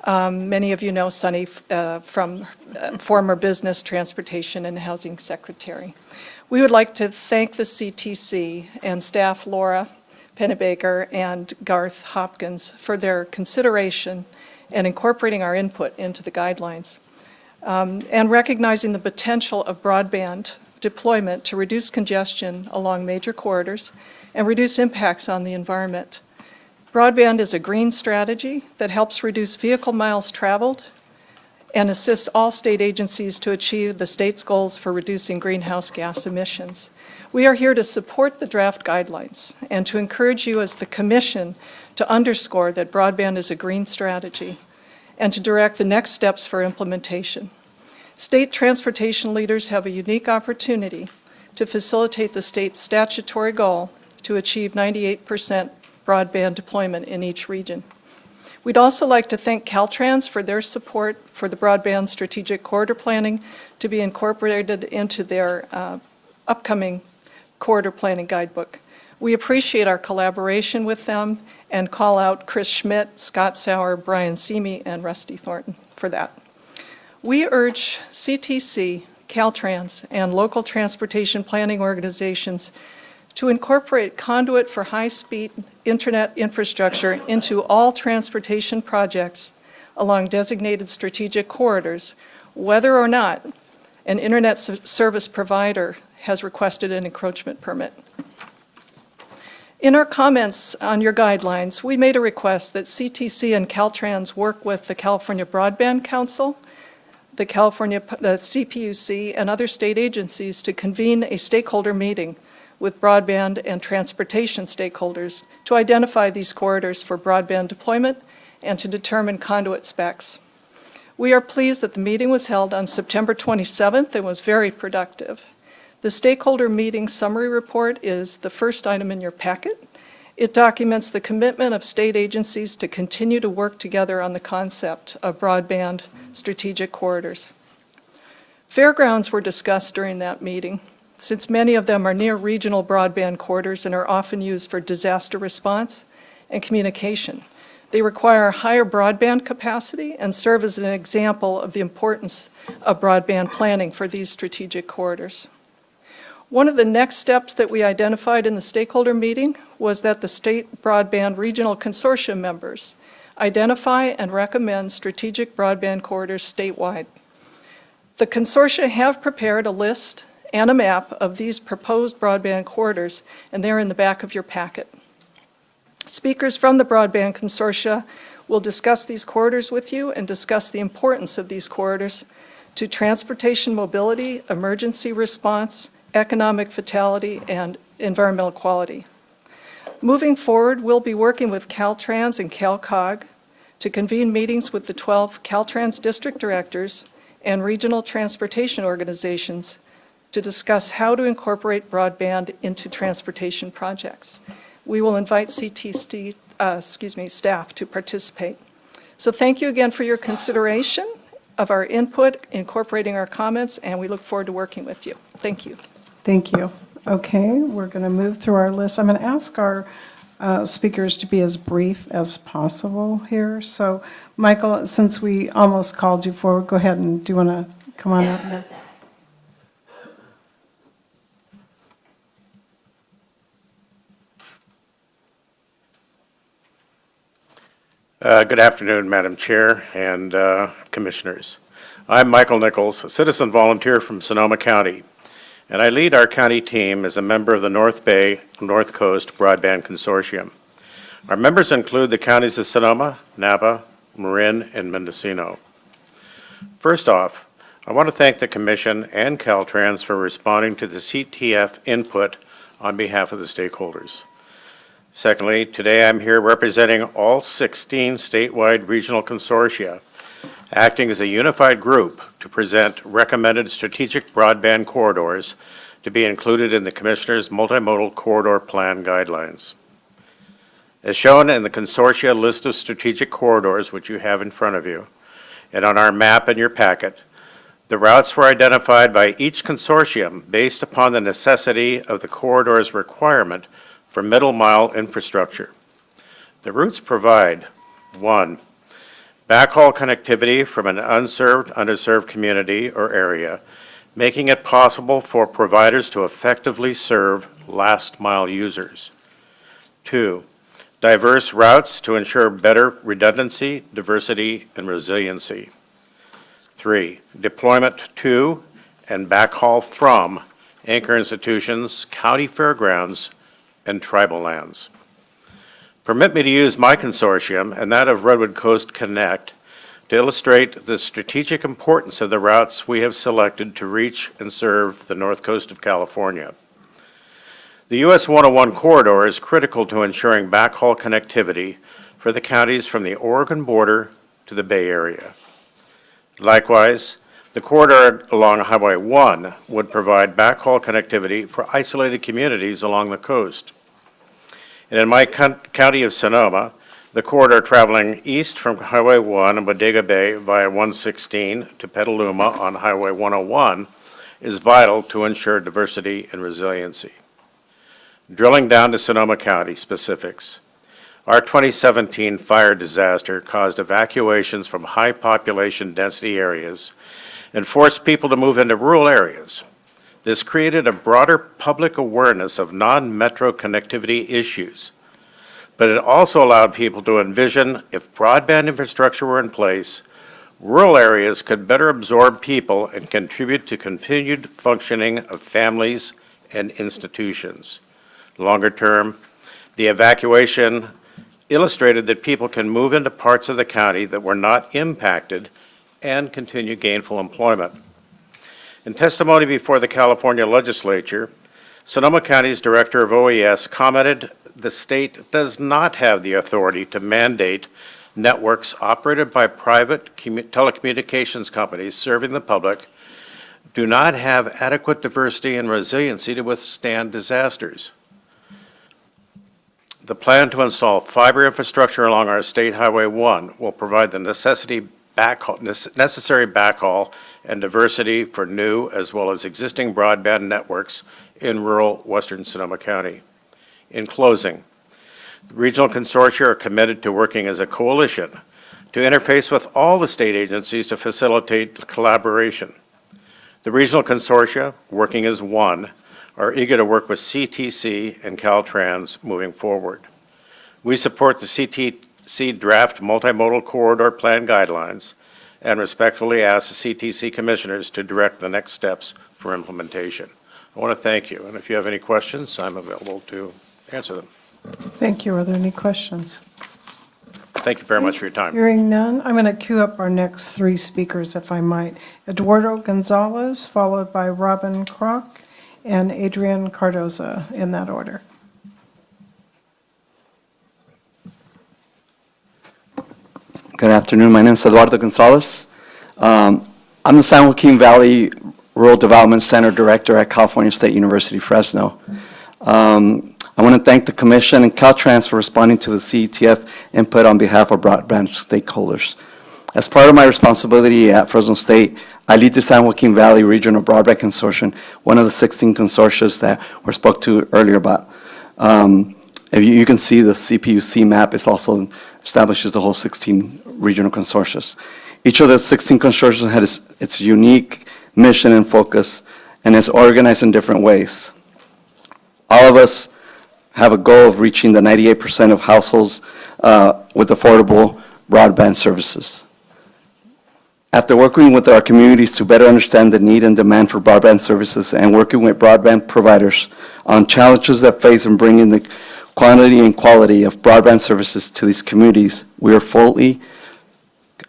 Many of you know Sunny from former Business, Transportation, and Housing Secretary. We would like to thank the CTC and staff Laura Pennebaker and Garth Hopkins for their consideration and incorporating our input into the guidelines, and recognizing the potential of broadband deployment to reduce congestion along major corridors and reduce impacts on the environment. Broadband is a green strategy that helps reduce vehicle miles traveled and assists all state agencies to achieve the state's goals for reducing greenhouse gas emissions. We are here to support the draft guidelines and to encourage you as the Commission to underscore that broadband is a green strategy and to direct the next steps for implementation. State transportation leaders have a unique opportunity to facilitate the state's statutory goal to achieve 98% broadband deployment in each region. We'd also like to thank Caltrans for their support for the broadband strategic corridor planning to be incorporated into their upcoming corridor planning guidebook. We appreciate our collaboration with them and call out Chris Schmidt, Scott Sauer, Brian Seamy, and Rusty Thornton for that. We urge CTC, Caltrans, and local transportation planning organizations to incorporate conduit for high-speed internet infrastructure into all transportation projects along designated strategic corridors, whether or not an internet service provider has requested an encroachment permit. In our comments on your guidelines, we made a request that CTC and Caltrans work with the California Broadband Council, the CPUC, and other state agencies to convene a stakeholder meeting with broadband and transportation stakeholders to identify these corridors for broadband deployment and to determine conduit specs. We are pleased that the meeting was held on September 27th and was very productive. The stakeholder meeting summary report is the first item in your packet. It documents the commitment of state agencies to continue to work together on the concept of broadband strategic corridors. Fairgrounds were discussed during that meeting, since many of them are near regional broadband corridors and are often used for disaster response and communication. They require higher broadband capacity and serve as an example of the importance of broadband planning for these strategic corridors. One of the next steps that we identified in the stakeholder meeting was that the state broadband regional consortium members identify and recommend strategic broadband corridors statewide. The consortia have prepared a list and a map of these proposed broadband corridors, and they're in the back of your packet. Speakers from the broadband consortia will discuss these corridors with you and discuss the importance of these corridors to transportation mobility, emergency response, economic vitality, and environmental quality. Moving forward, we'll be working with Caltrans and CalCog to convene meetings with the 12 Caltrans district directors and regional transportation organizations to discuss how to incorporate broadband into transportation projects. We will invite CTC, staff to participate. So thank you again for your consideration of our input, incorporating our comments, and we look forward to working with you. Thank you. Thank you. Okay, we're going to move through our list. I'm going to ask our speakers to be as brief as possible here. So, Michael, since we almost called you forward, go ahead and do you want to come on up here? Good afternoon, Madam Chair and Commissioners. I'm Michael Nichols, a citizen volunteer from Sonoma County, and I lead our county team as a member of the North Bay North Coast Broadband Consortium. Our members include the counties of Sonoma, Napa, Marin, and Mendocino. First off, I want to thank the Commission and Caltrans for responding to the CTF input on behalf of the stakeholders. Secondly, today I'm here representing all 16 statewide regional consortia, acting as a unified group to present recommended strategic broadband corridors to be included in the Commissioner's Multimodal Corridor Plan guidelines. As shown in the consortia list of strategic corridors, which you have in front of you, and on our map in your packet, the routes were identified by each consortium based upon the necessity of the corridor's requirement for middle-mile infrastructure. The routes provide, 1, backhaul connectivity from an unserved, underserved community or area, making it possible for providers to effectively serve last-mile users. 2, diverse routes to ensure better redundancy, diversity, and resiliency. 3, deployment to and backhaul from anchor institutions, county fairgrounds, and tribal lands. Permit me to use my consortium and that of Redwood Coast Connect to illustrate the strategic importance of the routes we have selected to reach and serve the north coast of California. The US 101 corridor is critical to ensuring backhaul connectivity for the counties from the Oregon border to the Bay Area. Likewise, the corridor along Highway 1 would provide backhaul connectivity for isolated communities along the coast. And in my county of Sonoma, the corridor traveling east from Highway 1 in Bodega Bay via 116 to Petaluma on Highway 101 is vital to ensure diversity and resiliency. Drilling down to Sonoma County specifics, our 2017 fire disaster caused evacuations from high population density areas and forced people to move into rural areas. This created a broader public awareness of non-metro connectivity issues, but it also allowed people to envision if broadband infrastructure were in place, rural areas could better absorb people and contribute to continued functioning of families and institutions. Longer term, the evacuation illustrated that people can move into parts of the county that were not impacted and continue gainful employment. In testimony before the California legislature, Sonoma County's Director of OES commented the state does not have the authority to mandate networks operated by private telecommunications companies serving the public do not have adequate diversity and resiliency to withstand disasters. The plan to install fiber infrastructure along our State Highway 1 will provide the necessary backhaul and diversity for new as well as existing broadband networks in rural western Sonoma County. In closing, the regional consortia are committed to working as a coalition to interface with all the state agencies to facilitate collaboration. The regional consortia, working as one, are eager to work with CTC and Caltrans moving forward. We support the CTC draft multimodal corridor plan guidelines and respectfully ask the CTC commissioners to direct the next steps for implementation. I want to thank you, and if you have any questions, I'm available to answer them. Thank you. Are there any questions? Thank you very much for your time. Hearing none, I'm going to queue up our next 3 speakers, if I might. Eduardo Gonzalez, followed by Robin Kroc, and Adrian Cardoza, in that order. Good afternoon. My name is Eduardo Gonzalez. I'm the San Joaquin Valley Rural Development Center Director at California State University, Fresno. I want to thank the Commission and Caltrans for responding to the CETF input on behalf of broadband stakeholders. As part of my responsibility at Fresno State, I lead the San Joaquin Valley Regional Broadband Consortium, one of the 16 consortia that were spoke to earlier about. If you can see the CPUC map, it also establishes the whole 16 regional consortia. Each of the 16 consortia has its unique mission and focus, and is organized in different ways. All of us have a goal of reaching the 98% of households with affordable broadband services. After working with our communities to better understand the need and demand for broadband services and working with broadband providers on challenges that face in bringing the quantity and quality of broadband services to these communities, we are fully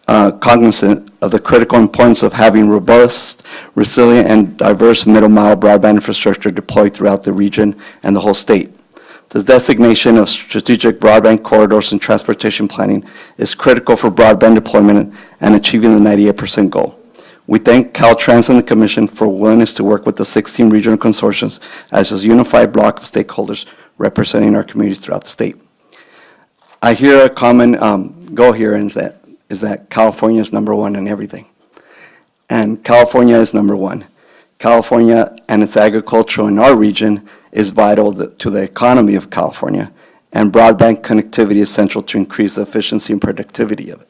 cognizant of the critical importance of having robust, resilient, and diverse middle-mile broadband infrastructure deployed throughout the region and the whole state. The designation of strategic broadband corridors and transportation planning is critical for broadband deployment and achieving the 98% goal. We thank Caltrans and the Commission for willingness to work with the 16 regional consortiums as a unified block of stakeholders representing our communities throughout the state. I hear a common goal here is that California is number one in everything. And California is number one. California and its agriculture in our region is vital to the economy of California, and broadband connectivity is essential to increase the efficiency and productivity of it.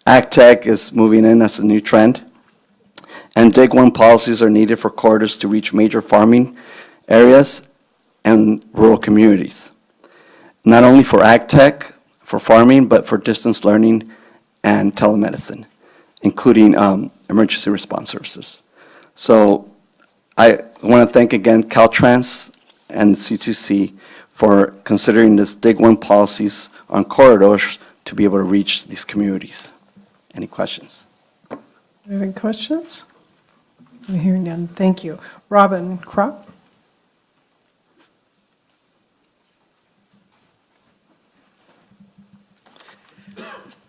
AgTech is moving in as a new trend, and Dig 1 policies are needed for corridors to reach major farming areas and rural communities. Not only for AgTech, for farming, but for distance learning and telemedicine, including emergency response services. So I want to thank again Caltrans and CTC for considering this Dig 1 policies on corridors to be able to reach these communities. Any questions? Any questions? I'm hearing none. Thank you. Robin Kropp?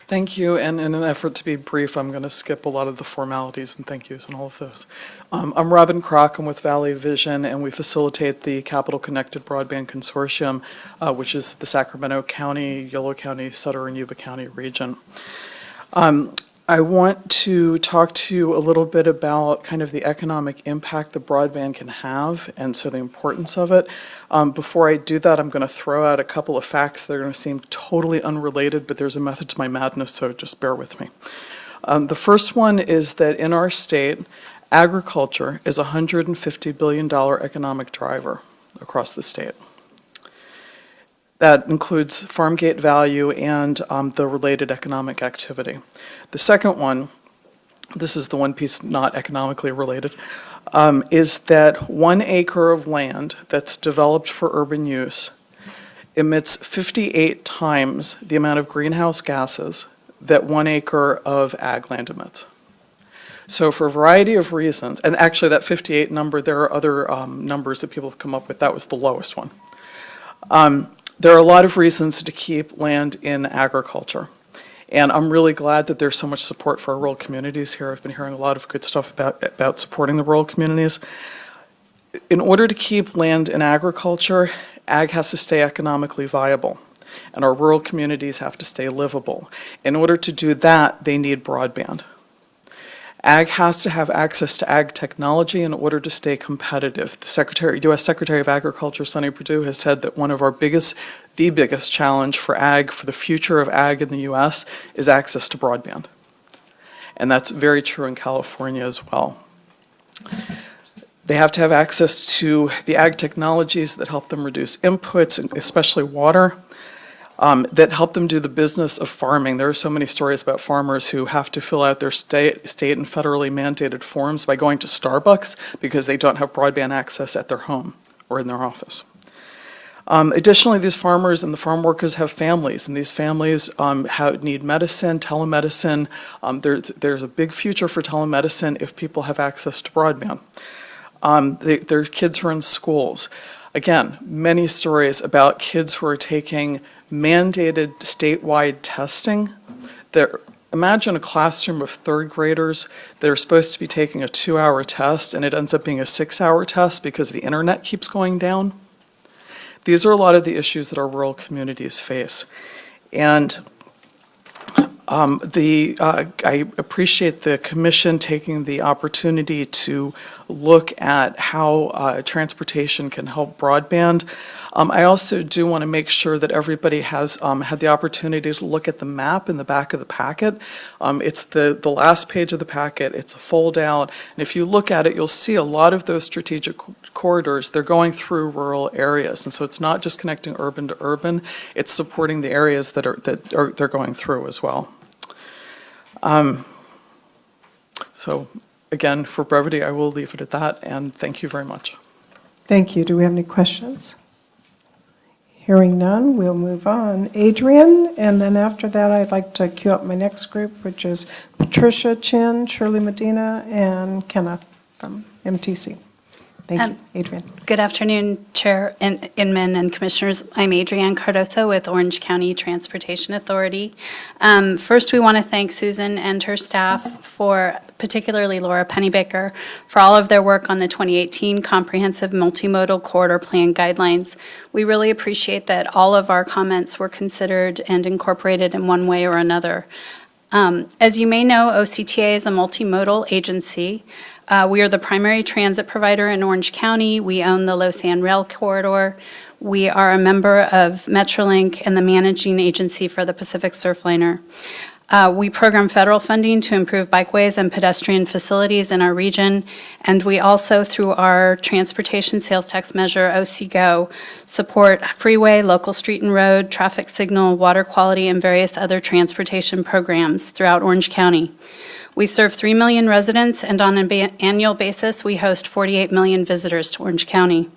Thank you, and in an effort to be brief, I'm going to skip a lot of the formalities and thank yous and all of those. I'm Robin Krock, I'm with Valley Vision, and we facilitate the Capital Connected Broadband Consortium, which is the Sacramento County, Yolo County, Sutter, and Yuba County region. I want to talk to you a little bit about kind of the economic impact the broadband can have, and so the importance of it. Before I do that, I'm going to throw out a couple of facts that are going to seem totally unrelated, but there's a method to my madness, so just bear with me. The first one is that in our state, agriculture is a $150 billion economic driver across the state. That includes farm gate value and the related economic activity. The second one, this is the one piece not economically related, is that 1 acre of land that's developed for urban use emits 58 times the amount of greenhouse gases that 1 acre of ag land emits. So for a variety of reasons, and actually that 58 number, there are other numbers that people have come up with, that was the lowest one. There are a lot of reasons to keep land in agriculture. And I'm really glad that there's so much support for our rural communities here. I've been hearing a lot of good stuff about supporting the rural communities. In order to keep land in agriculture, ag has to stay economically viable, and our rural communities have to stay livable. In order to do that, they need broadband. Ag has to have access to ag technology in order to stay competitive. The U.S. Secretary of Agriculture, Sonny Perdue, has said that one of our the biggest challenge for ag, for the future of ag in the U.S., is access to broadband. And that's very true in California as well. They have to have access to the ag technologies that help them reduce inputs, and especially water, that help them do the business of farming. There are so many stories about farmers who have to fill out their state and federally mandated forms by going to Starbucks because they don't have broadband access at their home or in their office. Additionally, these farmers and the farm workers have families, and these families need medicine, telemedicine. There's a big future for telemedicine if people have access to broadband. Their kids are in schools. Again, many stories about kids who are taking mandated statewide testing. Imagine a classroom of third graders that are supposed to be taking a 2-hour test, and it ends up being a 6-hour test because the internet keeps going down. These are a lot of the issues that our rural communities face. And I appreciate the commission taking the opportunity to look at how transportation can help broadband. I also do want to make sure that everybody has had the opportunity to look at the map in the back of the packet. It's the last page of the packet. It's a fold out. And if you look at it, you'll see a lot of those strategic corridors, they're going through rural areas. And so it's not just connecting urban to urban, it's supporting the areas that they're going through as well. So again, for brevity, I will leave it at that, and thank you very much. Thank you. Do we have any questions? Hearing none, we'll move on. Adrian, and then after that, I'd like to queue up my next group, which is Patricia Chin, Shirley Medina, and Kenneth from MTC. Thank you, Adrienne. Good afternoon, Chair Inman and Commissioners. I'm Adrienne Cardoso with Orange County Transportation Authority. First, we want to thank Susan and her staff, for particularly Laura Pennybaker, for all of their work on the 2018 Comprehensive Multimodal Corridor Plan Guidelines. We really appreciate that all of our comments were considered and incorporated in one way or another. As you may know, OCTA is a multimodal agency. We are the primary transit provider in Orange County. We own the Lausanne Rail Corridor. We are a member of Metrolink and the managing agency for the Pacific Surfliner. We program federal funding to improve bikeways and pedestrian facilities in our region, and we also, through our transportation sales tax measure, OCGO, support freeway, local street and road, traffic signal, water quality, and various other transportation programs throughout Orange County. We serve 3 million residents, and on an annual basis, we host 48 million visitors to Orange County.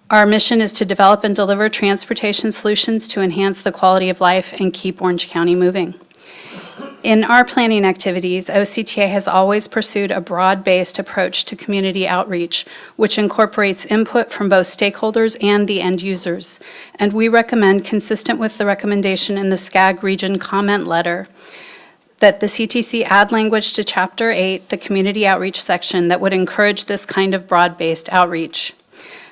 Our mission is to develop and deliver transportation solutions to enhance the quality of life and keep Orange County moving. In our planning activities, OCTA has always pursued a broad-based approach to community outreach, which incorporates input from both stakeholders and the end users. And we recommend, consistent with the recommendation in the SCAG region comment letter, that the CTC add language to Chapter 8, the Community Outreach section, that would encourage this kind of broad-based outreach.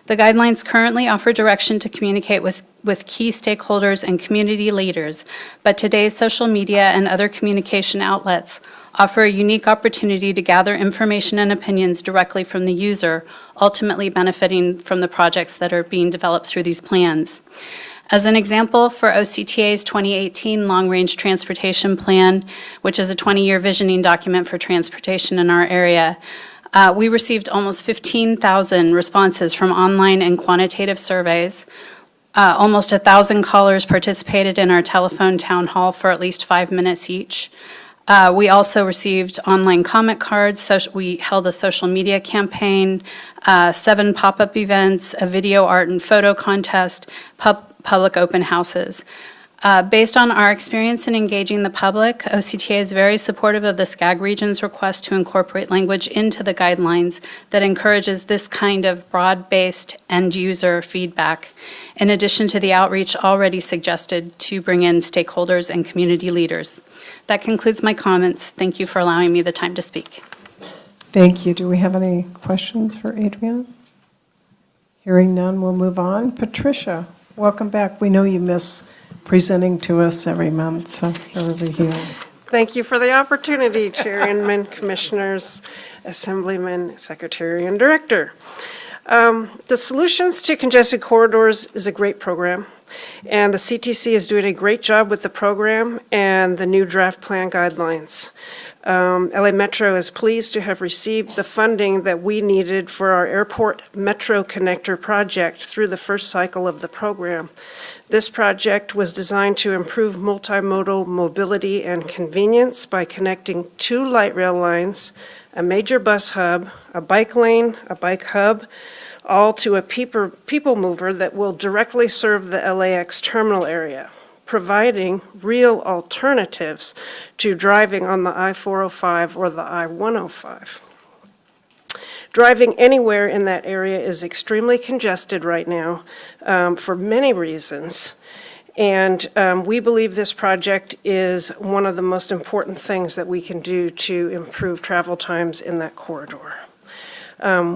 The guidelines currently offer direction to communicate with key stakeholders and community leaders, but today's social media and other communication outlets offer a unique opportunity to gather information and opinions directly from the user, ultimately benefiting from the projects that are being developed through these plans. As an example, for OCTA's 2018 Long-Range Transportation Plan, which is a 20-year visioning document for transportation in our area, we received almost 15,000 responses from online and quantitative surveys. Almost 1,000 callers participated in our telephone town hall for at least 5 minutes each. We also received online comment cards. We held a social media campaign, 7 pop-up events, a video art and photo contest, public open houses. Based on our experience in engaging the public, OCTA is very supportive of the SCAG region's request to incorporate language into the guidelines that encourages this kind of broad-based end-user feedback, in addition to the outreach already suggested to bring in stakeholders and community leaders. That concludes my comments. Thank you for allowing me the time to speak. Thank you. Do we have any questions for Adrienne? Hearing none, we'll move on. Patricia, welcome back. We know you miss presenting to us every month, so you're over here. Thank you for the opportunity, Chair Inman, Commissioners, Assemblyman, Secretary, and Director. The Solutions to Congested Corridors is a great program, and the CTC is doing a great job with the program and the new draft plan guidelines. LA Metro is pleased to have received the funding that we needed for our Airport Metro Connector project through the first cycle of the program. This project was designed to improve multimodal mobility and convenience by connecting 2 light rail lines, a major bus hub, a bike lane, a bike hub, all to a people mover that will directly serve the LAX terminal area, providing real alternatives to driving on the I-405 or the I-105. Driving anywhere in that area is extremely congested right now for many reasons. And we believe this project is one of the most important things that we can do to improve travel times in that corridor.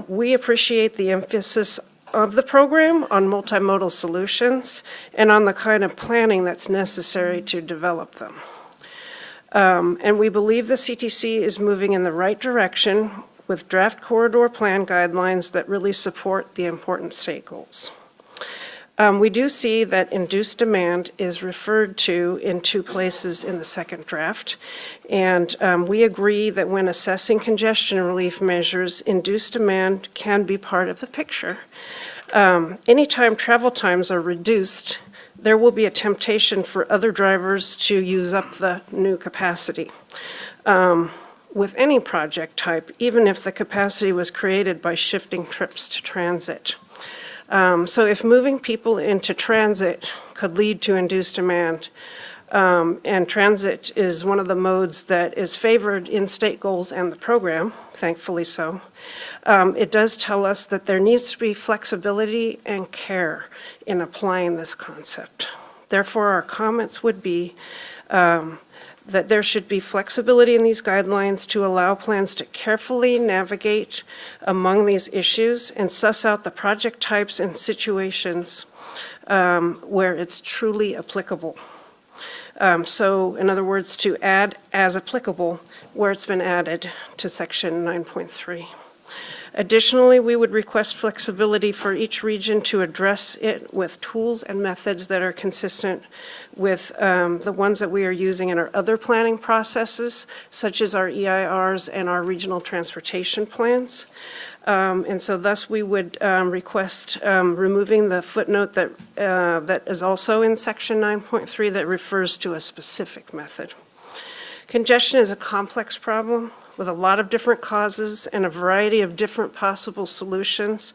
We appreciate the emphasis of the program on multimodal solutions and on the kind of planning that's necessary to develop them. And we believe the CTC is moving in the right direction with draft corridor plan guidelines that really support the important state goals. We do see that induced demand is referred to in 2 places in the second draft, and we agree that when assessing congestion relief measures, induced demand can be part of the picture. Anytime travel times are reduced, there will be a temptation for other drivers to use up the new capacity. With any project type, even if the capacity was created by shifting trips to transit. So if moving people into transit could lead to induced demand, And transit is one of the modes that is favored in state goals and the program, thankfully so. It does tell us that there needs to be flexibility and care in applying this concept. Therefore, our comments would be that there should be flexibility in these guidelines to allow plans to carefully navigate among these issues and suss out the project types and situations where it's truly applicable. So in other words, to add as applicable where it's been added to section 9.3. Additionally, we would request flexibility for each region to address it with tools and methods that are consistent with the ones that we are using in our other planning processes, such as our EIRs and our regional transportation plans. And so thus we would request removing the footnote that is also in section 9.3 that refers to a specific method. Congestion is a complex problem with a lot of different causes and a variety of different possible solutions.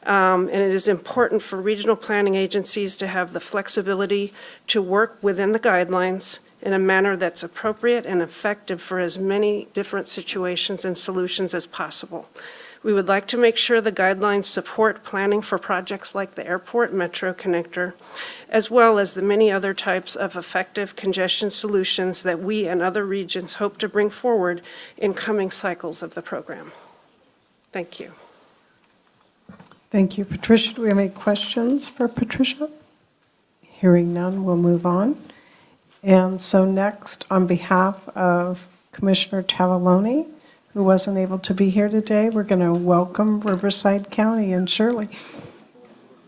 And it is important for regional planning agencies to have the flexibility to work within the guidelines in a manner that's appropriate and effective for as many different situations and solutions as possible. We would like to make sure the guidelines support planning for projects like the airport metro connector, as well as the many other types of effective congestion solutions that we and other regions hope to bring forward in coming cycles of the program. Thank you. Thank you, Patricia. Do we have any questions for Patricia? Hearing none, we'll move on. And so next, on behalf of Commissioner Tavallone, who wasn't able to be here today, we're going to welcome Riverside County and Shirley.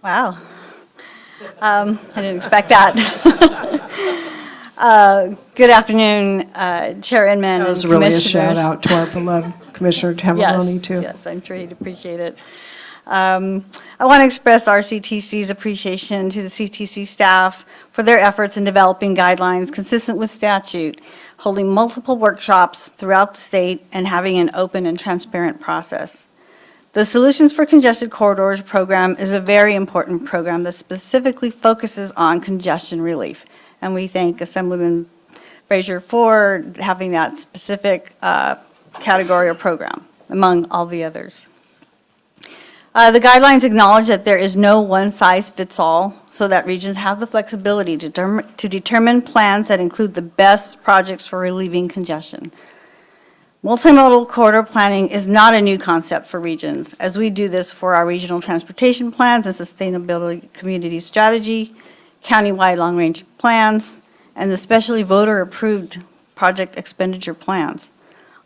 Wow. I didn't expect that. Good afternoon, Chair Inman That was and really a Commissioners. shout out to our beloved Commissioner Tavallone, too. Yes, I'm sure he'd appreciate it. I want to express RCTC's appreciation to the CTC staff for their efforts in developing guidelines consistent with statute, holding multiple workshops throughout the state, and having an open and transparent process. The Solutions for Congested Corridors program is a very important program that specifically focuses on congestion relief. And we thank Assemblyman Frazier for having that specific category or program, among all the others. The guidelines acknowledge that there is no one-size-fits-all, so that regions have the flexibility to determine plans that include the best projects for relieving congestion. Multimodal corridor planning is not a new concept for regions, as we do this for our regional transportation plans and sustainability community strategy, countywide long-range plans, and especially voter-approved project expenditure plans.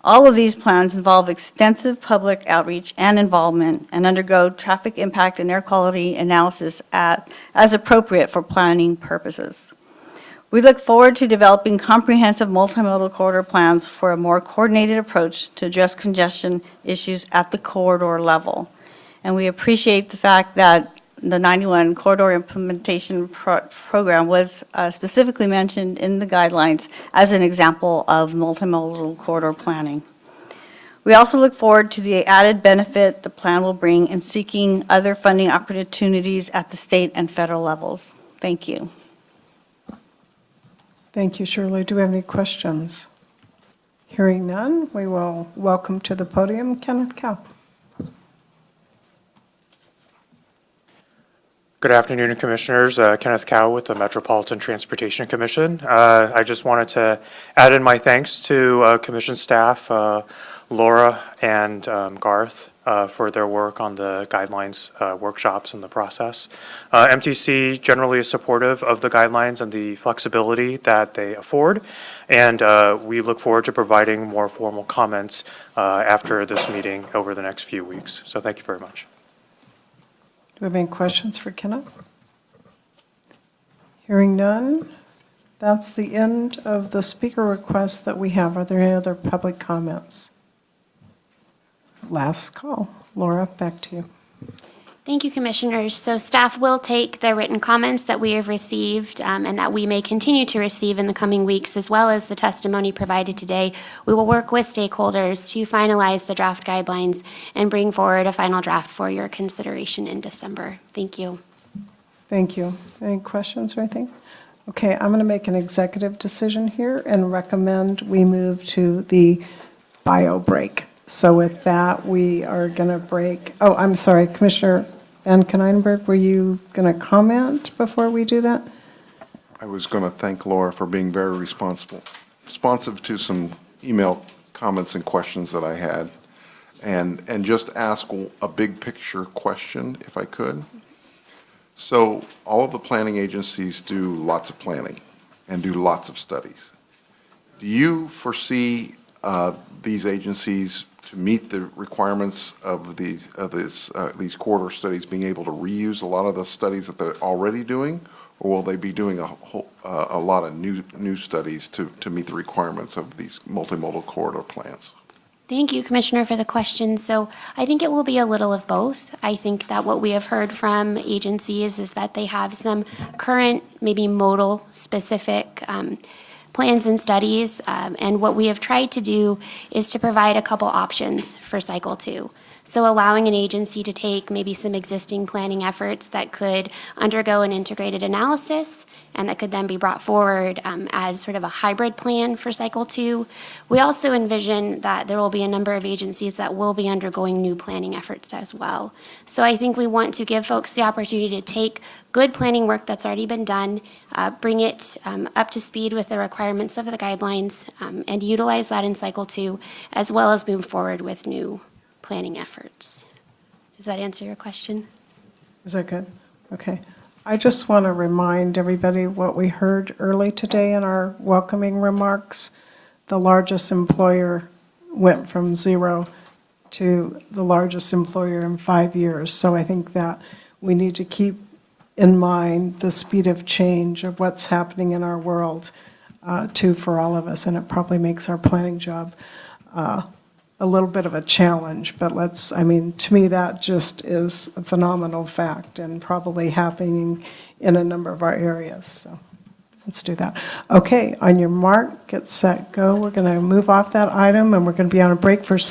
All of these plans involve extensive public outreach and involvement and undergo traffic impact and air quality analysis as appropriate for planning purposes. We look forward to developing comprehensive multimodal corridor plans for a more coordinated approach to address congestion issues at the corridor level. And we appreciate the fact that the 91 Corridor Implementation Program was specifically mentioned in the guidelines as an example of multimodal corridor planning. We also look forward to the added benefit the plan will bring in seeking other funding opportunities at the state and federal levels. Thank you. Thank you, Shirley. Do we have any questions? Hearing none, we will welcome to the podium Kenneth Cow. Good afternoon, Commissioners. Kenneth Cow with the Metropolitan Transportation Commission. I just wanted to add in my thanks to Commission staff, Laura and Garth, for their work on the guidelines workshops and the process. MTC generally is supportive of the guidelines and the flexibility that they afford, and we look forward to providing more formal comments after this meeting over the next few weeks. So thank you very much. Do we have any questions for Kenneth? Hearing none, that's the end of the speaker requests that we have. Are there any other public comments? Last call. Laura, back to you. Thank you, Commissioners. So staff will take the written comments that we have received and that we may continue to receive in the coming weeks, as well as the testimony provided today. We will work with stakeholders to finalize the draft guidelines and bring forward a final draft for your consideration in December. Thank you. Thank you. Any questions or anything? Okay, I'm going to make an executive decision here and recommend we move to the bio break. So with that, we are going to break. Oh, I'm sorry, Commissioner Van Kennijenberg, were you going to comment before we do that? I was going to thank Laura for being very responsive to some email comments and questions that I had, and just ask a big picture question, if I could. So all of the planning agencies do lots of planning and do lots of studies. Do you foresee these agencies to meet the requirements of these corridor studies being able to reuse a lot of the studies that they're already doing, or will they be doing a lot of new studies to meet the requirements of these multimodal corridor plans? Thank you, Commissioner, for the question. So I think it will be a little of both. I think that what we have heard from agencies is that they have some current, maybe modal specific plans and studies. And what we have tried to do is to provide a couple options for cycle 2. So allowing an agency to take maybe some existing planning efforts that could undergo an integrated analysis and that could then be brought forward as sort of a hybrid plan for cycle 2. We also envision that there will be a number of agencies that will be undergoing new planning efforts as well. So I think we want to give folks the opportunity to take good planning work that's already been done, bring it up to speed with the requirements of the guidelines, and utilize that in cycle 2, as well as move forward with new planning efforts. Does that answer your question? Is that good? Okay. I just want to remind everybody what we heard early today in our welcoming remarks. The largest employer went from 0 to the largest employer in 5 years. So I think that we need to keep in mind the speed of change of what's happening in our world, too, for all of us. And it probably makes our planning job a little bit of a challenge, but to me, that just is a phenomenal fact and probably happening in a number of our areas, so let's do that. Okay, on your mark, get set, go. We're going to move off that item, and we're going to be on a break for